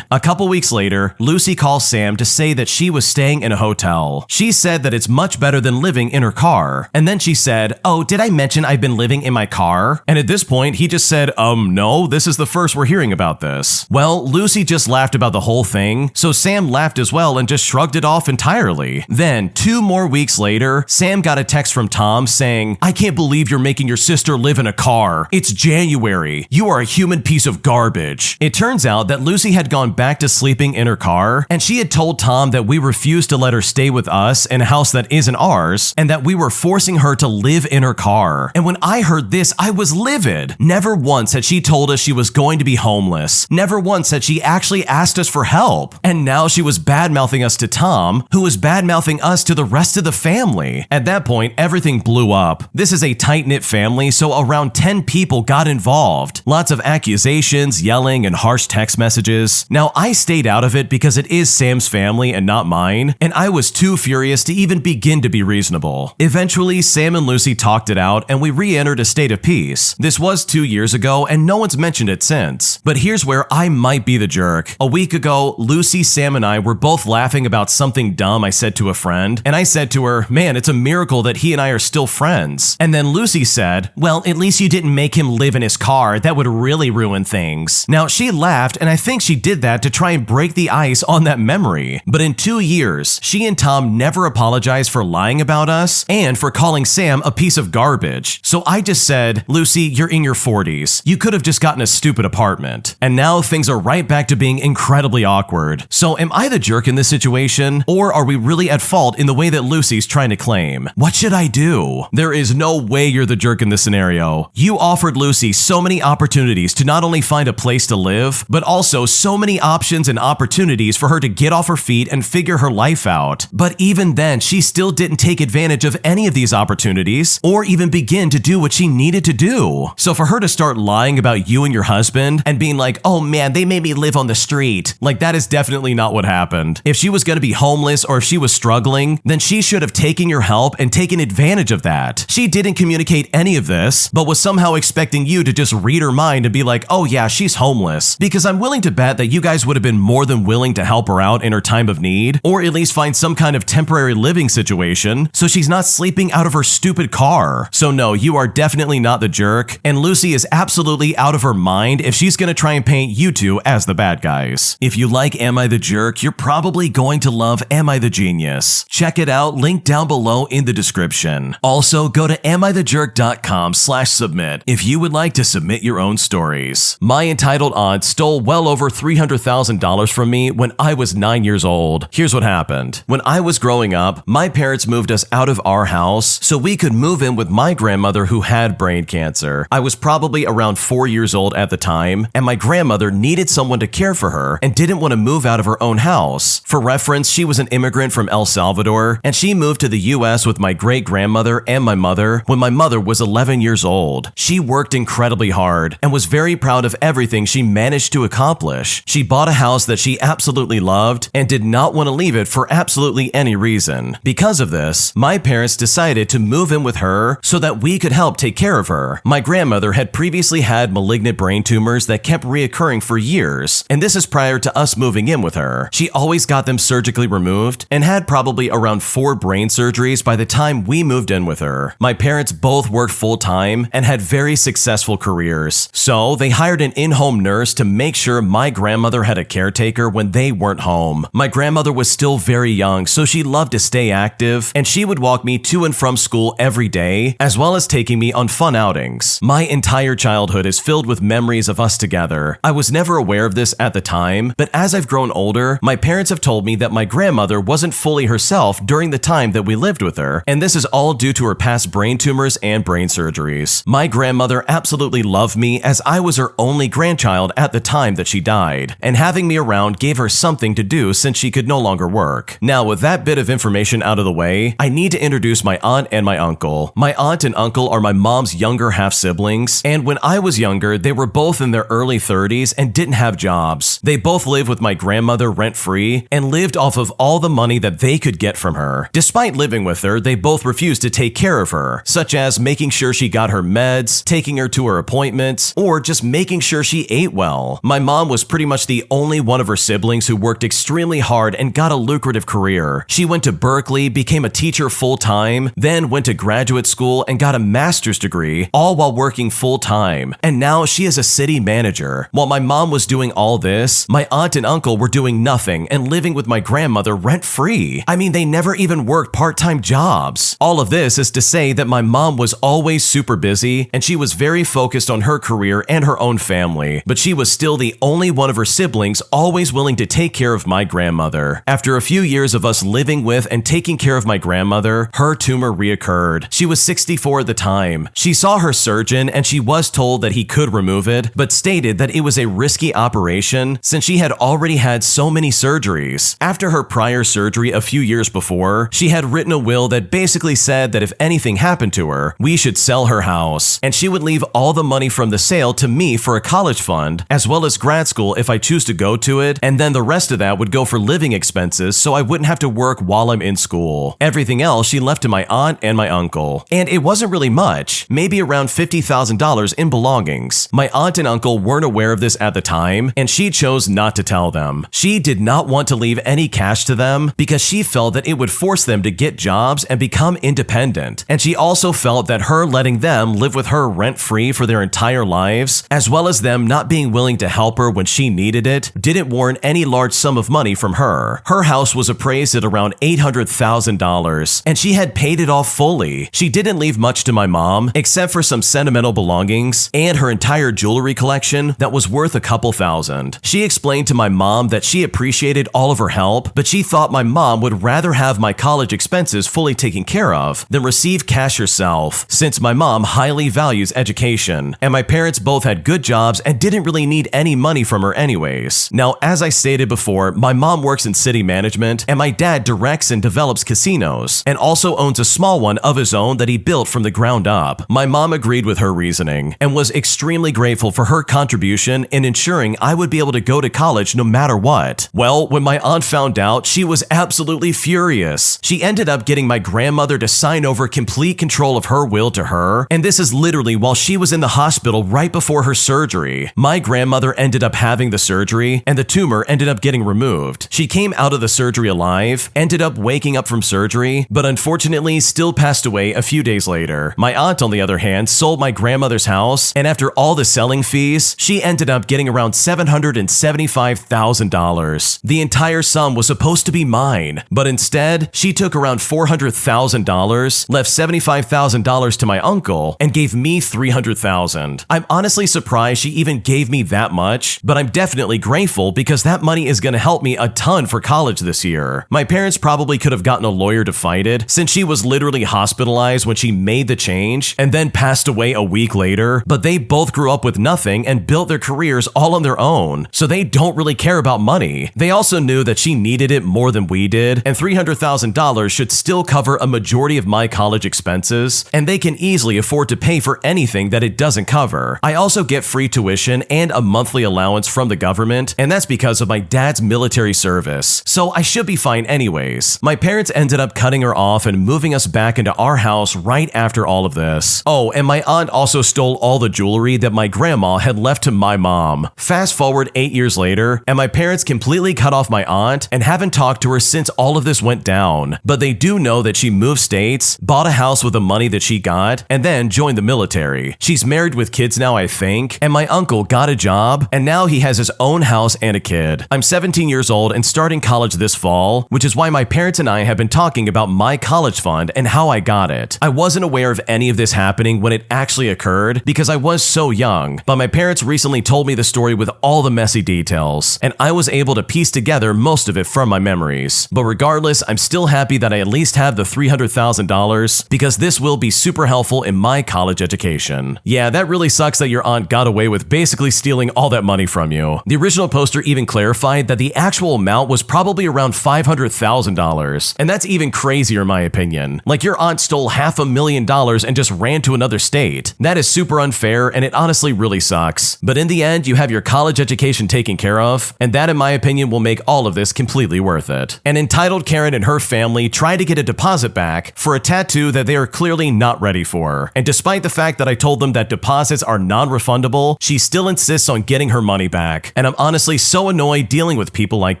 A couple weeks later, Lucy calls Sam to say that she was staying in a hotel. She said that it's much better than living in her car. And then she said, oh, did I mention I've been living in my car? And at this point, he just said, no, this is the first we're hearing about this. Well, Lucy just laughed about the whole thing, so Sam laughed as well and just shrugged it off entirely. Then, 2 2 more weeks later, Sam got a text from Tom saying, "I can't believe you're making your sister live in a car. It's January. You are a human piece of garbage." It turns out that Lucy had gone back to sleeping in her car, and she had told Tom that we refused to let her stay with us in a house that isn't ours, and that we were forcing her to live in her car. And when I heard this, I was livid. Never once had she told us she was going to be homeless. Never once had she actually asked us for help. And now she was bad-mouthing us to Tom, who was bad-mouthing us to the rest of the family. At that point, everything blew up. This is a tight-knit family, so around 10 people got involved. Lots of accusations, yelling, and harsh text messages. Now, I stayed out of it because it is Sam's family and not mine, and I was too furious to even begin to be reasonable. Eventually, Sam and Lucy talked it out, and we re-entered a state of peace. This was 2 years ago, and no one's mentioned it since. But here's where I might be the jerk. A week ago, Lucy, Sam, and I were both laughing about something dumb I said to a friend, and I said to her, "Man, it's a miracle that he and I are still friends." And then Lucy said, "Well, at least you didn't make him live in his car. That would really ruin things." Now, she laughed, and I think she did that to try and break the ice on that memory. But in 2 years, she and Tom never apologized for lying about us and for calling Sam a piece of garbage. So I just said, "Lucy, you're in your 40s. You could have just gotten a stupid apartment." And now things are right back to being incredibly awkward. So am I the jerk in this situation, or are we really at fault in the way that Lucy's trying to claim? What should I do? There is no way you're the jerk in this scenario. You offered Lucy so many opportunities to not only find a place to live, but also so many options and opportunities for her to get off her feet and figure her life out. But even then, she still didn't take advantage of any of these opportunities or even begin to do what she needed to do. So for her to start lying about you and your husband and being like, "Oh man, they made me live on the street," like that is definitely not what happened. If she was going to be homeless or if she was struggling, then she should have taken your help and taken advantage of that. She didn't communicate any of this, but was somehow expecting you to just read her mind and be like, "Oh yeah, she's homeless." Because I'm willing to bet that you guys would have been more than willing to help her out in her time of need, or at least find some kind of temporary living situation so she's not sleeping out of her stupid car. So no, you are definitely not the jerk, and Lucy is absolutely out of her mind if she's gonna try and paint you two as the bad guys. If you like Am I the Jerk, you're probably going to love Am I the Genius. Check it out, link down below in the description. Also, go to AmITheJerk.com/submit if you would like to submit your own stories. My entitled aunt stole well over $300,000 from me when I was 9 years old. Here's what happened. When I was growing up, my parents moved us out of our house so we could move in with my grandmother who had brain cancer. I was probably around 4 years old at the time, and my grandmother needed someone to care for her and didn't want to move out of her own house. For reference, she was an immigrant from El Salvador, and she moved to the US with my great-grandmother and my mother when my mother was 11 years old. She worked incredibly hard and was very proud of everything she managed to accomplish. She bought a house that she absolutely loved and did not want to leave it for absolutely any reason. Because of this, my parents decided to move in with her so that we could help take care of her. My grandmother had previously had malignant brain tumors that kept reoccurring for years, and this is prior to us moving in with her. She always got them surgically removed and had probably around 4 brain surgeries by the time we moved in with her. My parents both worked full-time and had very successful careers, so they hired an in-home nurse to make sure my grandmother had a caretaker when they weren't home. My grandmother was still very young, so she loved to stay active, and she would walk me to and from school every day, as well as taking me on fun outings. My entire childhood is filled with memories of us together. I was never aware of this at the time, but as I've grown older, my parents have told me that my grandmother wasn't fully herself during the time that we lived with her, and this is all due to her past brain tumors and brain surgeries. My grandmother absolutely loved me as I was her only grandchild at the time that she died, and having me around gave her something to do since she could no longer work. Now, with that bit of information out of the way, I need to introduce my aunt and my uncle. My aunt and uncle are my mom's younger half-siblings, and when I was younger, they were both in their early 30s and didn't have jobs. They both lived with my grandmother rent-free and lived off of all the money that they could get from her. Despite living with her, they both refused to take care of her, such as making sure she got her meds, taking her to her appointments, or just making sure she ate well. My mom was pretty much the only one of her siblings who worked extremely hard and got a lucrative career. She went to Berkeley, became a teacher full-time, then went to graduate school and got a master's degree, all while working full-time. And now she is a city manager. While my mom was doing all this, my aunt and uncle were doing nothing and living with my grandmother rent-free. I mean, they never never even worked part-time jobs. All of this is to say that my mom was always super busy and she was very focused on her career and her own family, but she was still the only one of her siblings always willing to take care of my grandmother. After a few years of us living with and taking care of my grandmother, her tumor reoccurred. She was 64 at the time. She saw her surgeon and she was told that he could remove it, but stated that it was a risky operation since she had already had so many surgeries. After her prior surgery a few years before, she had written a will that basically said that if anything happened to her, we should sell her house, and she would leave all the money from the sale to me for a college fund, as well as grad school if I choose to go to it, and then the rest of that would go for living expenses so I wouldn't have to work while I'm in school. Everything else she left to my aunt and my uncle. And it wasn't really much, maybe around $50,000 in belongings. My aunt and uncle weren't aware of this at the time, and she chose not to tell them. She did not want to leave any cash to them because she felt that it would force them to get jobs and become independent. And she also felt that her letting them live with her rent-free for their entire lives, as well as them not being willing to help her when she needed it, didn't warrant any large sum of money from her. Her house was appraised at around $800,000, and she had paid it off fully. She didn't leave much to my mom, except for some sentimental belongings and her entire jewelry collection that was worth a couple thousand. She explained to my mom that she appreciated all of her help, but she thought my mom would rather have my college expenses fully taken care of than receive cash herself, since my mom highly values education, and my parents both had good jobs and didn't really need any money from her anyways. Now, as I stated before, my mom works in city management, and my dad directs and develops casinos, and also owns a small one of his own that he built from the ground up. My mom agreed with her reasoning, and was extremely grateful for her contribution in ensuring I would be able to go to college no matter what. Well, when my aunt found out, she was absolutely furious. She ended up getting my grandmother to sign over complete control of her will to her, and this is literally while she was in the hospital right before her surgery. My grandmother ended up having the surgery, and the tumor ended up getting removed. She came out of the surgery alive, ended up waking up from surgery, but unfortunately still passed away a few days later. My aunt, on the other hand, sold my grandmother's house, and after all the selling fees, she ended up getting around $775,000. The entire sum was supposed to be mine, but instead, she took around $400,000, left $75,000 to my uncle, and gave me $300,000. I'm honestly surprised she even gave me that much, but I'm definitely grateful because that money is going to help me a ton for college this year. My parents probably could have gotten a lawyer to fight it, since she was literally hospitalized when she made the change and then passed away a week later, but they both grew up with nothing and built their careers all on their own, so they don't really care about money. They also knew that she needed it more than we did, and $300,000 should still cover a majority of my college expenses, and they can easily afford to pay for anything that it doesn't cover. I also get free tuition and a monthly allowance from the government, and that's because of my dad's military service, so I should be fine anyways. My parents ended up cutting her off and moving us back into our house right after all of this. Oh, and my aunt also stole all the jewelry that my grandma had left to my mom. Fast forward 8 years later, and my parents completely cut off my aunt and haven't talked to her since all of this went down. But they do know that she moved states, bought a house with the money that she got, and then joined the military. She's married with kids now, I think, and my uncle got a job, and now he has his own house and a kid. I'm 17 years old and starting college this fall, which is why my parents and I have been talking about my college fund and how I got it. I wasn't aware of any of this happening when it actually occurred because I was so young, but my parents recently told me the story with all the messy details, and I was able to piece together most of it from my memories. But regardless, I'm still happy that I at least have the $300,000 because this will be super helpful in my college education. Yeah, that really sucks that your aunt got away with basically stealing all that money from you. The original poster even clarified that the actual amount was probably around $500,000, and that's even crazier in my opinion. Like your aunt stole $500,000 and just ran to another state. That is super unfair, and it honestly really sucks. But in the end, you have your college education taken care of, and that in my opinion will make all of this completely worth it. An entitled Karen and her family tried to get a deposit back for a tattoo that they are clearly not ready for. And despite the fact that I told them that deposits are non-refundable, she still insists on getting her money back. And I'm honestly so annoyed dealing with people like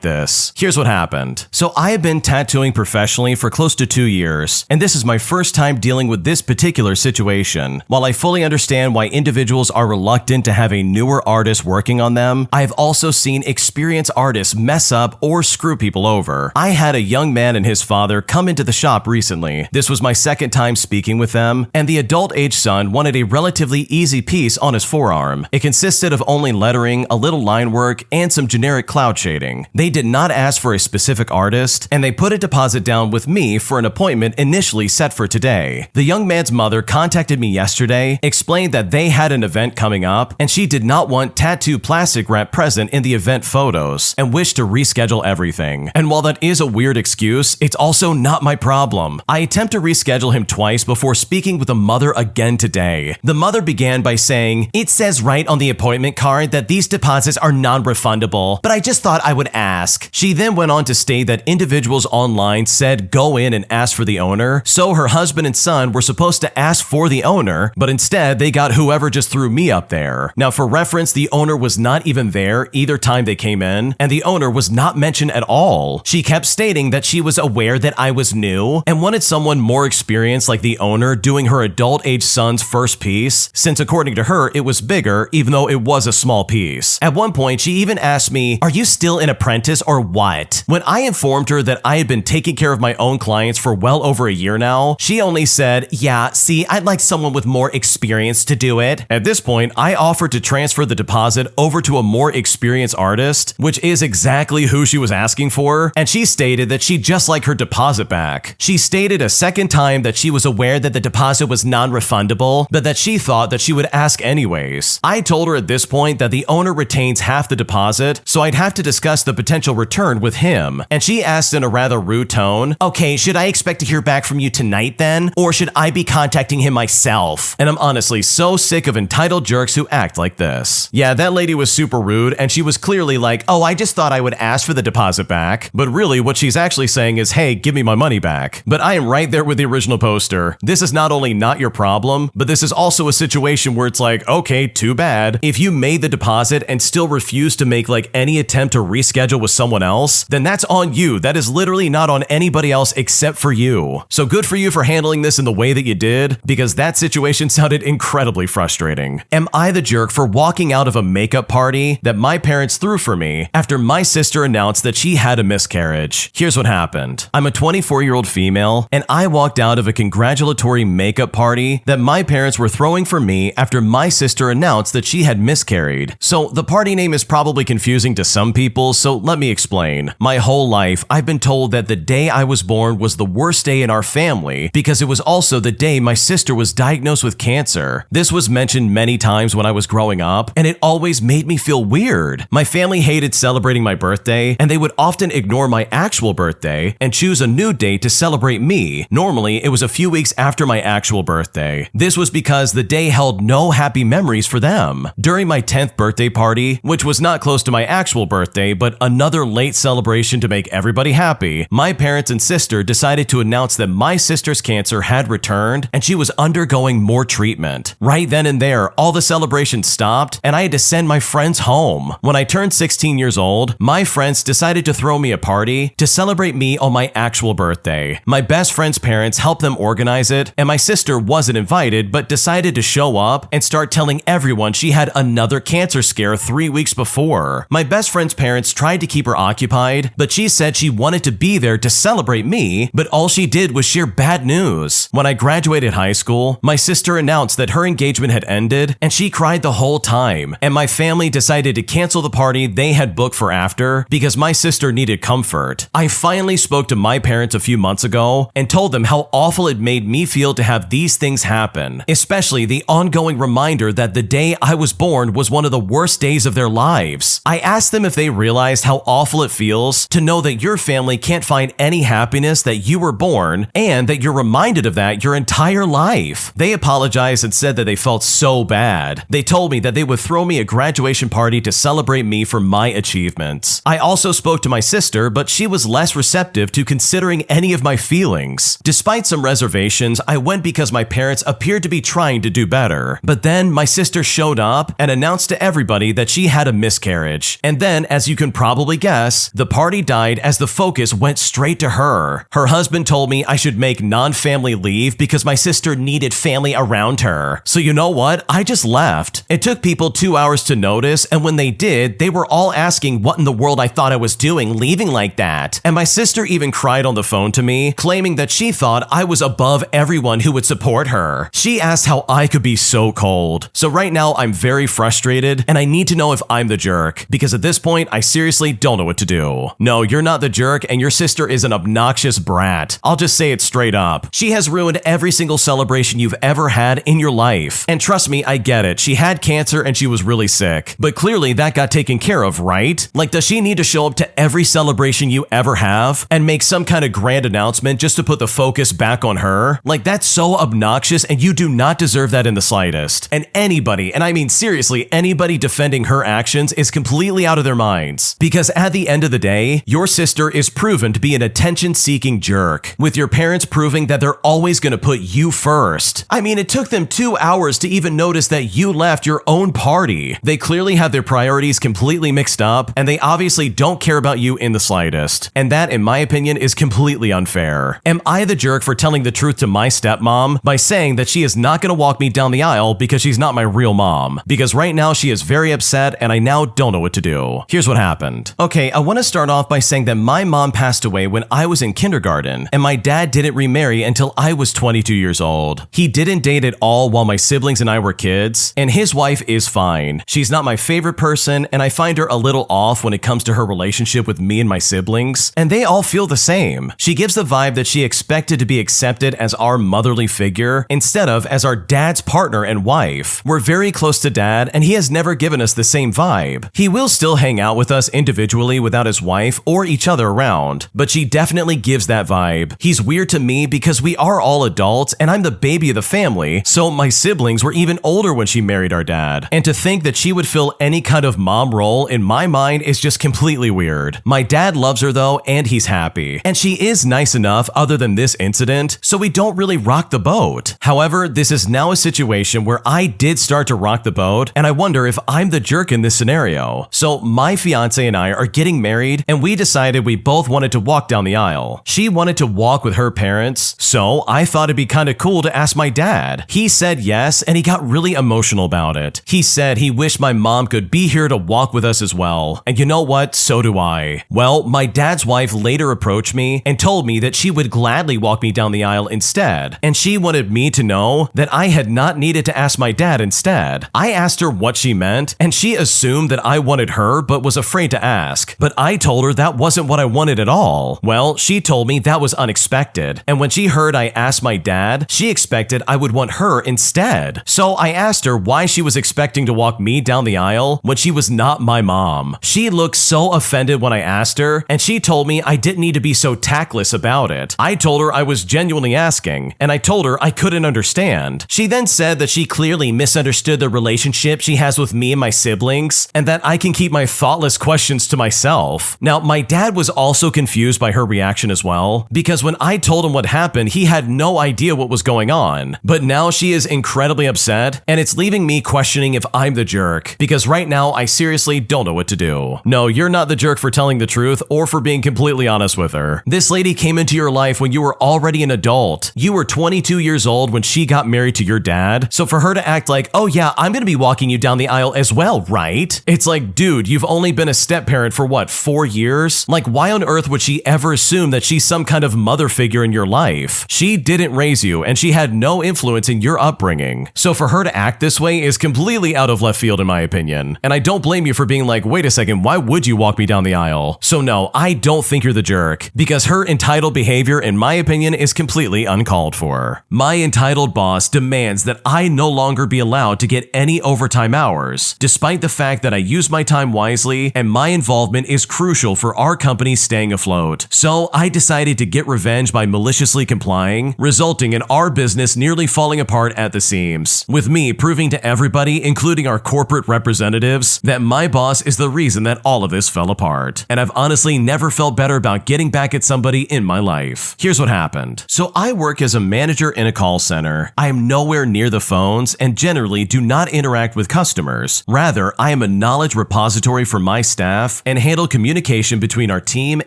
this. Here's what happened. So I have been tattooing professionally for close to 2 years, and this is my first time dealing with this particular situation. While I fully understand why individuals are reluctant to have a newer artist working on them, I have also seen experienced artists mess up or screw people over. I had a young man man and his father come into the shop recently. This was my second time speaking with them, and the adult-age son wanted a relatively easy piece on his forearm. It consisted of only lettering, a little line work, and some generic cloud shading. They did not ask for a specific artist, and they put a deposit down with me for an appointment initially set for today. The young man's mother contacted me yesterday, explained that they had an event coming up, and she did not want tattoo plastic wrap present in the event photos, and wished to reschedule everything. And while that is a weird excuse, it's also not my problem. I attempt to reschedule him twice before speaking with the mother again today. The mother began by saying, "It says right on the appointment card that these deposits are non-refundable, but I just thought I would ask." She then went on to state that individuals online said go in and ask for the owner, so her husband and son were supposed to ask for the owner, but instead they got whoever just threw me up there. Now for reference, the owner was not even there either time they came in, and the owner was not mentioned at all. She kept stating that she was aware that I was new and wanted someone more experienced like the owner doing her adult-age son's first piece, since according to her it was bigger even though it was a small piece. At one point she even asked me, "Are you still an apprentice or what?" When I informed her that I had been taking care of my own clients for well over a year now, she only said, "Yeah, see, I'd like someone with more experience to do it." At this point, I offered to transfer the deposit over to a more experienced artist, which is exactly who she was asking for, and she stated that she'd just like her deposit back. She stated a second time that she was aware that the deposit was non-refundable, but that she thought that she would ask anyways. I told her at this point that the owner retains half the deposit, so I'd have to discuss the potential return with him, and she asked in a rather rude tone, "Okay, should I expect to hear back from you tonight then, or should I be contacting him myself?" And I'm honestly so sick of entitled jerks who act like this. Yeah, that lady was super rude, and she was clearly like, "Oh, I just thought I would ask for the deposit back," but really what she's actually saying is, "Hey, give me my money back." But I am right there with the original poster. This is not only not your problem, but this is also a situation where it's like, okay, too bad. If you made the deposit and still refuse to make like any attempt to reschedule with someone else, then that's on you. That is literally not on anybody else except for you. So good for you for handling this in the way that you did, because that situation sounded incredibly frustrating. Am I the jerk for walking out of a makeup party that my parents threw for me after my sister announced that she had a miscarriage? Here's what happened. I'm a 24-year-old female, and I walked out of a congratulatory makeup party that my parents were throwing for me after my sister announced that she had miscarried. So the party name is probably confusing to some people, so let me explain. My whole life, I've been told that the day I was born was the worst day in our family because it was also the day my sister was diagnosed with cancer. This was mentioned many times when I was growing up, and it always made me feel weird. My family hated celebrating my birthday, and they would often ignore my actual birthday and choose a new date to celebrate me. Normally, it was a few weeks after my actual birthday. This was because the day held no happy memories for them. During my 10th birthday party, which was not close to my actual birthday, but another late celebration to make everybody happy, my parents and sister decided to announce that my sister's cancer had returned and she was undergoing more treatment. Right then and there, all the celebrations stopped and I had to send my friends home. When I turned 16 years old, my friends decided to throw me a party to celebrate me on my actual birthday. My best friend's parents helped them organize it, and my sister wasn't invited but decided to show up and start telling everyone she had another cancer scare 3 weeks before. My best friend's parents tried to keep her occupied, but she said she wanted to be there to celebrate me, but all she did was share bad news. When I graduated high school, my sister announced that her engagement had ended, and she cried the whole time, and my family decided to cancel the party they had booked for after because my sister needed comfort. I finally spoke to my parents a few months ago and told them how awful it made me feel to have these things happen, especially the ongoing reminder that the day I was born was one of the worst days of their lives. I asked them if they realized how awful it feels to know that your family can't find any happiness that you were born and that you're reminded of that your entire life. They apologized and said that they felt so bad. They told me that they would throw me a graduation party to celebrate me for my achievements. I also spoke to my sister, but she was less receptive to considering any of my feelings. Despite some reservations, I went because my parents appeared to be trying to do better. But then my sister showed up and announced to everybody that she had a miscarriage. And then, as you can probably guess, the party died as the focus went straight to her. Her husband told me I should make non-family leave because my sister needed family around her. So you know what? I just left. It took people 2 hours to notice, and when they did, they were all asking what in the world I thought I was doing leaving like that. And my sister sister even cried on the phone to me, claiming that she thought I was above everyone who would support her. She asked how I could be so cold. So right now I'm very frustrated and I need to know if I'm the jerk, because at this point I seriously don't know what to do. No, you're not the jerk, and your sister is an obnoxious brat. I'll just say it straight up. She has ruined every single celebration you've ever had in your life. And trust me, I get it. She had cancer and she was really sick. But clearly that got taken care of, right? Like, does she need to show up to every celebration you ever have and make some kind of grand announcement just to put the focus back on her? Like, that's so obnoxious, and you do not deserve that in the slightest. And anybody, and I mean seriously, anybody defending her actions is completely out of their minds. Because at the end of the day, your sister is proven to be an attention-seeking jerk, with your parents proving that they're always going to put you first. I mean, it took them 2 hours to even notice that you left your own party. They clearly have their priorities completely mixed up, and they obviously don't care about you in the slightest. And that, in my opinion, is completely unfair. Am I the jerk for telling the truth to my stepmom by saying that she is not going to walk me down the aisle because she's not my real mom? Because right now she is very upset and I now don't know what to do. Here's what happened. Okay, I want to start off by saying that my mom passed away when I was in kindergarten, and my dad didn't remarry until I was 22 years old. He didn't date at all while my siblings and I were kids, and his wife is fine. She's not my favorite person, and I find her a little off when it comes to her relationship with me and my siblings, and they all feel the same. She gives the vibe that she expected to be accepted as our motherly figure instead of as our dad's partner and wife. We're very close to dad, and he has never given us the same vibe. He will still hang out with us individually without his wife or each other around, but she definitely gives that vibe. He's weird to me because we are all adults and I'm the baby of the family, so my siblings were even older when she married our dad. And to think that she would fill any kind of mom role in my mind is just completely weird. My dad loves her though, and he's happy. And she is nice enough other than this incident, so we don't really rock the boat. However, this is now a situation where I did start to rock the boat, and I wonder if I'm the jerk in this scenario. So my fiance and I are getting married, and we decided we both wanted to walk down the aisle. She wanted to walk with her parents, so I thought it'd be kind of cool to ask my dad. He said yes, and he got really emotional about it. He said he wished my mom could be here to walk with us as well. And you know what? So do I. Well, my dad's wife later approached me and told me that she would gladly walk me down the aisle instead. And she wanted me to know that I had not needed to ask my dad instead. I asked her what she meant, and she assumed that I wanted her but was afraid to ask. But I told her that wasn't what I wanted at all. Well, she told me that was unexpected. And when she heard I asked my dad, she expected I would want her instead. So I asked her why she was expecting to walk me down the aisle when she was not my mom. She looked so offended when I asked her, and she told me I didn't need to be so tactless about it. I told her I was genuinely asking, and I told her I couldn't understand. She then said that she clearly misunderstood the relationship she has with me and my siblings, and that I can keep my thoughtless questions to myself. Now, my dad was also confused by her reaction as well, because when I told him what happened, he had no idea what was going on. But now she is incredibly upset, and it's leaving me questioning if I'm the jerk, because right now I seriously don't know what to do. No, you're not the jerk for telling the truth or for being completely honest with her. This lady came into your life when you were already an adult. You were 22 years old when she got married to your dad, so for her to act like, oh yeah, I'm gonna be walking you down the aisle as well, right? It's like, dude, you've only been a step-parent for what, 4 years? Like, why on earth would she ever assume that she's some kind of mother figure in your life? She didn't raise you, and she had no influence in your upbringing. So for her to act this way is completely out of left field in my opinion. And I don't blame you for being like, wait a second, why would you walk me down the aisle? So no, I don't think you're the jerk, because her entitled behavior, in my opinion, is completely uncalled for. My entitled boss demands that I no longer be allowed to get any overtime hours, despite the fact that I use my time wisely and my involvement is crucial for our company staying afloat. So I decided to get revenge by maliciously complying, resulting in our business nearly falling apart at the seams, with me proving to everybody, including our corporate representatives, that my boss is the reason that all of this fell apart. And I've honestly never felt better about getting back at somebody in my life. Here's what happened. So I work as a manager in a call center. I am nowhere near the phones and generally do not interact with customers. Rather, I am a knowledge repository for my staff and handle communication between our team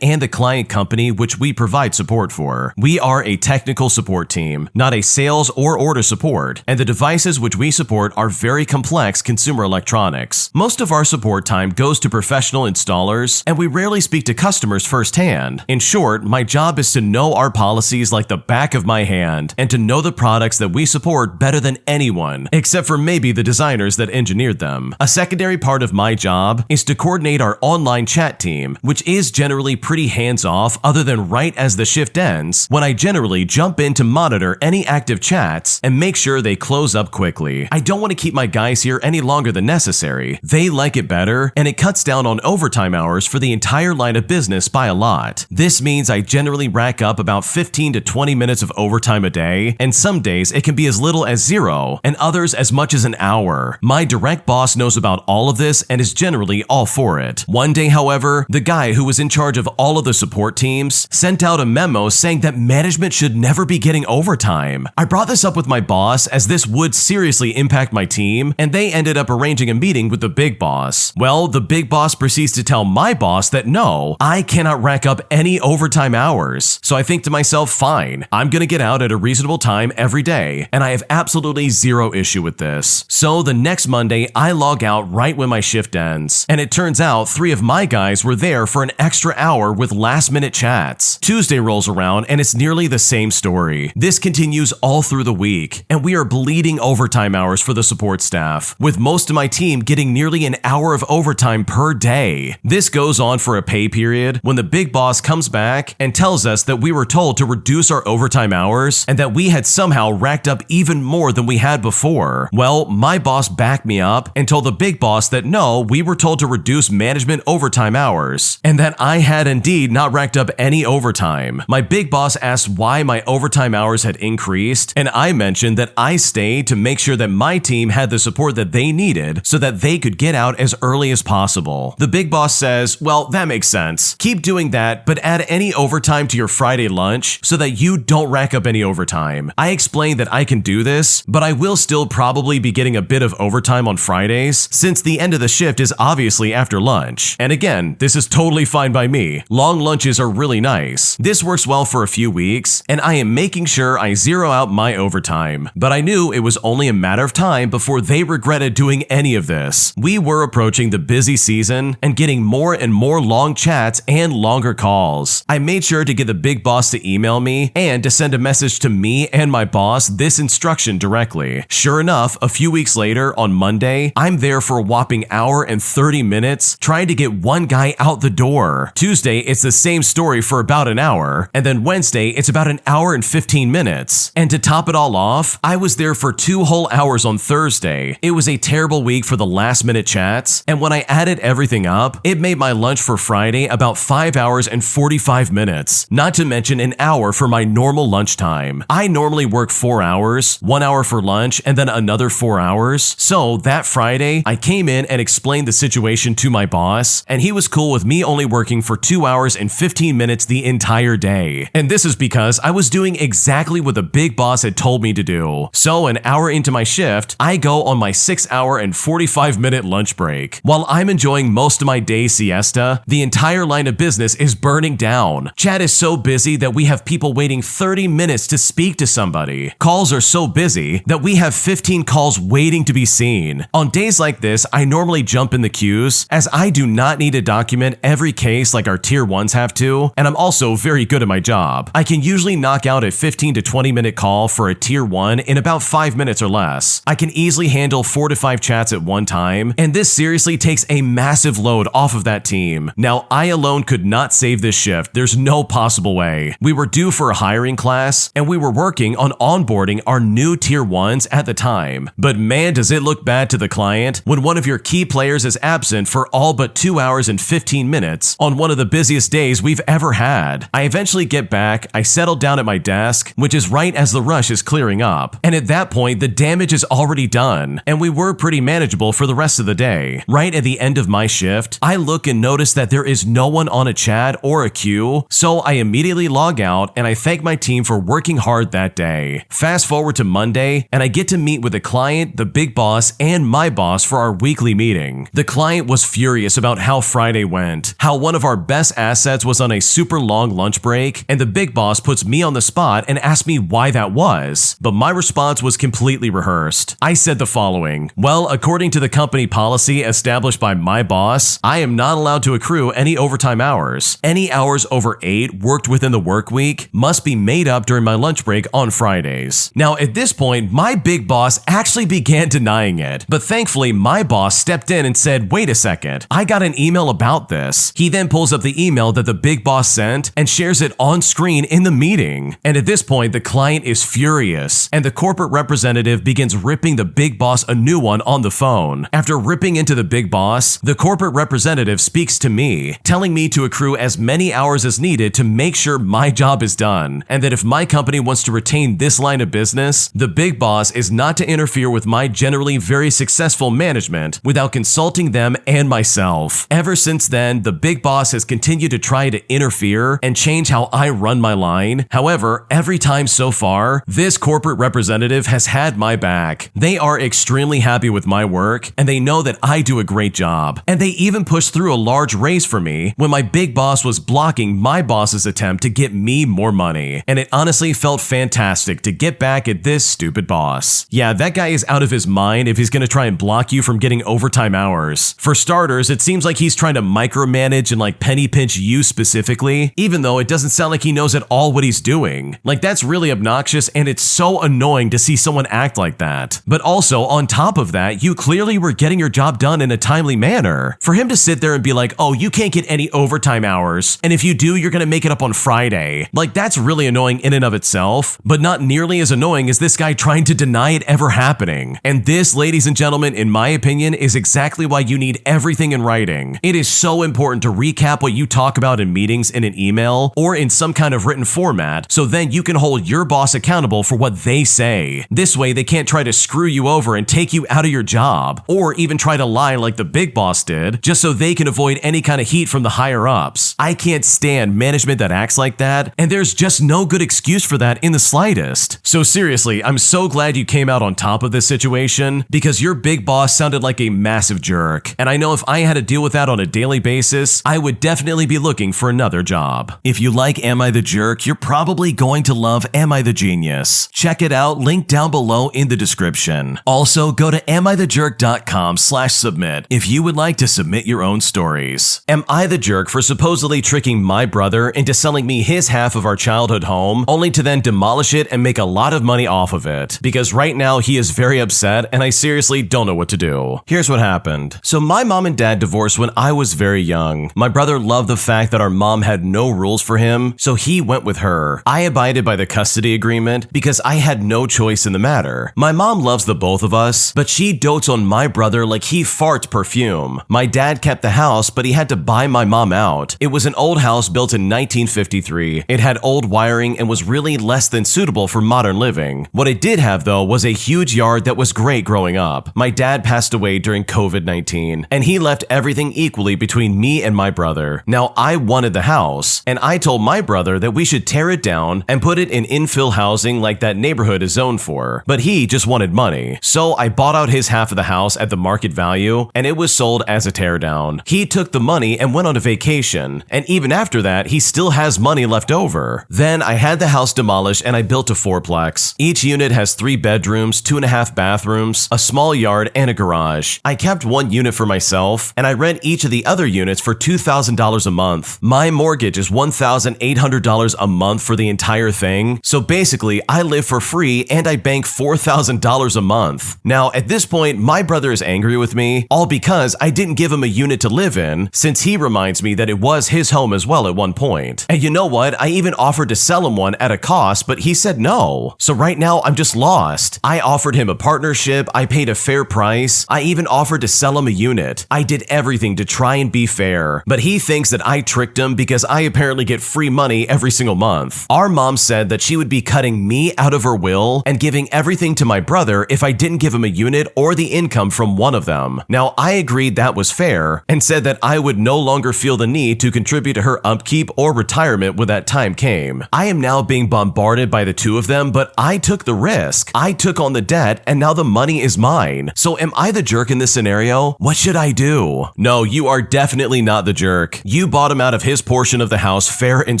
and the client company which we provide support for. We are a technical support team, not a sales or order support, and the devices which we support are very complex consumer electronics. Most of our support time goes to professional installers, and we rarely speak to customers firsthand. hand. In short, my job is to know our policies like the back of my hand and to know the products that we support better than anyone, except for maybe the designers that engineered them. A secondary part of my job is to coordinate our online chat team, which is generally pretty hands-off other than right as the shift ends, when I generally jump in to monitor any active chats and make sure they close up quickly. I don't want to keep my guys here any longer than necessary. They like it better, and it cuts down on overtime hours for the entire line of business by a lot. This means I generally rack up about 15 to 20 minutes of overtime a day, and some days it can be as little as 0, and others as much as an hour. My direct boss knows about all of this and is generally all for it. One day, however, the guy who was in charge of all of the support teams sent out a memo saying that management should never be getting overtime. I brought this up with my boss as this would seriously impact my team, and they ended up arranging a meeting with the big boss. Well, the big boss proceeds to tell my boss that no, I cannot rack up any overtime hours. So I think to myself, fine, I'm gonna get out at a reasonable time every day, and I have absolutely zero issue with this. So the next Monday, I log out right when my shift ends, and it turns out 3 of my guys were there for an extra hour with last-minute chats. Tuesday rolls around, and it's nearly the same story. This continues all through the week, and we are bleeding overtime hours for the support staff, with most of my team getting nearly an hour of overtime per day. This goes on for a pay period when the big boss comes back and tells us that we were told to reduce our overtime hours and that we had somehow racked up even more than we had before. Well, my boss backed me up and told the big boss that no, we were told to reduce management overtime hours, and that I had indeed not racked up any overtime. My big boss asked why my overtime hours had increased, and I mentioned that I stayed to make sure that my team had the support that they needed so that they could get out as early as possible. The big boss says, well, that makes sense. Keep doing that, but add any overtime to your Friday lunch so that you don't rack up any overtime. I explained that I can do this, but I will still probably be getting a bit of overtime on Fridays since the end of the shift is obviously after lunch. And again, this is totally fine by me. Long lunches are really nice. This works well for a few weeks, and I am making sure I zero out my overtime. But I knew it was only a matter of time before they regretted doing any of this. We were approaching the busy season and getting more and more long chats and longer calls. I made sure to get the big boss to email me and to send a message to me and my boss this instruction directly. Sure enough, a few weeks later, on Monday, I'm there for a whopping hour and 30 minutes trying to get one guy out the door. Tuesday, it's the same story for about an hour, and then Wednesday, it's about an hour and 15 minutes. And to top it all off, I was there for 2 whole hours on Thursday. It was a terrible week for the last-minute chats, and when I added everything up, it made my lunch for Friday about 5 hours and 45 minutes, not to mention an hour for my normal lunchtime. I normally work 4 hours, 1 hour for lunch, and then another 4 hours. So that Friday, I came in and explained the situation to my boss, and he was cool with me only working for 2 hours and 15 minutes the entire day. And this is because I was doing exactly what the big boss had told me to do. So an hour into my shift, I go on my 6-hour and 45-minute lunch break. While I'm enjoying most of my day siesta, the entire line of business is burning down. Chat is so busy that we have people waiting 30 minutes to speak to somebody. Calls are so busy that we have 15 calls waiting to be seen. On days like this, I normally jump in the queues, as I do not need to document every case like our tier 1s have to, and I'm also very good at my job. I can usually knock out a 15 to 20 minute call for a tier 1 in about 5 minutes or less. I can easily handle 4 to 5 chats at one time, and this seriously takes a massive load off of that team. Now, I alone could not save this shift. There's no possible way. We were due for a hiring class, and we were working on onboarding our new tier 1s at the time. But man, does it look bad to the client when one of your key players is absent for all but 2 hours and 15 minutes on one of the busiest days we've ever had. I eventually get back, I settle down at my desk, which is right as the rush is clearing up. And at that point, the damage is already done, and we were pretty manageable for the rest of the day. Right at the end of my shift, I look and notice that there is no one on a chat or a queue, so I immediately log out and I thank my team for working hard that day. Fast forward to Monday, and I get to meet with the client, the big boss, and my boss for our weekly meeting. The client was furious about how Friday went, how one of our best assets was on a super long lunch break, and the big boss puts me on the spot and asks me why that was. But my response was completely rehearsed. I said the following: well, according to the company policy established by my boss, I am not allowed to accrue any overtime hours, any hours over 8 worked within the work week must be made up during my lunch break on Fridays. Now, at this point, my big boss actually began denying it, but thankfully, my boss stepped in and said, wait a second, I got an email about this. He then pulls up the email that the big boss sent and shares it on screen in the meeting. And at this point, the client is furious, and the corporate representative begins ripping the big boss a new one on the phone. After ripping into the big boss, the corporate representative speaks to me, telling me to accrue as many hours as needed to make sure my job is done, and that if my company wants to retain this line of business, the big boss is not to interfere with my generally very successful management without consulting them and myself. Ever since then, the big boss has continued to try to interfere and change how I run my line. However, every time so far, this corporate representative has had my back. They are extremely happy with my work, and they know that I do a great job. And they even pushed through a large raise for me when my big boss was blocking my boss's attempt to get me more money. And it honestly felt fantastic to get back at this stupid boss. Yeah, that guy is out of his mind if he's gonna try and block you from getting overtime hours. For starters, it seems like he's trying to micromanage and penny pinch you specifically, even though it doesn't sound like he knows at all what he's doing. That's really obnoxious, and it's so annoying to see someone act like that. But also, on top of that, you clearly were getting your job done in a timely manner. For him to sit there and be like, oh, you can't get any overtime hours, and if you do, you're gonna make it up on Friday. That's really annoying in and of itself, but not nearly as annoying as this guy trying to deny it ever happening. And this, ladies and gentlemen, in my opinion, is exactly why you need everything in writing. It is so important to recap what you talk about in meetings in an email or in some kind of written format, so then you can hold your boss accountable for what they say. This way, they can't try to screw you over and take you out of your job, or even try to lie like the big boss did, just so they can avoid any kind of heat from the higher ups. I can't stand management that acts like that, and there's just no good excuse for that in the slightest. So seriously, I'm so glad you came out on top of this situation, because your big boss sounded like a massive jerk, and I know if I had to deal with that on a daily basis, I would definitely be looking for another job. If you like Am I the Jerk, you're probably going to love Am I the Genius. Check it out, link down below in the description. Also, go to AmITheJerk.com/submit if you would like to submit your own stories. Am I the jerk for supposedly tricking my brother into selling me his half of our childhood home, only to then demolish it and make a lot of money off of it? Because right now he is very upset, and I seriously don't know what to do. Here's what happened. So my mom and dad divorced when I was very young. My brother loved the fact that our mom had no rules for him, so he went with her. I abided by the custody agreement because I had no choice in the matter. My mom loves the both of us, but she dotes on my brother like he farts perfume. My dad kept the house, but he had to buy my mom out. It was an old house built in 1953. It had old wiring and was really less than suitable for modern living. What it did have, though, was a huge yard that was great growing up. My dad passed away during COVID-19, and he left everything equally between me and my brother. Now, I wanted the house, and I told my brother that we should tear it down and put it in infill housing like that neighborhood is zoned for, but he just wanted money. So I bought out his half of the house at the market value, and it was sold as a teardown. He took the money and went on a vacation, and even after that, he still has money left over. Then I had the house demolished and I built a fourplex. Each unit has 3 bedrooms, 2.5 bathrooms, a small yard, and a garage. I kept one unit for myself, and I rent each of the other units for $2,000 a month. My mortgage is $1,800 a month for the entire thing, so basically I live for free and I bank $4,000 a month. Now, at this point, my brother is angry with me, all because I didn't give him a unit to live in, since he reminds me that it was his home as well at one point. And you know what? I even offered to sell him one at a cost, but he said no. So right now, I'm just lost. I offered him a partnership, I paid a fair price, I even offered to sell him a unit. I did everything to try and be fair, but he thinks that I tricked him because I apparently get free money every single month. Our mom said that she would be cutting me out of her will and giving everything to my brother if I didn't give him a unit or the income from one of them. Now, I agreed that was fair and said that I would no longer feel the need to contribute to her upkeep or retirement when that time came. I am now being bombarded by the two of them, but I took the risk. I took on the debt, and now the money is mine. So am I the jerk in this scenario? What should I do? No, you are definitely not the jerk. You bought him out of his portion of the house fair and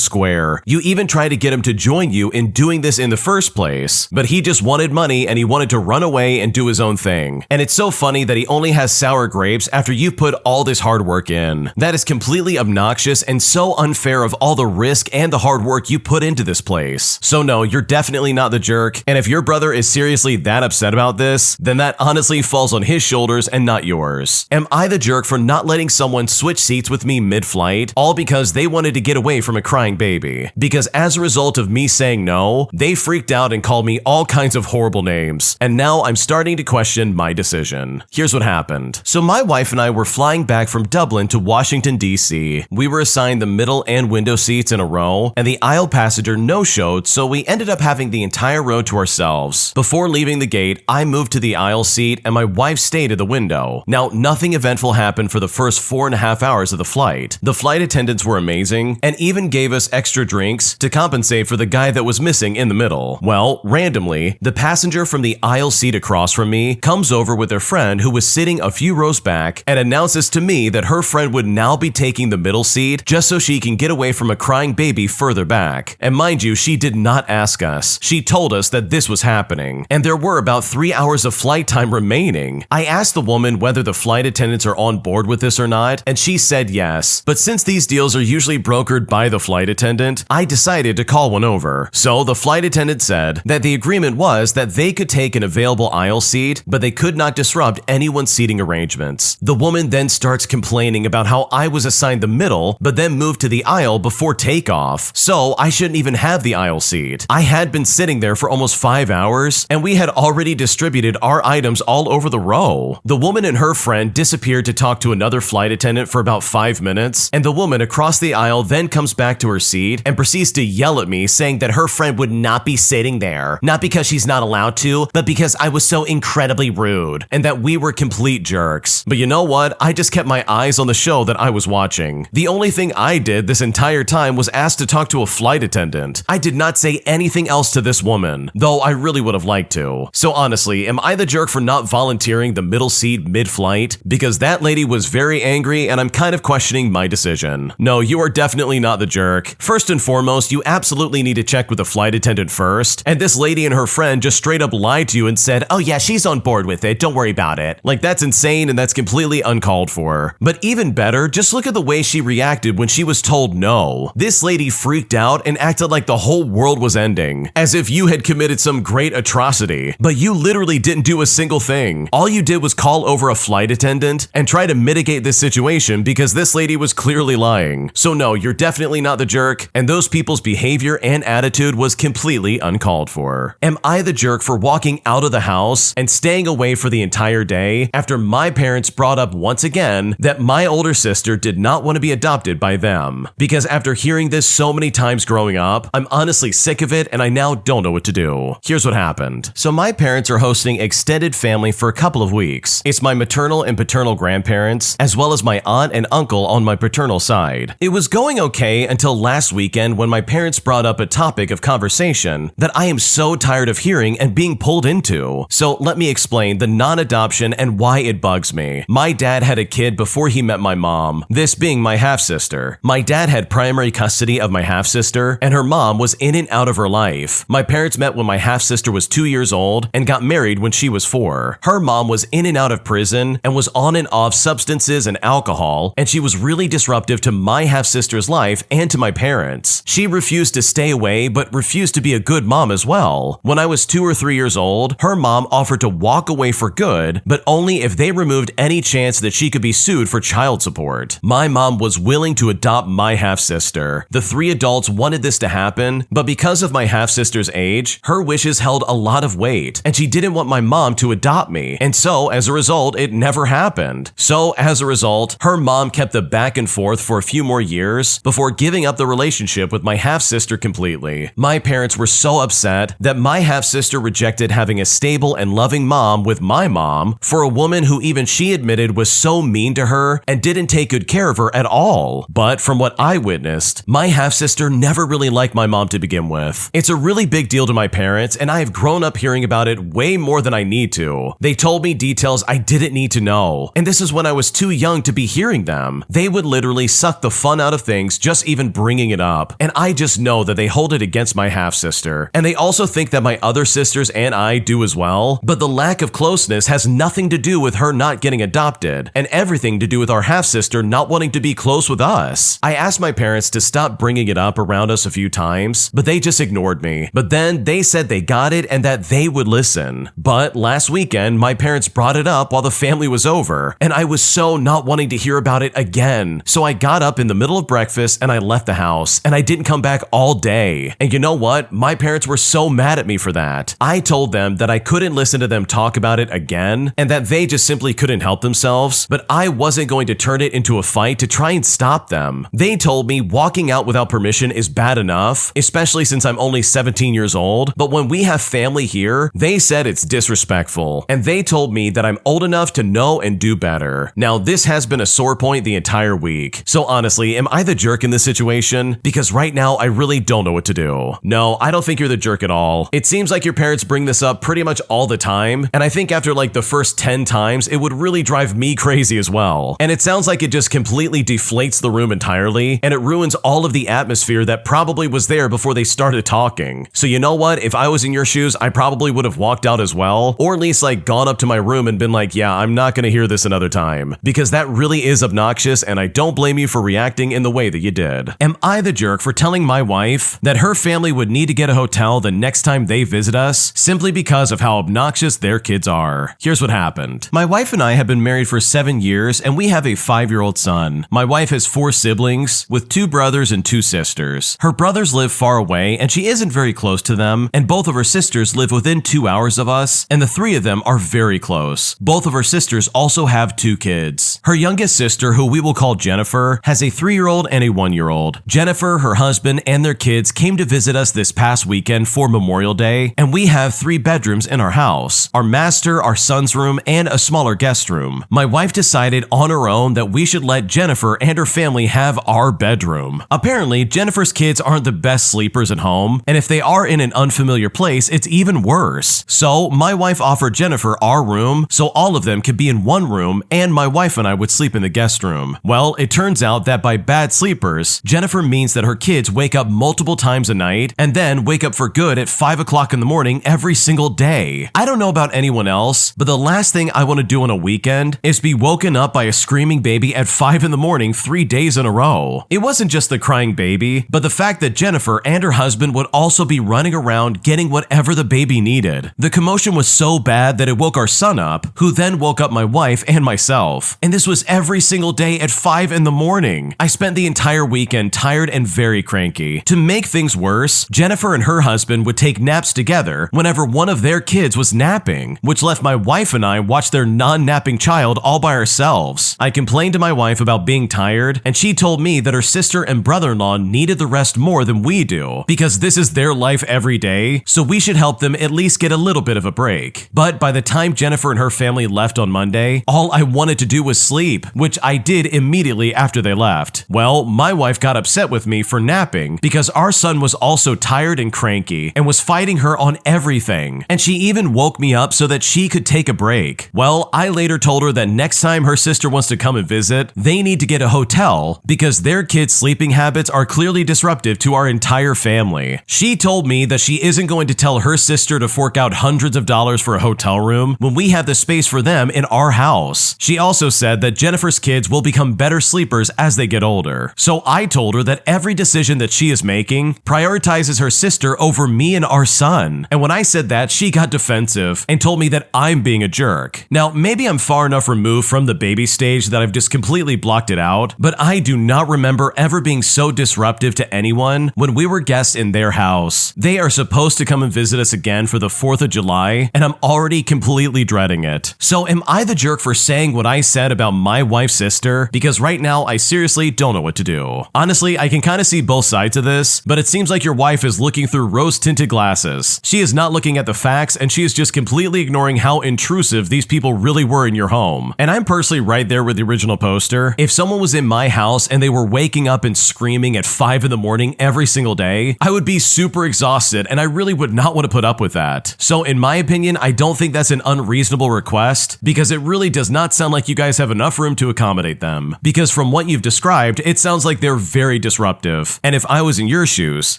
square. You even tried to get him to join you in doing this in the first place, but he just wanted money and he wanted to run away and do his own thing. And it's so funny that he only has sour grapes after you put all this hard work in. That is completely obnoxious selfish and so unfair of all the risk and the hard work you put into this place. So no, you're definitely not the jerk, and if your brother is seriously that upset about this, then that honestly falls on his shoulders and not yours. Am I the jerk for not letting someone switch seats with me mid-flight, all because they wanted to get away from a crying baby? Because as a result of me saying no, they freaked out and called me all kinds of horrible names, and now I'm starting to question my decision. Here's what happened. So my wife and I were flying back from Dublin to Washington, D.C. We were assigned the middle and window seats in a row, and the aisle passenger no-showed, so we ended up having the entire row to ourselves. Before leaving the gate, I moved to the aisle seat and my wife stayed at the window. Now, nothing eventful happened for the first 4.5 hours of the flight. The flight attendants were amazing and even gave us extra drinks to compensate for the guy that was missing in the middle. Well, randomly, the passenger from the aisle seat across from me comes over with their friend who was sitting a few rows back and announces to me that her friend would now be taking the middle seat just so she can get away from a crying baby further back. And mind you, she did not ask us. She told us that this was happening, and there were about 3 hours of flight time remaining. I asked the woman whether the flight attendants are on board with this or not, and she said yes. But since these deals are usually brokered by the flight attendant, I decided to call one over. So the flight attendant said that the agreement was that they could take an available aisle seat, but they could not disrupt anyone's seating arrangements. The woman then starts complaining about how I was assigned the middle, but then moved to the aisle before takeoff, so I shouldn't even have the aisle seat. I had been sitting there for almost 5 hours, and we had already distributed our items all over the row. The woman and her friend disappeared to talk to another flight attendant for about 5 minutes, and the woman across the aisle then comes back to her seat and proceeds to yell at me, saying that her friend would not be sitting there, not because she's not allowed to, but because I was so incredibly rude, and that we were complete jerks. But you know what? I just kept my eyes on the show that I was watching. The only thing I did this entire time was ask to talk to a flight attendant. I did not say anything else to this woman, though I really would have liked to. So honestly, am I the jerk for not volunteering the middle seat mid-flight? Because that lady was very angry and I'm kind of questioning my decision. No, you are definitely not the jerk. First and foremost, you absolutely need to check with the flight attendant first, and this lady and her friend just straight up lied to you and said, "Oh yeah, she's on board with it, don't worry about it." Like, that's insane and that's completely uncalled for. But even better, just look at the way she reacted when she was told no. This lady freaked out and acted like the whole world was ending, as if you had committed some great atrocity. But you literally didn't do a single thing. All you did was call over a flight attendant and try to mitigate this situation because this lady was clearly lying. So no, you're definitely not the jerk, and those people's behavior and attitude was completely uncalled for. Am I the jerk for walking out of the house and staying away for the entire day after my parents brought up once again that my older sister did not want to be adopted by them? Because after hearing this so many times growing up, I'm honestly sick of it and I now don't know what to do. Here's what happened. So my parents are hosting extended family for a couple of weeks. It's my maternal and paternal grandparents, as well as my aunt and uncle on my paternal side. It was going okay until last weekend when my parents brought up a topic of conversation that I am so tired of hearing and being pulled into. So let me explain the non-adoption and why it bugs me. My dad had a kid before he met my mom, this being my half-sister. My dad had primary custody of my half-sister, and her mom was in and out of her life. My parents met when my half-sister was 2 years old and got married when she was 4. Her mom was in and out of prison and was on and off substances and alcohol, and she was really disruptive to my half-sister's life and to my parents. She refused to stay away, but refused to be a good mom as well. When I was 2 or 3 years old, her mom offered to walk away for good, but only if they removed any chance that she could be sued for child support. My mom was willing to adopt my half-sister. The 3 adults wanted this to happen, but because of my half-sister's age, her wishes held a lot of weight, and she didn't want my mom to adopt me, and so as a result, it never happened. So as a result, her mom kept the back and forth for a few more years before giving up the relationship with my half-sister completely. My parents were so upset that my half-sister rejected having a stable and loving mom with my mom for a woman who even she admitted was so mean to her and didn't take good care of her at all. But from what I witnessed, my half-sister never really liked my mom to begin with. It's a really big deal to my parents, and I have grown up hearing about it way more than I need to. They told me details I didn't need to know, and this is when I was too young to be hearing them. They would literally suck the fun out of things just even bringing it up, and I just know that they hold it against my half-sister, and they also think that my other sisters and I do as well, but the lack of closeness has nothing to do with her not getting adopted, and everything to do with our half-sister not wanting to be close with with us? I asked my parents to stop bringing it up around us a few times, but they just ignored me. But then they said they got it and that they would listen. But last weekend, my parents brought it up while the family was over, and I was so not wanting to hear about it again. So I got up in the middle of breakfast and I left the house, and I didn't come back all day. And you know what? My parents were so mad at me for that. I told them that I couldn't listen to them talk about it again, and that they just simply couldn't help themselves, but I wasn't going to turn it into a fight to try and stop them. They told me walking out without permission is bad enough, especially since I'm only 17 years old, but when we have family here, they said it's disrespectful, and they told me that I'm old enough to know and do better. Now, this has been a sore point the entire week. So honestly, am I the jerk in this situation? Because right now, I really don't know what to do. No, I don't think you're the jerk at all. It seems like your parents bring this up pretty much all the time, and I think after like the first 10 times, it would really drive me crazy as well. And it sounds like it just completely deflates the room entirely, and it ruins all of the atmosphere that probably was there before they started talking. So you know what? If I was in your shoes, I probably would have walked out as well, or at least like gone up to my room and been like, yeah, I'm not gonna hear this another time, because that really is obnoxious, and I don't blame you for reacting in the way that you did. Am I the jerk for telling my wife that her family would need to get a hotel the next time they visit us simply because of how obnoxious their kids are? Here's what happened. My wife and I have been married for 7 years, and we have a 5-year-old son. My wife has 4 siblings with 2 brothers and 2 sisters. Her brothers live far away, and she isn't very close to them, and both of her sisters live within 2 hours of us, and the 3 of them are very close. Both of her sisters also have 2 kids. Her youngest sister, who we will call Jennifer, has a 3-year-old and a 1-year-old. Jennifer, her husband, and their kids came to visit us this past weekend for Memorial Day, and we have 3 bedrooms in our house: our master, our son's room, and a smaller guest room. My wife decided on her own that we should let Jennifer and her family have our bedroom. Apparently, Jennifer's kids aren't the best sleepers at home, and if they are in an unfamiliar place, it's even worse. So my wife offered Jennifer our room so all of them could be in one room, and my wife and I would sleep in the guest room. Well, it turns out that by bad sleepers, Jennifer means that her kids wake up multiple times a night and then wake up for good at 5 o'clock in the morning every single day. I don't know about anyone else, but the last thing I want to do on a weekend is be woken up by a screaming baby at 5 in the morning 3 days in a row. It wasn't just the crying baby, but the fact that Jennifer and her husband would also be running around getting whatever the baby needed. The commotion was so bad that it woke our son up, who then woke up my wife and myself. And this was every single day at 5 in the morning. I spent the entire weekend tired and very cranky. To make things worse, Jennifer and her husband would take naps together whenever one of their kids was napping, which left my wife and I watch their non-napping child all by ourselves. I complained to my wife about being tired, and she told me that her sister and brother-in-law needed the rest more than we do, because this is their life every day, so we should help them at least get a little bit of a break. But by the time Jennifer and her family left on Monday, all I wanted to do was sleep, which I did immediately after they left. Well, my wife got upset with me for napping because our son was also tired and cranky and was fighting her on everything, and she even woke me up so that she could take a break. Well, I later told her that next time her sister wants to come and visit, they need to get a hotel because their kids' sleeping habits are clearly disruptive to our entire family. She told me that she isn't going to tell her sister to fork out hundreds of dollars for a hotel room when we have the space for them in our house. She also said that Jennifer's kids will become better sleepers as they get older. So I told her that every decision that she is making prioritizes her sister over me and our son. And when I said that, she got defensive and told me that I'm being a jerk. Now, maybe I'm far enough removed from the baby stage that I've just completely blocked it out, but I do not remember ever being so disruptive to anyone when we were guests in their house. They are supposed to come and visit us again for the 4th of July, and I'm already completely dreading it. So am I the jerk for saying what I said about my wife's sister? Because right now, I seriously don't know what to do. Honestly, I can kind of see both sides of this, but it seems like your wife is looking through rose-tinted glasses. She is not looking at the facts, and she is just completely ignoring how intrusive these people really were in your home. And I'm personally right there with the original poster. If someone was in my house and they were waking up and screaming at 5 in the morning every single day, I would be super exhausted, and I really would not want to put up with that. So in my opinion, I don't think that's an unreasonable request, because it really does not sound like you guys have enough room to accommodate them. Because from what you've described, it sounds like they're very disruptive. And if I was in your shoes,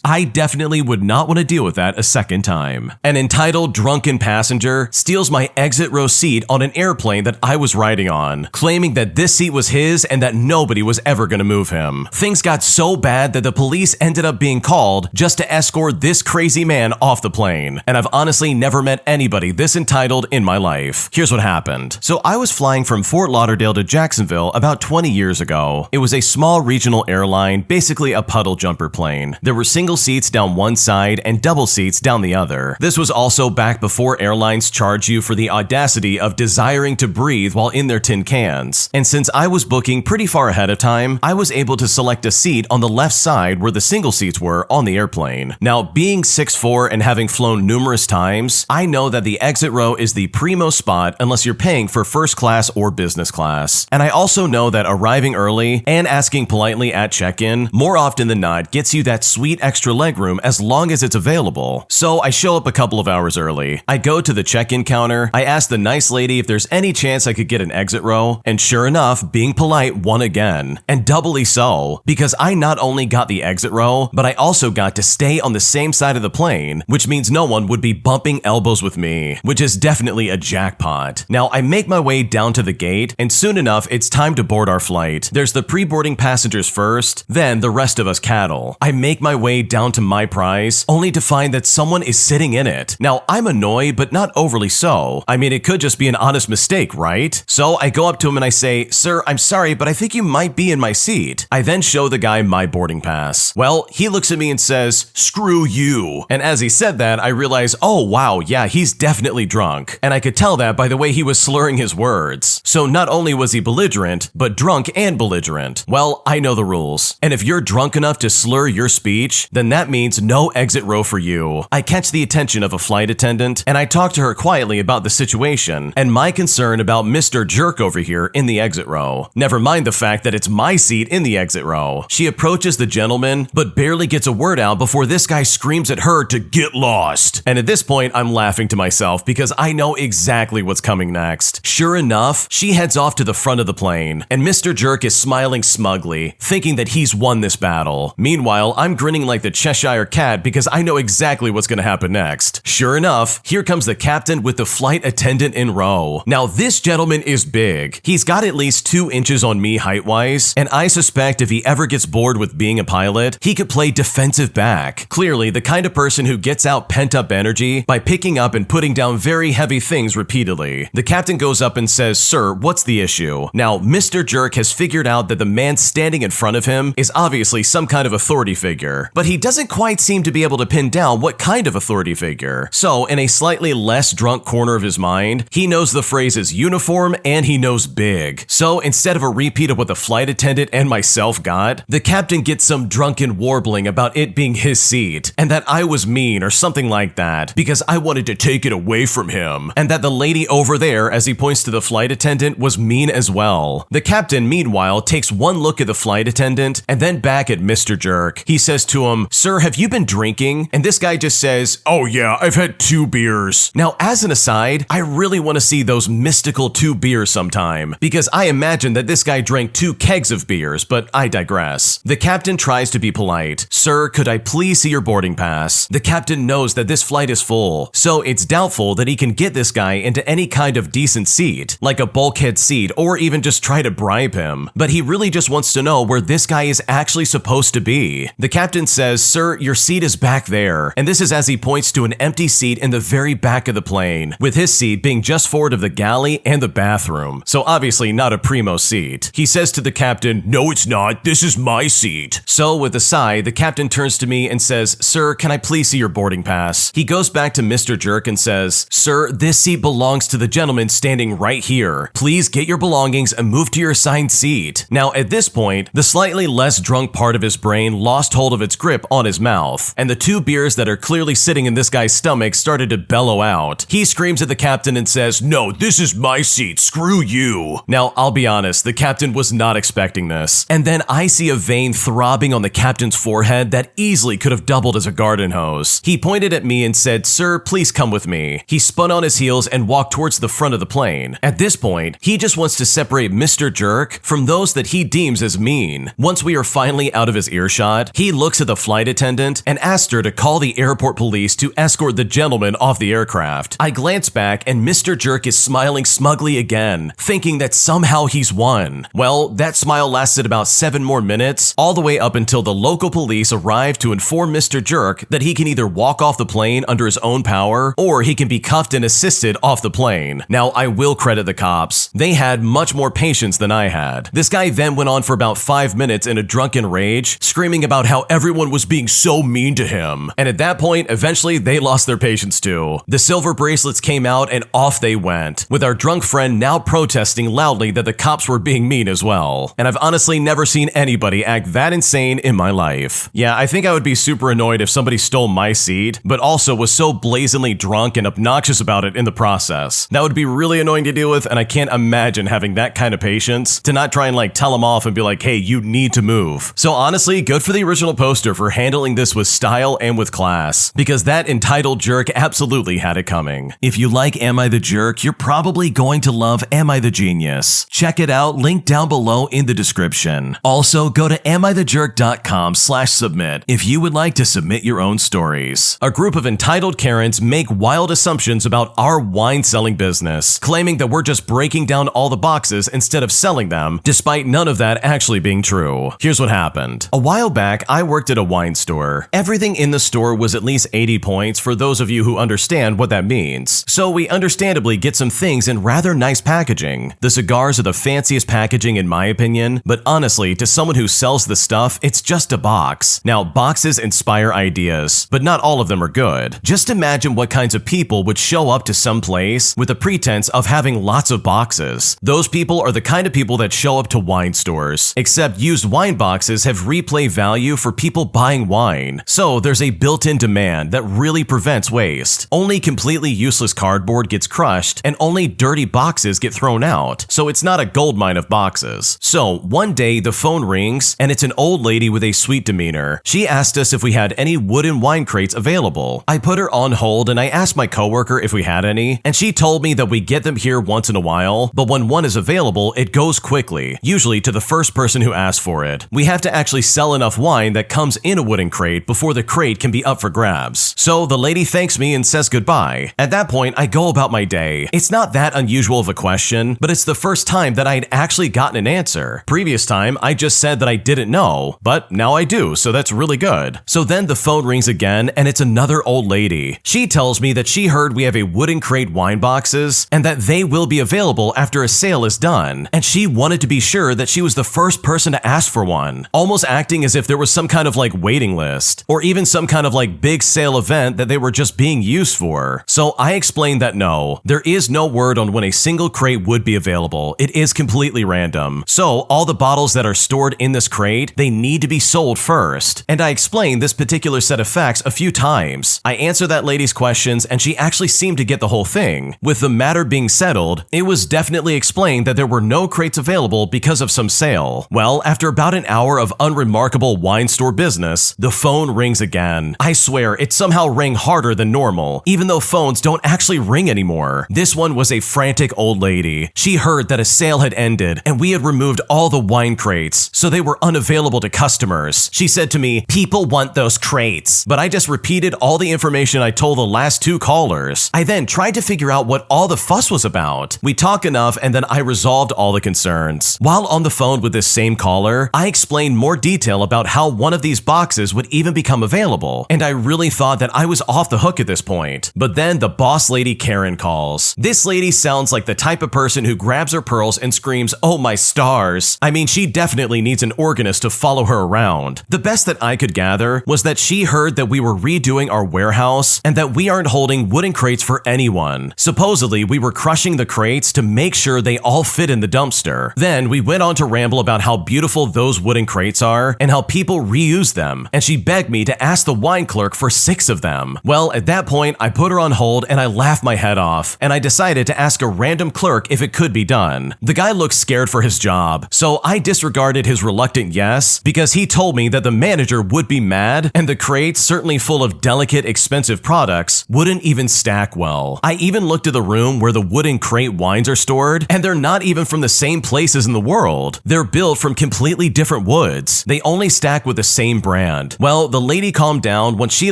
I definitely would not want to deal with that a second time. An entitled drunken passenger steals my exit row seat on an airplane that I was riding on, claiming that this seat was his and that nobody was ever gonna move him. Things got so bad that the police ended up being called just to escort this crazy man off the plane. And I've honestly never met anybody this entitled in my life. Here's what happened. So I was flying from Fort Lauderdale to Jacksonville about 20 years ago. It was a small regional airline, basically a puddle jumper plane. There were single seats down one side and double seats down the other. This was also back before airlines charge you for the audacity of desiring to breathe while in their tin cans. And since I was booking pretty far ahead of time, I was able to select a seat on the left side where the single seats were on the airplane. Now, being 6'4" and having flown numerous times, I know that the exit row is the primo spot unless you're paying for first class or business class. And I also know that arriving early and asking politely at check-in more often than not gets you that sweet extra legroom as long as it's available. So I show up a couple of hours early. I go to the check-in counter, I ask the nice lady if there's any chance I could get an exit row, and sure enough, being polite won again. And doubly so, because I not only got the exit row, but I also got to stay on the same side of the plane, which means no one would be bumping elbows with me, which is definitely a jackpot. Now, I make my way down to the gate, and soon enough, it's time to board our flight. There's the pre-boarding passengers first, then the rest of us cattle. I make my way down to my prize, only to find that someone is sitting in it. Now, I'm annoyed, but not overly so. I mean, it could just be an honest mistake, right? So I go up to him and I say, "Sir, I'm sorry, but I think you might be in my seat." I then show the guy my boarding pass. Well, he looks at me and says, "Screw you." And as he said that, I realize, oh wow, yeah, he's definitely drunk. And I could tell that by the way he was slurring his words. So not only was he belligerent, but drunk and belligerent. Well, I know the rules. And if you're drunk enough to slur your speech, then that means no exit row for you. I catch the attention of a flight attendant, and I talk to her quietly about the situation and my concern about Mr. Jerk over here in the exit row. Never mind the fact that it's my seat in the exit row. She approaches the gentleman, but barely gets a word out before this guy screams at her to get lost. And at this point, I'm laughing to myself because I know exactly what's coming next. Sure enough, she heads off to the front of the plane, and Mr. Jerk is smiling smugly, thinking that he's won this battle. Meanwhile, I'm grinning like the Cheshire Cat because I know exactly what's gonna happen next. Sure enough, here comes the captain with the flight attendant in row. Now, this gentleman is big. He's got at least 2 inches on me height-wise, and I suspect if he ever gets bored with being a pilot, he could play defensive back. Clearly, the kind of person who gets out pent-up energy by picking up and putting down very heavy things repeatedly. The captain goes up and says, "Sir, what's the issue?" Now, Mr. Jerk has figured out that the man standing in front of him is obviously some kind of authority figure, but he doesn't quite seem to be able to pin down what kind of authority figure. So, in a slightly less drunk corner of his mind, he knows the phrase is uniform and he knows big. So, instead of a repeat of what the flight attendant and myself got, the captain gets some drunken warbling about it being his seat, and that I was mean or something like that because I wanted to take it away from him, and that the lady over there, as he points to the flight attendant, was mean as well. The captain, meanwhile, takes one look at the flight attendant and then back at Mr. Jerk. He says to him, "Sir, have you been drinking?" And this guy just says, "Oh yeah, I've had 2 beers. Now, as an aside, I really want to see those mystical 2 beers sometime, because I imagine that this guy drank 2 kegs of beers, but I digress. The captain tries to be polite. "Sir, could I please see your boarding pass?" The captain knows that this flight is full, so it's doubtful that he can get this guy into any kind of decent seat, like a bulkhead seat, or even just try to bribe him. But he really just wants to know where this guy is actually supposed to be. The captain says, "Sir, your seat is back there." And this is as he points to an empty seat in the very back of the plane, with his seat being just forward of the galley and the bathroom. So obviously not a primo seat. He says to the captain, "No, it's not. This is my seat." So with a sigh, the captain turns to me and says, "Sir, can I please see your boarding pass?" He goes back to Mr. Jerk and says, "Sir, this seat belongs to the gentleman standing right here. Please get your belongings and move to your assigned seat." Now at this point, the slightly less drunk part of his brain lost hold of its grip on his mouth, and the 2 beers that are clearly sitting in this guy's stomach started to bellow out. He screams at the captain and says, "No, this is my seat. Screw you." Now, I'll be honest, the captain was not expecting this. And then I see a vein throbbing on the captain's forehead that easily could have doubled as a garden hose. He pointed at me and said, "Sir, please come with me." He spun on his heels and walked towards the front of the plane. At this point, he just wants to separate Mr. Jerk from those that he deems as mean. Once we are finally out of his earshot, he looks at the flight attendant and asks her to call the airport police to escort the gentleman off the aircraft. I glance back and Mr. Jerk is smiling smugly again, thinking that somehow he's won. Well, that smile lasted about 7 more minutes, all the way up until the local police arrived to inform Mr. Jerk that he can either walk off the plane under his own power, or he can be cuffed and assisted off the plane. Now, I will credit the cops. They had much more patience than I had. This guy then went on for about 5 minutes in a drunken rage, screaming about how everyone was being so mean to him. And at that point, eventually they lost their patience too. The silver bracelets came out and off they went, with our drunk friend now protesting loudly that the cops were being mean as well. And I've honestly never seen anybody act that insane in my life. Yeah, I think I would be super annoyed if somebody stole my seat, but also was so blazingly drunk and obnoxious about it in the process. That would be really annoying to deal with, and I can't imagine having that kind of patience to not try and tell them off and be like, hey, you need to move. So honestly, good for the original poster for handling this with style and with class, because that entitled jerk absolutely had it coming. If you like Am I the Jerk, you're probably going to love Am I the Genius. Check it out, link down below in the description. Also, go to amithejerk.com/submit if you would like to submit your own stories. A group of entitled Karens make wild assumptions about our wine selling business, claiming that we're just breaking down all the boxes instead of selling them, despite none of that actually being true. Here's what happened. A while back, I worked at a wine store. Everything in the store was at least 80 points for those of you who understand what that means. So we understandably get some things in rather nice packaging. The cigars are the fanciest packaging in my opinion, but honestly, to someone who sells the stuff, it's just a box. Now, boxes inspire ideas, but not all of them are good. Just imagine what kinds of people would show up to some place with the pretense of having lots of boxes. Those people are the kind of people that show up to wine stores, except used wine boxes have replay value for people buying wine. So there's a built-in demand that really prevents waste. Only completely useless cardboard gets crushed, and only dirty boxes get thrown out. So it's not a goldmine of boxes. So one day the phone rings, and it's an old lady with a sweet demeanor. She asked us if we had any wooden wine crates available. I put her on hold and I asked my coworker if we had any, and she told me that we get them here once in a while, but when one is available, it goes quickly, usually to the first person who asks for it. We have to actually sell enough wine that comes in a wooden crate before the crate can be up for grabs. So the lady thanks me and says goodbye. At that point, I go about my day. It's not that unusual of a question, but it's the first time that I'd actually gotten an answer. Previous time, I just said that I didn't know, but now I do, so that's really good. So then the phone rings again, and it's another old lady. She tells me that she heard we have a wooden crate wine boxes, and that they will be available after a sale is done, and she wanted to be sure that she was the first person to ask for one, almost acting as if there was some kind of waiting list, or even some kind of big sale event that they were just being used for. So I explained that no, there is no word on when a single crate would be available. It is completely random. So all the bottles that are stored in this crate, they need to be sold first. And I explained this particular set of facts a few times. I answered that lady's questions, and she actually seemed to get the whole thing. With the matter being settled, it was definitely explained that there were no crates available because of some sale. Well, after about an hour of unremarkable wine store business, the phone rings again. I swear, it somehow rang harder than normal, even though phones don't actually ring anymore. This one was a frantic old lady. She heard that a sale had ended, and we had removed all the wine crates, so they were unavailable to customers. She said to me, "People want those crates." But I just repeated all the information I told the last two callers. I then tried to figure out what all the fuss was about. We talked enough, and then I resolved all the concerns. While on the phone with this same caller, I explained more detail about how one of these boxes would even become available, and I really thought that I was off the hook at this point. But then the boss lady Karen calls. This lady sounds like the type of person who grabs her pearls and screams, "Oh my stars." I mean, she definitely needs an organist to follow her around. The best that I could gather was that she heard that we were redoing our warehouse and that we aren't holding wooden crates for anyone. Supposedly, we were crushing the crates to make sure they all fit in the dumpster. Then we went on to ramble about how beautiful those wooden crates are and how people reuse them, and she begged me to ask the wine clerk for 6 of them. Well, at that point, I put her on hold and I laughed my head off, and I decided to ask a random clerk if it could be done. The guy looked scared for his job, so I disregarded his reluctant yes because he told me that the manager would be mad and the crates, certainly full of delicate, expensive products, wouldn't even stack well. I even looked at the room where the wooden crate wines are stored, and they're not even from the same places in the world. They're built from completely different woods. They only stack with the same brand. Well, the lady calmed down when she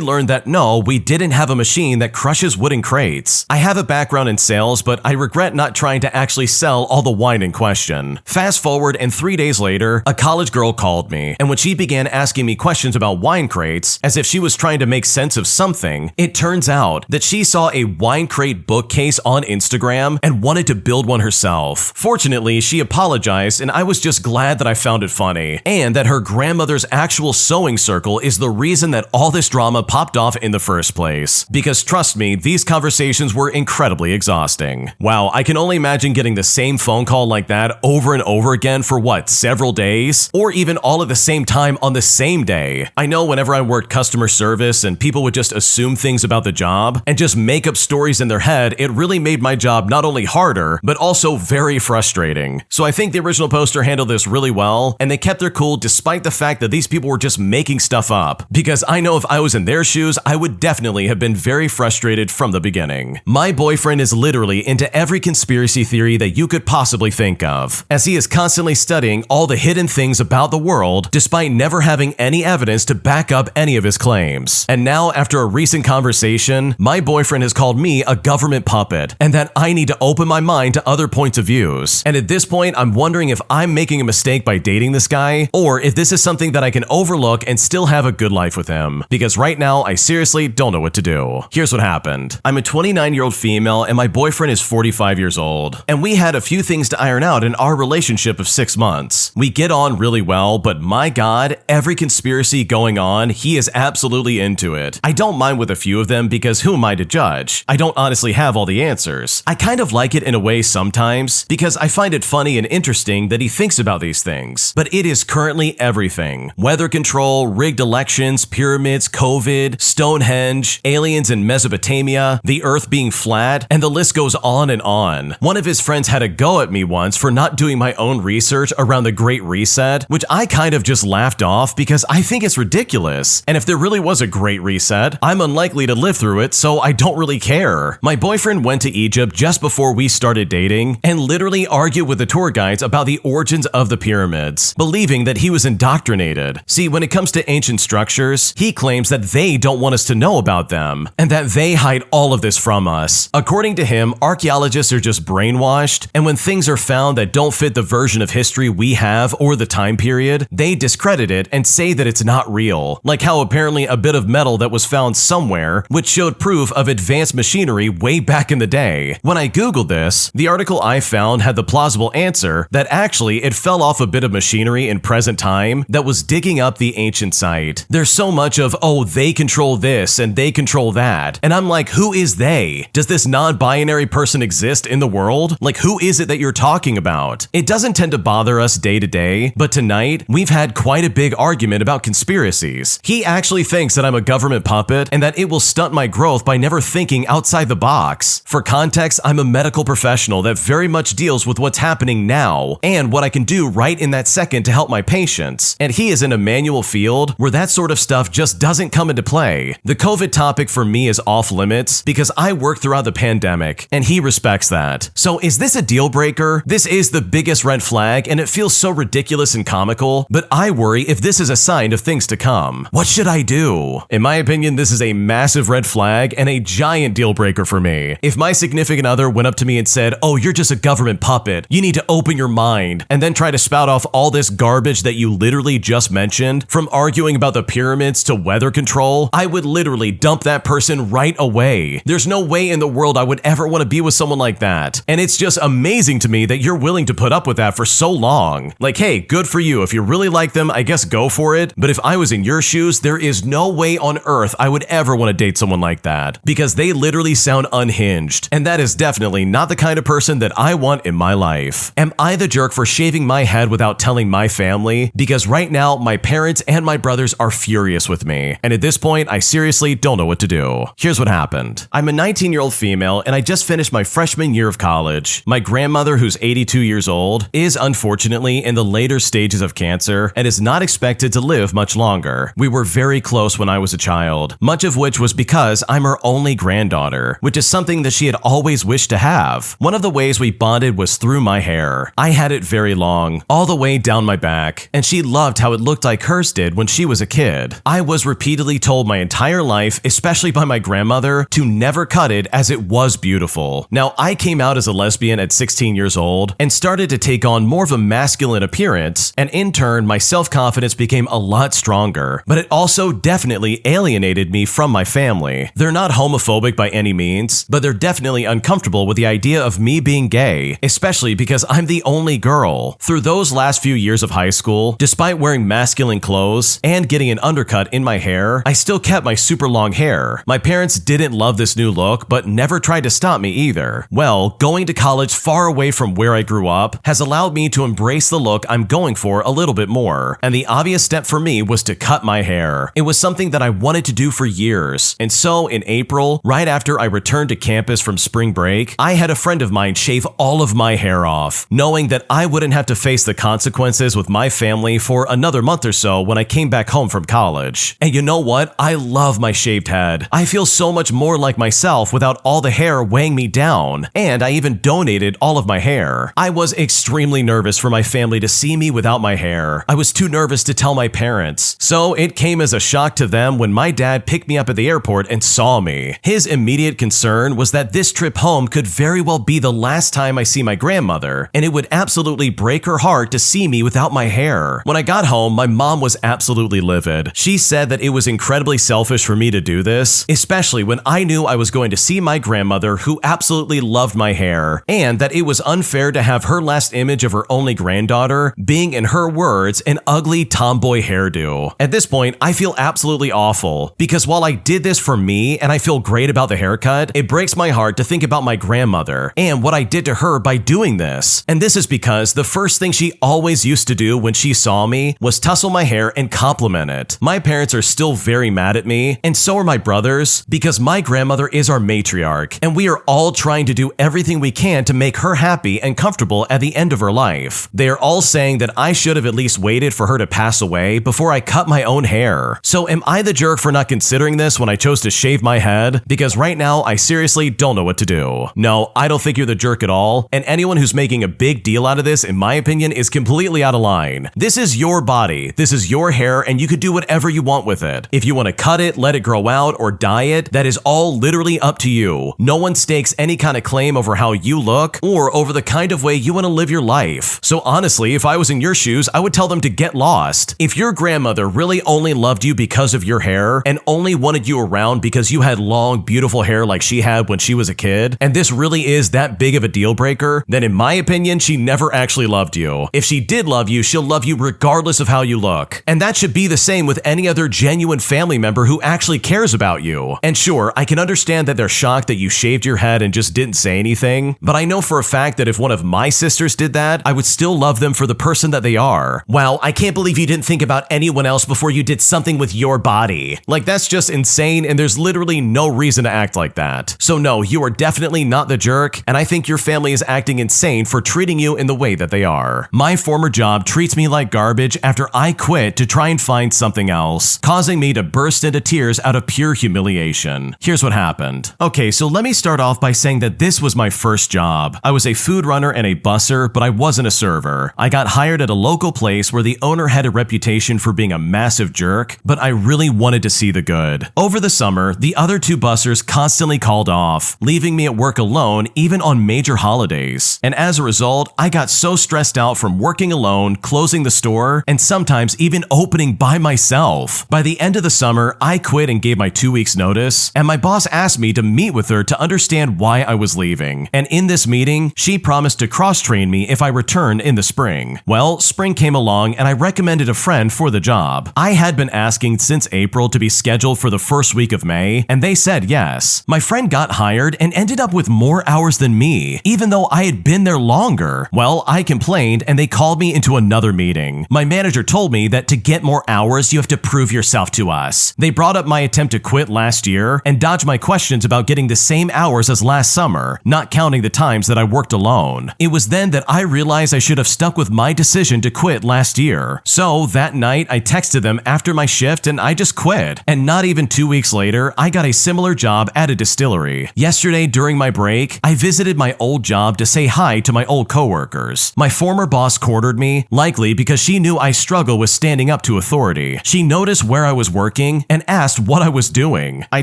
learned that no, we didn't have a machine that crushes wooden crates. I have a background in sales, but I regret not trying to actually sell all the wine in question. Fast forward forward, and 3 days later, a college girl called me, and when she began asking me questions about wine crates, as if she was trying to make sense of something, it turns out that she saw a wine crate bookcase on Instagram and wanted to build one herself. Fortunately, she apologized, and I was just glad that I found it funny, and that her grandmother's actual sewing circle is the reason that all this drama popped off in the first place. Because trust me, these conversations were incredibly exhausting. Wow, I can only imagine getting the same phone call like that over and over again for what, several days? Or even all at the same time on the same day. I know whenever I worked customer service and people would just assume things about the job and just make up stories in their head, it really made my job not only harder, but also very frustrating. So I think the original poster handled this really well, and they kept their cool despite the fact that these people were just making stuff up. Because I know if I was in their shoes, I would definitely have been very frustrated from the beginning. My boyfriend is literally into every conspiracy theory that you could possibly think of, as he is constantly studying all the hidden things about the world despite never having any evidence to back up any of his claims. And now, after a recent conversation, my boyfriend has called me a government puppet and that I need to open my mind to other points of views. And at this point, I'm wondering if I'm making a mistake by dating this guy, or if this is something that I can overlook and still have a good life with him. Because right now, I seriously don't know what to do. Here's what happened. I'm a 29-year-old female and my boyfriend is 45 years old. And we had a few things to iron out in our relationship of 6 months. We get on really well, but my God, every conspiracy going on, he is absolutely into it. I don't mind with a few of them because who am I to judge? I don't honestly have all the answers. I kind of like it in a way sometimes because I find it funny and interesting that he thinks about these things. But it is currently everything. Weather control, rigged elections, pyramids, COVID, Stonehenge, aliens in Mesopotamia, the earth being flat, and the list goes on and on. One of his friends had a go at me once for not doing my own research around the Great Reset, which I kind of just laughed off because I think it's ridiculous. And if there really was a Great Reset, I'm unlikely to live through it, so I don't really care. My boyfriend went to Egypt just before we started dating and literally argued with the tour guides about the origins of the pyramids, believing that he was indoctrinated. See, when it comes to ancient structures, he claims that they don't want us to know about them and that they hide all of this from us. According to him, archaeologists are just brainwashed, and when things are found that don't fit the version of history we have or the time period, they discredit it and say that it's not real. Like how apparently a bit of metal that was found somewhere, which showed proof of advanced machinery way back in the day. When I googled this, the article I found had the plausible answer that actually it fell off a bit of machinery in present time that was digging up the ancient site. There's so much of, oh, they control this and they control that. And I'm like, who is they? Does this non-binary person exist in the world? Like, who is it that you're talking about? It doesn't tend to bother us day to day, but tonight, we've had quite a big argument about conspiracies. He actually thinks that I'm a government puppet and that it will stunt my growth by never thinking outside the box. For context, I'm a medical professional that very much deals with what's happening now and what I can do right in that second to help my patients. And he is in a manual field where that sort of stuff just doesn't come into play. The COVID topic for me is off limits because I worked throughout the pandemic and he respects that. So is this a deal breaker? This is the biggest red flag and it feels so ridiculous and comical, but I worry if this is a sign of things to come. What should I do? In my opinion, this is a massive red flag and a giant deal breaker for me. If my significant other went up to me and said, oh, you're just a government puppet, you need to open your mind, and then try to spout off all this garbage that you literally just mentioned, from arguing about the pyramids to weather control, I would literally dump that person right away. There's no way in the world I would ever want to be with someone like that. And it's just amazing to me that you're willing to put up with that for so long. Like, hey, good for you. If you really like them, I guess go for it. But if I was in your shoes, there is no way on earth I would ever want to date someone like that, because they literally sound unhinged. And that is definitely not the kind of person that I want in my life. Am I the jerk for shaving my head without telling my family? Because right now, my parents and my brothers are furious with me. And at this point, I seriously don't know what to do. Here's what happened. I'm a 19-year-old female and I just finished my freshman year of college. My grandmother, who's 82 years old, is unfortunately in the later stages of cancer and is not expected to live much longer. We were very close when I was a child, much of which was because I'm her only granddaughter, which is something that she had always wished to have. One of the ways we bonded was through my hair. I had it very long, all the way down my back, and she loved how it looked like hers did when she was a kid. I was repeatedly told my entire life, especially by my grandmother, to never cut it as it was beautiful. Now, I came out as a lesbian at 16 years old and started to take on more of a masculine appearance, and in turn, my self-confidence became a lot stronger. But it also definitely alienated me from my family. They're not homophobic by any means, but they're definitely uncomfortable with the idea of me being gay, especially because I'm the only girl. Through those last few years of high school, despite wearing masculine clothes and getting an undercut in my hair, I still kept my super long hair. My parents didn't love this new look, but never tried to stop me either. Well, going to college far away from where I grew up has allowed me to embrace the look I'm going for a little bit more, and the obvious step for me was to cut my hair. It was something that I wanted to do for years, and so in April, right after I returned to campus from spring break, I had a friend of mine shave all of my hair off, knowing that I wouldn't have to face the consequences with my family for another month or so when I came back home from college. And you know what? I love my shaved head. I feel so much more like myself without all the hair weighing me down, and I even donated all of my hair. I was extremely nervous for my family to see me without my hair. I was too nervous to tell my parents, so it came as a shock to them when my dad picked me up at the airport and saw me. His immediate concern was that this trip home could very well be the last time I see my grandmother, and it would absolutely break her heart to see me without my hair. When I got home, my mom was absolutely livid. She said that it was incredibly selfish for me to do this, especially when I knew I was going to see my grandmother who absolutely loved my hair, and that it was unfair to have her last image of her only granddaughter being, in her words, an ugly tomboy hairdo. At this point, I feel absolutely awful, because while I did this for me and I feel great about the haircut, it breaks my heart to think about my grandmother and what I did to her by doing this. And this is because the first thing she always used to do when she saw me was tussle my hair and compliment it. My parents are still very mad at me, and so are my brothers, because my grandmother is our matriarch, and we are all trying to do everything we can to make her happy and comfortable at the end of her life. They are all saying that I should have at least waited for her to pass away before I cut my own hair. So am I the jerk for not considering this when I chose to shave my head? Because right now, I seriously don't know what to do. No, I don't think you're the jerk at all, and anyone who's making a big deal out of this, in my opinion, is completely out of line. This is your body, this is your hair, and you could do whatever you want with it. If you want to cut it, let it grow out, or dye it, that is all literally up to you. No one stakes any kind of claim over how you look or over the kind of way you want to live your life. So honestly, if I was in your shoes, I would tell them to get lost. If your grandmother really only loved you because of your hair and only wanted you around because you had long, beautiful hair like she had when she was a kid, and this really is that big of a deal breaker, then in my opinion, she never actually loved you. If she did love you, she'll love you regardless of how you look. And that should be the same with any other genuine family member who actually cares about you. And sure, I can understand that they're shocked that you shaved your head and just didn't say anything, but I know for a fact that if one of my sisters did that, I would still love them for the person that they are. Wow, I can't believe you didn't think about anyone else before you did something with your body. Like, that's just insane, and there's literally no reason to act like that. So no, you are definitely not the jerk, and I think your family is acting insane for treating you in the way that they are. My former job treats me like garbage after I quit to try and find something else, causing me to burst into tears out of pure humiliation. Here's what happened. Okay, so let me start off by saying that this was my first job. I was a food runner and a busser, but I wasn't a server. I got hired at a local place where the owner had a reputation for being a massive jerk, but I really wanted to see the good. Over the summer, the other two bussers constantly called off, leaving me at work alone even on major holidays. And as a result, I got so stressed out from working alone, closing the store, and sometimes even opening by myself. By the end of the summer, I quit and gave my 2 weeks notice, and my boss asked me to meet with her to understand why I was leaving. And in this meeting, she promised to cross-train me if I returned in the spring. Well, spring came along and I recommended a friend for the job. I had been asking since April to be scheduled for the first week of May, and they said yes. My friend got hired and ended up with more hours than me, even though I had been there longer. Well, I complained and they called me into another meeting. My manager told me that to get more hours, you have to prove yourself to us. They brought up my attempt to quit last year and dodged my questions about getting the same hours as last summer, not counting the times that I worked alone. It was then that I realized I should have stuck with my decision to quit last year. So that night, I texted them after my shift and I just quit. And not even 2 weeks later, I got a similar job at a distillery. Yesterday, during my break, I visited my old job to say hi to my old coworkers. My former boss cornered me, likely because she knew I struggle with standing up to authority. She noticed where I was working and asked what I was doing. I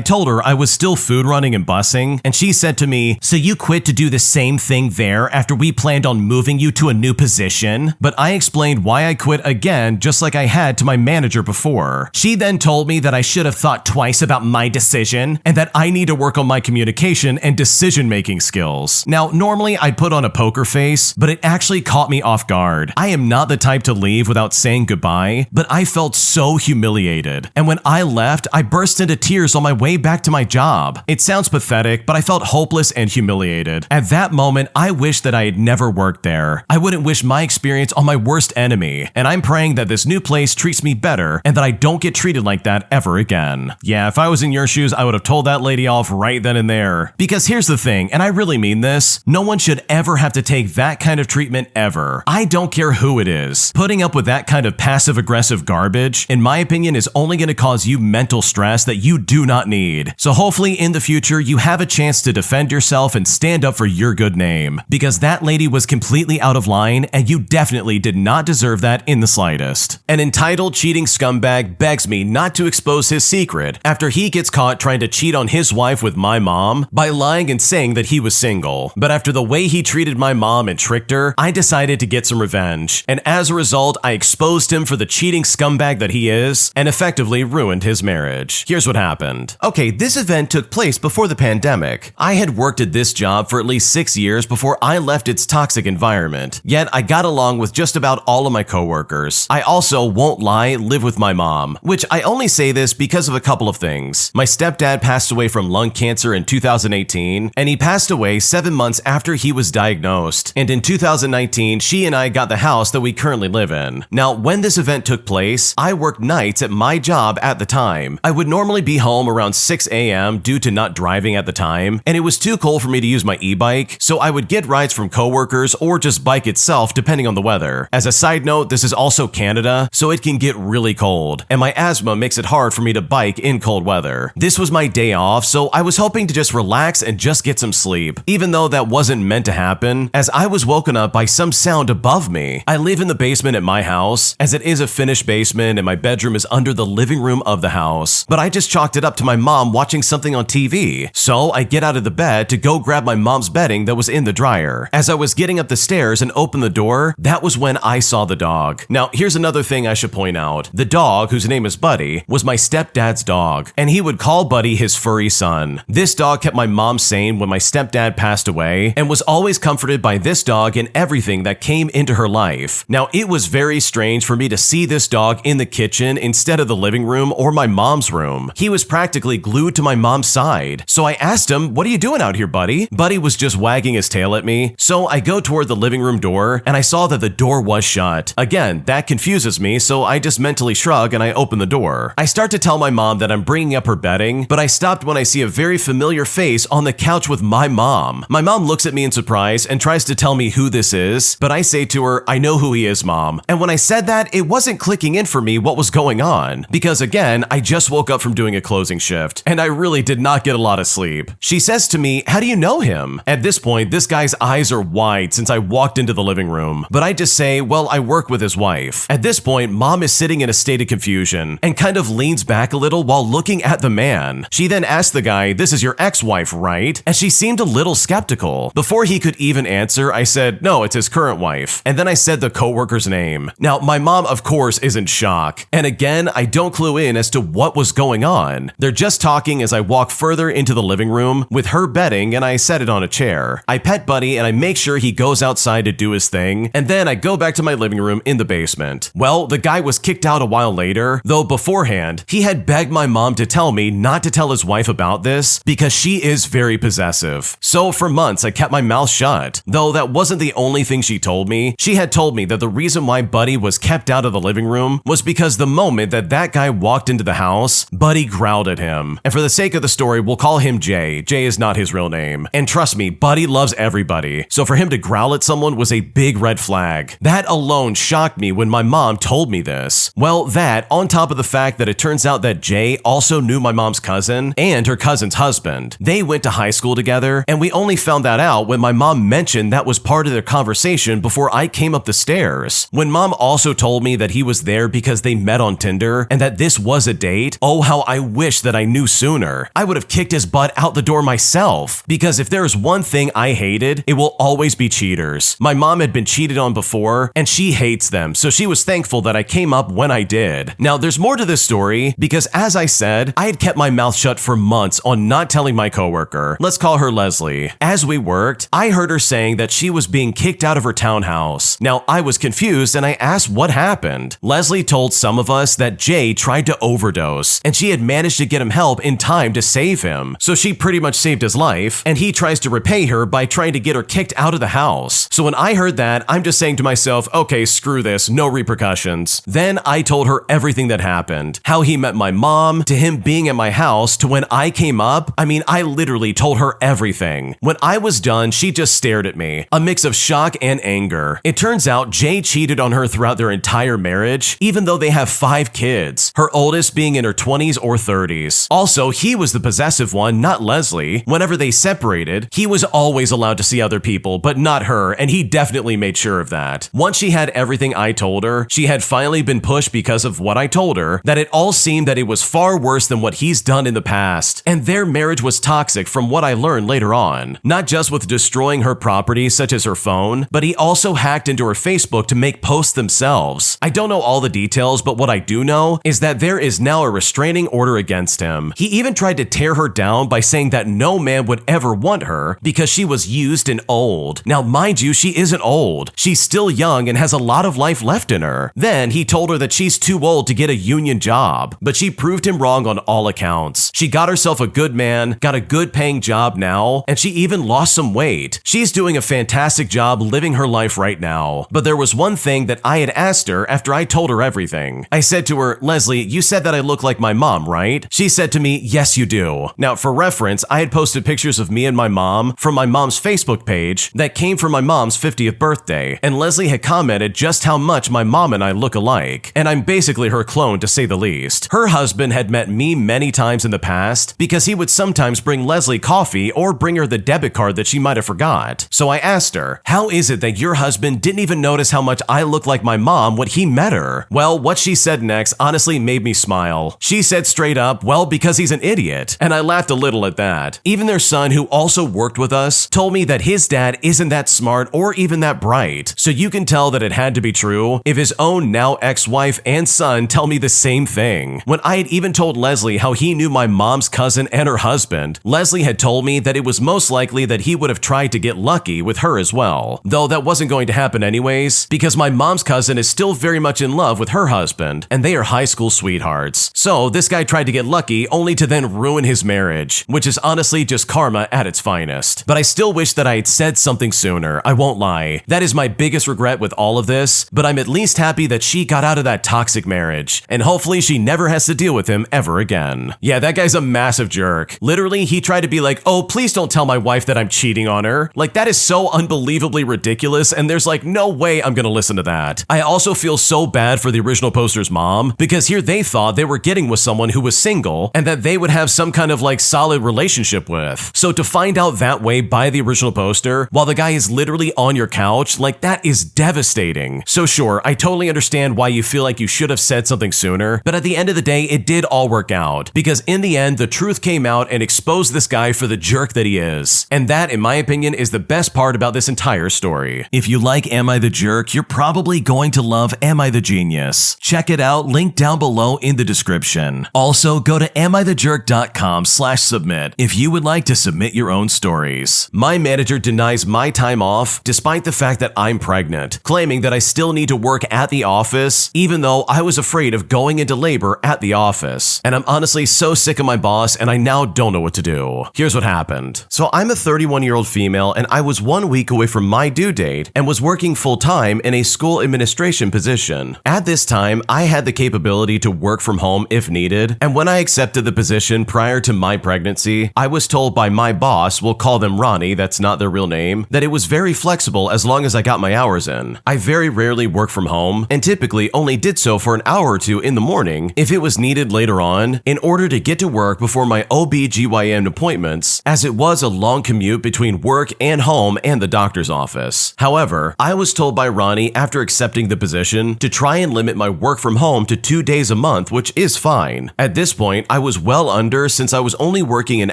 told her I was still food running and busing, and she said to me, "So you quit to do the same thing there after we planned on moving you you to a new position, but I explained why I quit again just like I had to my manager before. She then told me that I should have thought twice about my decision and that I need to work on my communication and decision-making skills. Now, normally I'd put on a poker face, but it actually caught me off guard. I am not the type to leave without saying goodbye, but I felt so humiliated. And when I left, I burst into tears on my way back to my job. It sounds pathetic, but I felt hopeless and humiliated. At that moment, I wish that I had never worked there. I wouldn't wish my experience on my worst enemy, and I'm praying that this new place treats me better and that I don't get treated like that ever again. Yeah, if I was in your shoes, I would have told that lady off right then and there. Because here's the thing, and I really mean this, no one should ever have to take that kind of treatment ever. I don't care who it is. Putting up with that kind of passive-aggressive garbage, in my opinion, is only going to cause you mental stress that you do not need. So hopefully in the future, you have a chance to defend yourself and stand up for your good name. Because that lady was completely out of line, and you definitely did not deserve that in the slightest. An entitled cheating scumbag begs me not to expose his secret after he gets caught trying to cheat on his wife with my mom by lying and saying that he was single. But after the way he treated my mom and tricked her, I decided to get some revenge. And as a result, I exposed him for the cheating scumbag that he is and effectively ruined his marriage. Here's what happened. Okay, this event took place before the pandemic. I had worked at this job for at least 6 years before I left its toxic environment. Yet I got along with just about all of my coworkers. I also, won't lie, live with my mom, which I only say this because of a couple of things. My stepdad passed away from lung cancer in 2018, and he passed away 7 months after he was diagnosed. And in 2019, she and I got the house that we currently live in. Now, when this event took place, I worked nights at my job at the time. I would normally be home around 6 a.m. due to not driving at the time, and it was too cold for me to use my e-bike, so I would get rides from coworkers or just bike itself depending on the weather. As a side note, this is also Canada, so it can get really cold, and my asthma makes it hard for me to bike in cold weather. This was my day off, so I was hoping to just relax and just get some sleep, even though that wasn't meant to happen, as I was woken up by some sound above me. I live in the basement at my house, as it is a finished basement and my bedroom is under the living room of the house, but I just chalked it up to my mom watching something on TV. So I get out of the bed to go grab my mom's bedding that was in the dryer. As I was getting up the stairs and opened the door, that was when I saw the dog. Now, here's another thing I should point out. The dog, whose name is Buddy, was my stepdad's dog, and he would call Buddy his furry son. This dog kept my mom sane when my stepdad passed away and was always comforted by this dog in everything that came into her life. Now, it was very strange for me to see this dog in the kitchen instead of the living room or my mom's room. He was practically glued to my mom's side. So I asked him, "What are you doing out here, Buddy?" Buddy was just wagging his tail at me. So I go toward the living room door and I saw that the door was shut. Again, that confuses me, so I just mentally shrug and I open the door. I start to tell my mom that I'm bringing up her bedding, but I stopped when I see a very familiar face on the couch with my mom. My mom looks at me in surprise and tries to tell me who this is, but I say to her, "I know who he is, Mom." And when I said that, it wasn't clicking in for me what was going on, because again, I just woke up from doing a closing shift, and I really did not get a lot of sleep. She says to me, "How do you know him?" At this point, this guy's eyes are wide since I walked into the living room, but I just say, "Well, I work with his wife." At this point, Mom is sitting in a state of confusion and kind of leans back a little while looking at the man. She then asks the guy, "This is your ex-wife, right?" And she seemed a little skeptical. Before he could even answer, I said, "No, it's his current wife." And then I said the coworker's name. Now, my mom, of course, is in shock. And again, I don't clue in as to what was going on. They're just talking as I walk further into the living room with her bedding and I set it on a chair. I pet Buddy and I make sure he goes outside to do his thing, and then I go back to my living room in the basement. Well, the guy was kicked out a while later, though beforehand, he had begged my mom to tell me not to tell his wife about this because she is very possessive. So for months, I kept my mouth shut. Though that wasn't the only thing she told me. She had told me that the reason why Buddy was kept out of the living room was because the moment that that guy walked into the house, Buddy growled at him. And for the sake of the story, we'll call him Jay. Jay is not his real name. And trust me, Buddy loves everybody. So for him to growl at someone was a big red flag. That alone shocked me when my mom told me this. Well, that, on top of the fact that it turns out that Jay also knew my mom's cousin and her cousin's husband. They went to high school together, and we only found that out when my mom mentioned that was part of their conversation before I came up the stairs. When mom also told me that he was there because they met on Tinder and that this was a date, oh how I wish that I knew sooner. I would have kicked his butt out the door myself, because if there is one thing I hated, it will always be cheaters. abuse. My mom had been cheated on before, and she hates them, so she was thankful that I came up when I did. Now, there's more to this story because, as I said, I had kept my mouth shut for months on not telling my coworker. Let's call her Leslie. As we worked, I heard her saying that she was being kicked out of her townhouse. Now, I was confused and I asked what happened. Leslie told some of us that Jay tried to overdose, and she had managed to get him help in time to save him. So she pretty much saved his life, and he tries to repay her by trying to get her kicked out of the house. So when I heard that, I'm just saying to myself, okay, screw this, no repercussions. Then I told her everything that happened. How he met my mom, to him being at my house, to when I came up. I literally told her everything. When I was done, she just stared at me, a mix of shock and anger. It turns out Jay cheated on her throughout their entire marriage, even though they have 5 kids, her oldest being in her 20s or 30s. Also, he was the possessive one, not Leslie. Whenever they separated, he was always allowed to see other people, but not her, and he definitely made sure of that. Once she had everything I told her, she had finally been pushed because of what I told her, that it all seemed that it was far worse than what he's done in the past, and their marriage was toxic from what I learned later on. Not just with destroying her property such as her phone, but he also hacked into her Facebook to make posts themselves. I don't know all the details, but what I do know is that there is now a restraining order against him. He even tried to tear her down by saying that no man would ever want her because she was used and old. Now, mind you, she isn't old. She's still young and has a lot of life left in her. Then he told her that she's too old to get a union job, but she proved him wrong on all accounts. She got herself a good man, got a good paying job now, and she even lost some weight. She's doing a fantastic job living her life right now. But there was one thing that I had asked her after I told her everything. I said to her, Leslie, you said that I look like my mom, right? She said to me, yes, you do. Now, for reference, I had posted pictures of me and my mom from my mom's Facebook page that came from my mom's 50th birthday, and Leslie had commented just how much my mom and I look alike, and I'm basically her clone to say the least. Her husband had met me many times in the past because he would sometimes bring Leslie coffee or bring her the debit card that she might have forgot. So I asked her, how is it that your husband didn't even notice how much I look like my mom when he met her? Well, what she said next honestly made me smile. She said straight up, well, because he's an idiot, and I laughed a little at that. Even their son, who also worked with us, told me that his dad isn't that smart or even that bright, so you can tell that it had to be true if his own now ex-wife and son tell me the same thing. When I had even told Leslie how he knew my mom's cousin and her husband, Leslie had told me that it was most likely that he would have tried to get lucky with her as well, though that wasn't going to happen anyways, because my mom's cousin is still very much in love with her husband, and they are high school sweethearts. So this guy tried to get lucky only to then ruin his marriage, which is honestly just karma at its finest. But I still wish that I had said something sooner, I won't lie. That is my biggest regret with all of this, but I'm at least happy that she got out of that toxic marriage, and hopefully she never has to deal with him ever again. Yeah, that guy's a massive jerk. Literally, he tried to be like, oh, please don't tell my wife that I'm cheating on her. Like, that is so unbelievably ridiculous, and there's like no way I'm gonna listen to that. I also feel so bad for the original poster's mom, because here they thought they were getting with someone who was single, and that they would have some kind of like solid relationship with. So to find out that way by the original poster, while the guy is literally on your couch, like that is devastating. So sure, I totally understand why you feel like you should have said something sooner, but at the end of the day, it did all work out, because in the end, the truth came out and exposed this guy for the jerk that he is. And that, in my opinion, is the best part about this entire story. If you like Am I the Jerk, you're probably going to love Am I the Genius. Check it out, link down below in the description. Also, go to AmITheJerk.com/submit if you would like to submit your own stories. My manager denies my time off despite the fact that I'm pregnant, claiming that I still need to work at the office, even though I was afraid of going into labor at the office. And I'm honestly so sick of my boss, and I now don't know what to do. Here's what happened. So I'm a 31-year-old female, and I was 1 week away from my due date and was working full-time in a school administration position. At this time, I had the capability to work from home if needed, and when I accepted the position prior to my pregnancy, I was told by my boss, we'll call them Ronnie, that's not their real name, that it was very flexible as long as I got my hours in. I very rarely work from home, and typically only did so for an hour or two in the morning if it was needed later on in order to get to work before my OB/GYN appointments, as it was a long commute between work and home and the doctor's office. However, I was told by Ronnie after accepting the position to try and limit my work from home to 2 days a month, which is fine. At this point, I was well under, since I was only working an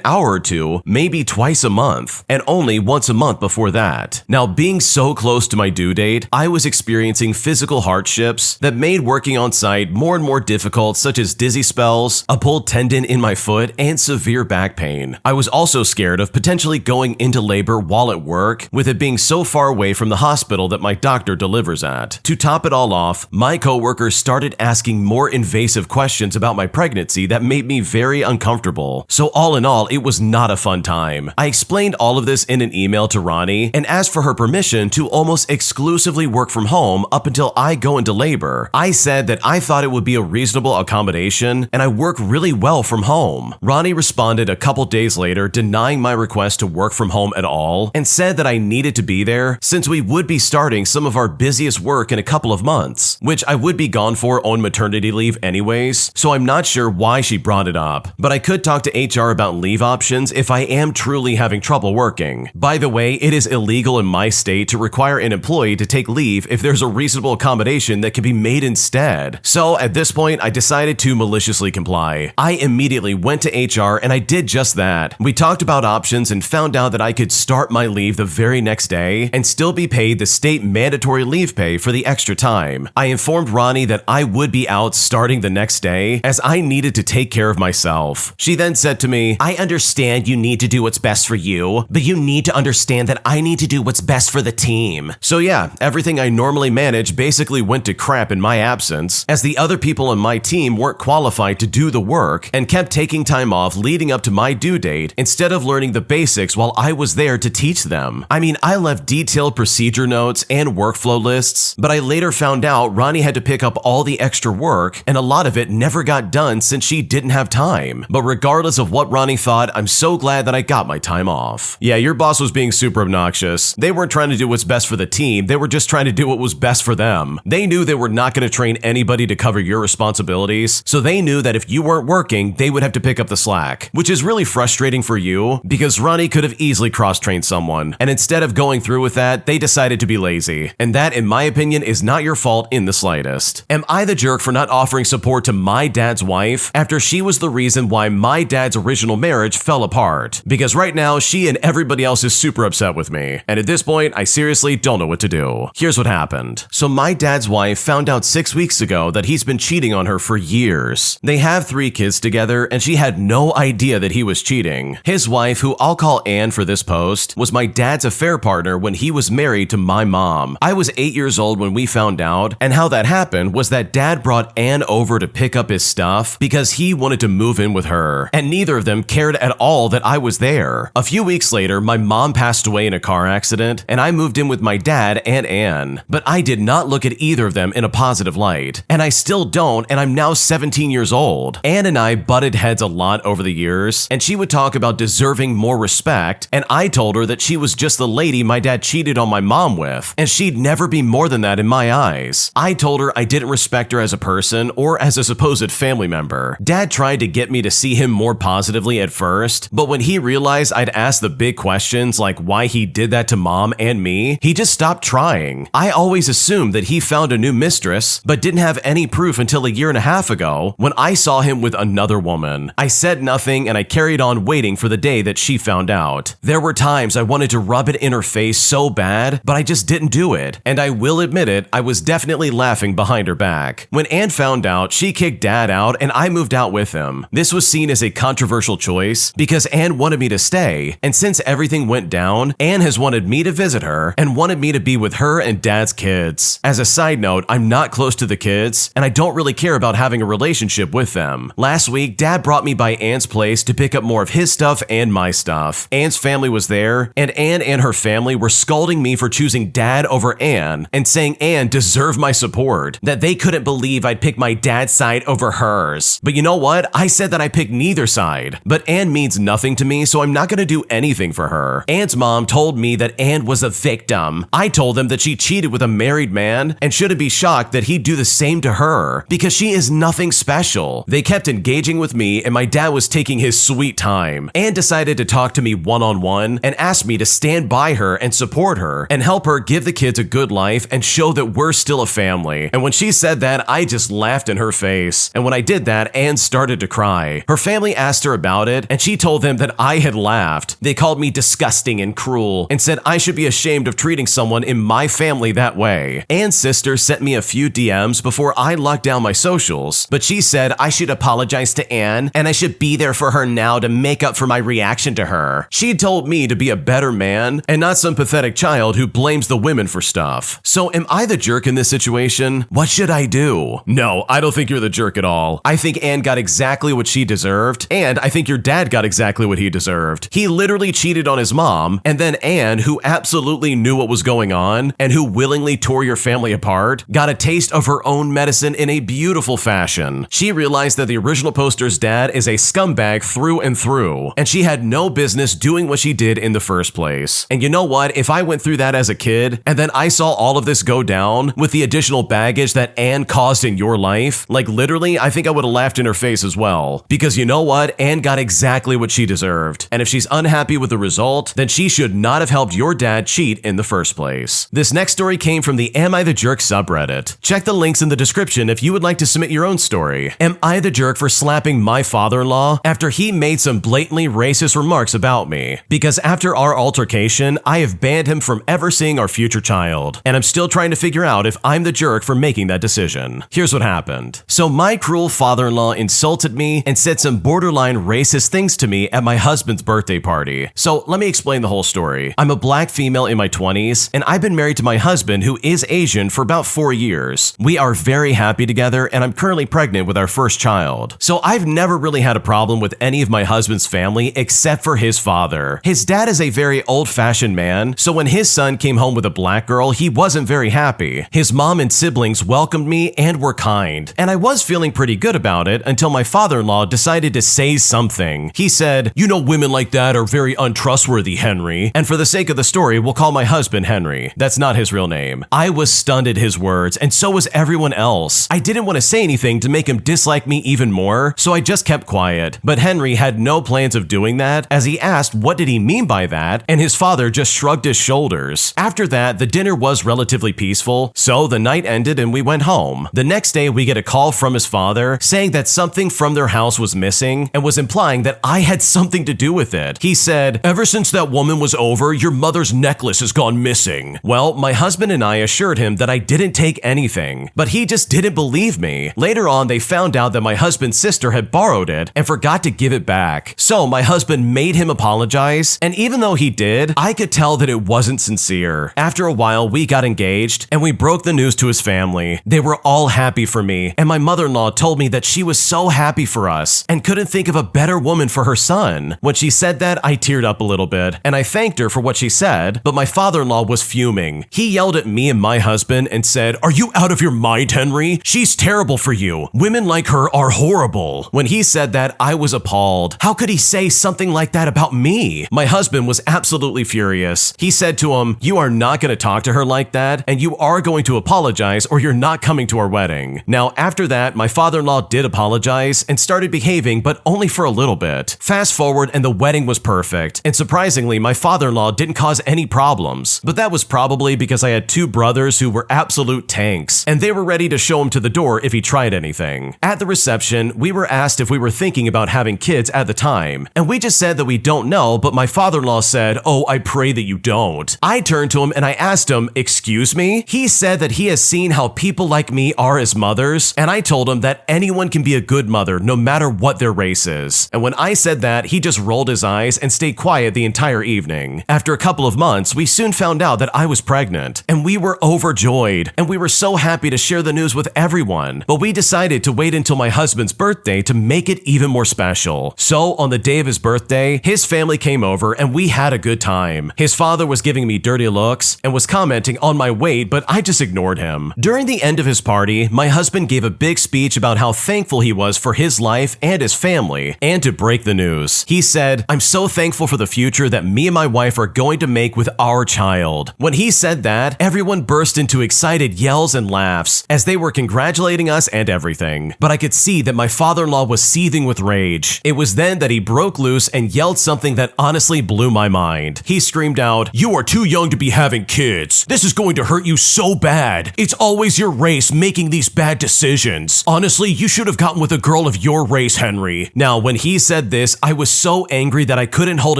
hour or two, maybe twice a month, and only once a month before that. Now, being so close to my due date, I was experiencing physical hardships that made working on site more and more difficult, such as dizzy spells, a pulled tendon in my foot, and severe back pain. I was also scared of potentially going into labor while at work, with it being so far away from the hospital that my doctor delivers at. To top it all off, my coworkers started asking more invasive questions about my pregnancy that made me very uncomfortable. So all in all, it was not a fun time. I explained all of this in an email to Ronnie and asked for her permission to almost exclusively work from home up until I go into labor. I said that I thought it would be a reasonable accommodation and I work really well from home. Ronnie responded a couple days later denying my request to work from home at all and said that I needed to be there since we would be starting some of our busiest work in a couple of months, which I would be gone for on maternity leave anyways, so I'm not sure why she brought it up. But I could talk to HR about leave options if I am truly having trouble working. By the way, it is illegal in my state to require an employee to take leave if there's a reasonable accommodation that can be made instead. So at this point, I decided to maliciously comply. I immediately went to HR and I did just that. We talked about options and found out that I could start my leave the very next day and still be paid the state mandatory leave pay for the extra time. I informed Ronnie that I would be out starting the next day as I needed to take care of myself. She then said to me, "I understand you need to do what's best for you, but you need to understand that I need to do what's best for the team." So yeah, everything I normally manage basically went to crap in my absence, as the other people on my team weren't qualified to do the work and kept taking time off leading up to my due date instead of learning the basics while I was there to teach them. I mean, I left detailed procedure notes and workflow lists, but I later found out Ronnie had to pick up all the extra work and a lot of it never got done since she didn't have time. But regardless of what Ronnie thought, I'm so glad that I got my time off. Yeah, your boss was being super obnoxious. They weren't trying to do what's best for the team, they were just trying to do what was best for them. They knew they were not going to train anybody to cover your responsibilities, so they knew that if you weren't working, they would have to pick up the slack, which is really frustrating for you because Ronnie could have easily cross-trained someone, and instead of going through with that, they decided to be lazy. And that, in my opinion, is not your fault in the slightest. Am I the jerk for not offering support to my dad's wife after she was the reason why my dad's original marriage fell apart? Because right now, she and everybody else is super upset with me, and at this point, I seriously don't know what to do. Here's what happened. So my dad's wife found out 6 weeks ago that he's been cheating on her for years. They have 3 kids together, and she had no idea that he was cheating. His wife, who I'll call Anne for this post, was my dad's affair partner when he was married to my mom. I was 8 years old when we found out, and how that happened was that dad brought Anne over to pick up his stuff because he wanted to move in with her, and neither of them cared at all that I was there. A few weeks later, my mom passed away in a car accident, and I moved in with my dad and Anne. But I did not look at either of them in a positive light, and I still don't, and I'm now 17 years old. Anne and I butted heads a lot over the years, and she would talk about deserving more respect, and I told her that she was just the lady my dad cheated on my mom with, and she'd never be more than that in my eyes. I told her I didn't respect her as a person or as a supposed family member. Dad tried to get me to see him more positively at first, but when he realized I'd asked the big questions like why he did that to mom and me, he just stopped trying. I always assumed that he found a new mistress, but didn't have any proof until a year and a half ago when I saw him with another woman. I said nothing and I carried on waiting for the day that she found out. There were times I wanted to rub it in her face so bad, but I just didn't do it. And I will admit it, I was definitely laughing behind her back. When Anne found out, she kicked dad out and I moved out with him. This was seen as a controversial choice because Anne wanted me to stay, and since everything went down, Anne has wanted me to visit her and wanted me to be with her and dad's kids. As a side note, I'm not close to the kids, and I don't really care about having a relationship with them. Last week, dad brought me by Anne's place to pick up more of his stuff and my stuff. Anne's family was there, and Anne and her family were scolding me for choosing dad over Anne and saying Anne deserved my support, that they couldn't believe I'd pick my dad's side over hers. But you know what? I said that I picked neither side. But Anne means nothing to me, so I'm not gonna do anything for her. Anne's mom told me that Anne was a victim. I told them that she cheated with a married man and shouldn't be shocked that he'd do the same to her because she is nothing special. They kept engaging with me and my dad was taking his sweet time. Anne decided to talk to me one-on-one and asked me to stand by her and support her and help her give the kids a good life and show that we're still a family. And when she said that, I just laughed in her face. And when I did that, Anne started to cry. Her family asked her about it and she told them that I had laughed. They called me disgusting and cruel and said I should be be ashamed of treating someone in my family that way. Anne's sister sent me a few DMs before I locked down my socials, but she said I should apologize to Anne and I should be there for her now to make up for my reaction to her. She told me to be a better man and not some pathetic child who blames the women for stuff. So am I the jerk in this situation? What should I do? No, I don't think you're the jerk at all. I think Anne got exactly what she deserved, and I think your dad got exactly what he deserved. He literally cheated on his mom, and then Anne, who absolutely knew what was going on and who willingly tore your family apart, got a taste of her own medicine in a beautiful fashion. She realized that the original poster's dad is a scumbag through and through, and she had no business doing what she did in the first place. And you know what? If I went through that as a kid, and then I saw all of this go down with the additional baggage that Anne caused in your life, like literally, I think I would have laughed in her face as well. Because you know what? Anne got exactly what she deserved. And if she's unhappy with the result, then she should not have helped your dad cheat in the first place. This next story came from the Am I the Jerk subreddit. Check the links in the description if you would like to submit your own story. Am I the jerk for slapping my father-in-law after he made some blatantly racist remarks about me? Because after our altercation, I have banned him from ever seeing our future child, and I'm still trying to figure out if I'm the jerk for making that decision. Here's what happened. So my cruel father-in-law insulted me and said some borderline racist things to me at my husband's birthday party. So let me explain the whole story. I'm a black female in my 20s, and I've been married to my husband, who is Asian, for about 4 years. We are very happy together, and I'm currently pregnant with our first child. So I've never really had a problem with any of my husband's family except for his father. His dad is a very old-fashioned man, so when his son came home with a black girl, he wasn't very happy. His mom and siblings welcomed me and were kind, and I was feeling pretty good about it until my father-in-law decided to say something. He said, "You know, women like that are very untrustworthy, Henry." And for the sake of the story, we'll call my husband Henry. That's not his real name. I was stunned at his words, and so was everyone else. I didn't want to say anything to make him dislike me even more, so I just kept quiet. But Henry had no plans of doing that, as he asked what did he mean by that, and his father just shrugged his shoulders. After that, the dinner was relatively peaceful, so the night ended and we went home. The next day, we get a call from his father saying that something from their house was missing and was implying that I had something to do with it. He said, "Ever since that woman was over, your mother's necklace has gone missing." Well, my husband and I assured him that I didn't take anything, but he just didn't believe me. Later on, they found out that my husband's sister had borrowed it and forgot to give it back. So my husband made him apologize, and even though he did, I could tell that it wasn't sincere. After a while, we got engaged and we broke the news to his family. They were all happy for me, and my mother-in-law told me that she was so happy for us and couldn't think of a better woman for her son. When she said that, I teared up a little bit, and I thanked her for what she said, but my father-in-law was fuming. He yelled at me and my husband and said, "Are you out of your mind, Henry? She's terrible for you. Women like her are horrible." When he said that, I was appalled. How could he say something like that about me? My husband was absolutely furious. He said to him, "You are not going to talk to her like that, and you are going to apologize or you're not coming to our wedding." Now, after that, my father-in-law did apologize and started behaving, but only for a little bit. Fast forward, and the wedding was perfect, and surprisingly, my father-in-law didn't cause any problems, but that was probably because I had two brothers who were absolute tanks, and they were ready to show him to the door if he tried anything. At the reception, we were asked if we were thinking about having kids at the time, and we just said that we don't know, but my father-in-law said, "Oh, I pray that you don't." I turned to him and I asked him, "Excuse me?" He said that he has seen how people like me are as mothers, and I told him that anyone can be a good mother no matter what their race is. And when I said that, he just rolled his eyes and stayed quiet the entire evening. After a couple of months, we soon found out that I was pregnant, and we were overjoyed, and we were so happy to share the news with everyone. But we decided to wait until my husband's birthday to make it even more special. So on the day of his birthday, his family came over and we had a good time. His father was giving me dirty looks and was commenting on my weight, but I just ignored him. During the end of his party, my husband gave a big speech about how thankful he was for his life and his family, and to break the news. He said, "I'm so thankful for the future that me and my wife are going to make with our child." When he said that, everyone burst into excited yells and laughs as they were congratulating us and everything. But I could see that my father-in-law was seething with rage. It was then that he broke loose and yelled something that honestly blew my mind. He screamed out, "You are too young to be having kids. This is going to hurt you so bad. It's always your race making these bad decisions. Honestly, you should have gotten with a girl of your race, Henry." Now, when he said this, I was so angry that I couldn't hold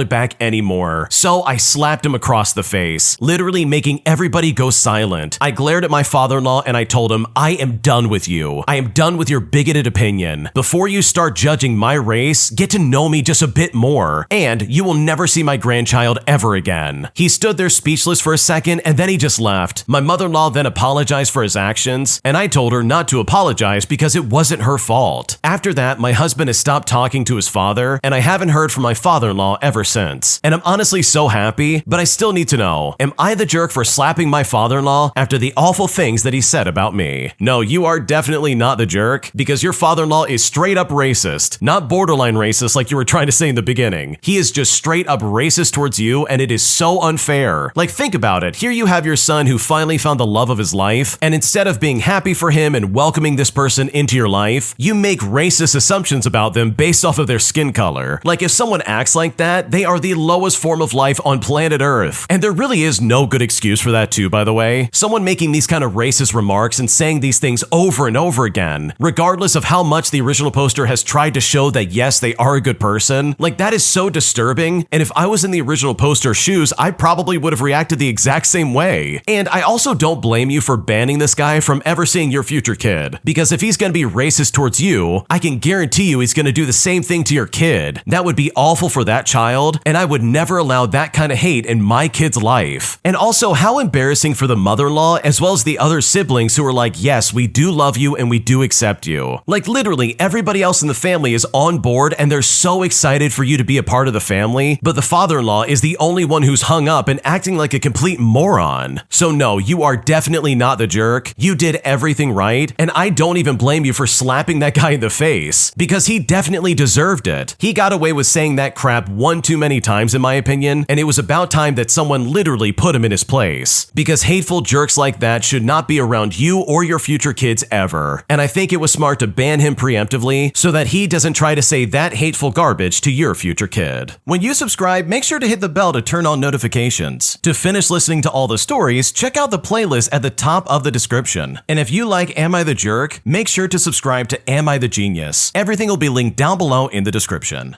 it back anymore. So I slapped him across across the face, literally making everybody go silent. I glared at my father-in-law and I told him, I am done with you. I am done with your bigoted opinion. Before you start judging my race, get to know me just a bit more, and you will never see my grandchild ever again. He stood there speechless for a second and then he just left. My mother-in-law then apologized for his actions, and I told her not to apologize because it wasn't her fault. After that, my husband has stopped talking to his father, and I haven't heard from my father-in-law ever since. And I'm honestly so happy, but I still need to know, am I the jerk for slapping my father-in-law after the awful things that he said about me? No, you are definitely not the jerk, because your father-in-law is straight up racist, not borderline racist like you were trying to say in the beginning. He is just straight up racist towards you, and it is so unfair. Like, think about it. Here you have your son who finally found the love of his life, and instead of being happy for him and welcoming this person into your life, you make racist assumptions about them based off of their skin color. Like, if someone acts like that, they are the lowest form of life on planet Earth. And there really is no good excuse for that too, by the way. Someone making these kind of racist remarks and saying these things over and over again, regardless of how much the original poster has tried to show that yes, they are a good person, like, that is so disturbing. And if I was in the original poster's shoes, I probably would have reacted the exact same way. And I also don't blame you for banning this guy from ever seeing your future kid, because if he's gonna be racist towards you, I can guarantee you he's gonna do the same thing to your kid. That would be awful for that child, and I would never allow that kind of hate in my kid's life. And also, how embarrassing for the mother-in-law as well as the other siblings who are like, yes, we do love you and we do accept you. Like, literally everybody else in the family is on board and they're so excited for you to be a part of the family, but the father-in-law is the only one who's hung up and acting like a complete moron. So no, you are definitely not the jerk. You did everything right, and I don't even blame you for slapping that guy in the face, because he definitely deserved it. He got away with saying that crap one too many times in my opinion, and it was about time that someone literally put him in his place, because hateful jerks like that should not be around you or your future kids ever. And I think it was smart to ban him preemptively so that he doesn't try to say that hateful garbage to your future kid. When you subscribe, make sure to hit the bell to turn on notifications. To finish listening to all the stories, check out the playlist at the top of the description. And if you like Am I the Jerk, make sure to subscribe to Am I the Genius. Everything will be linked down below in the description.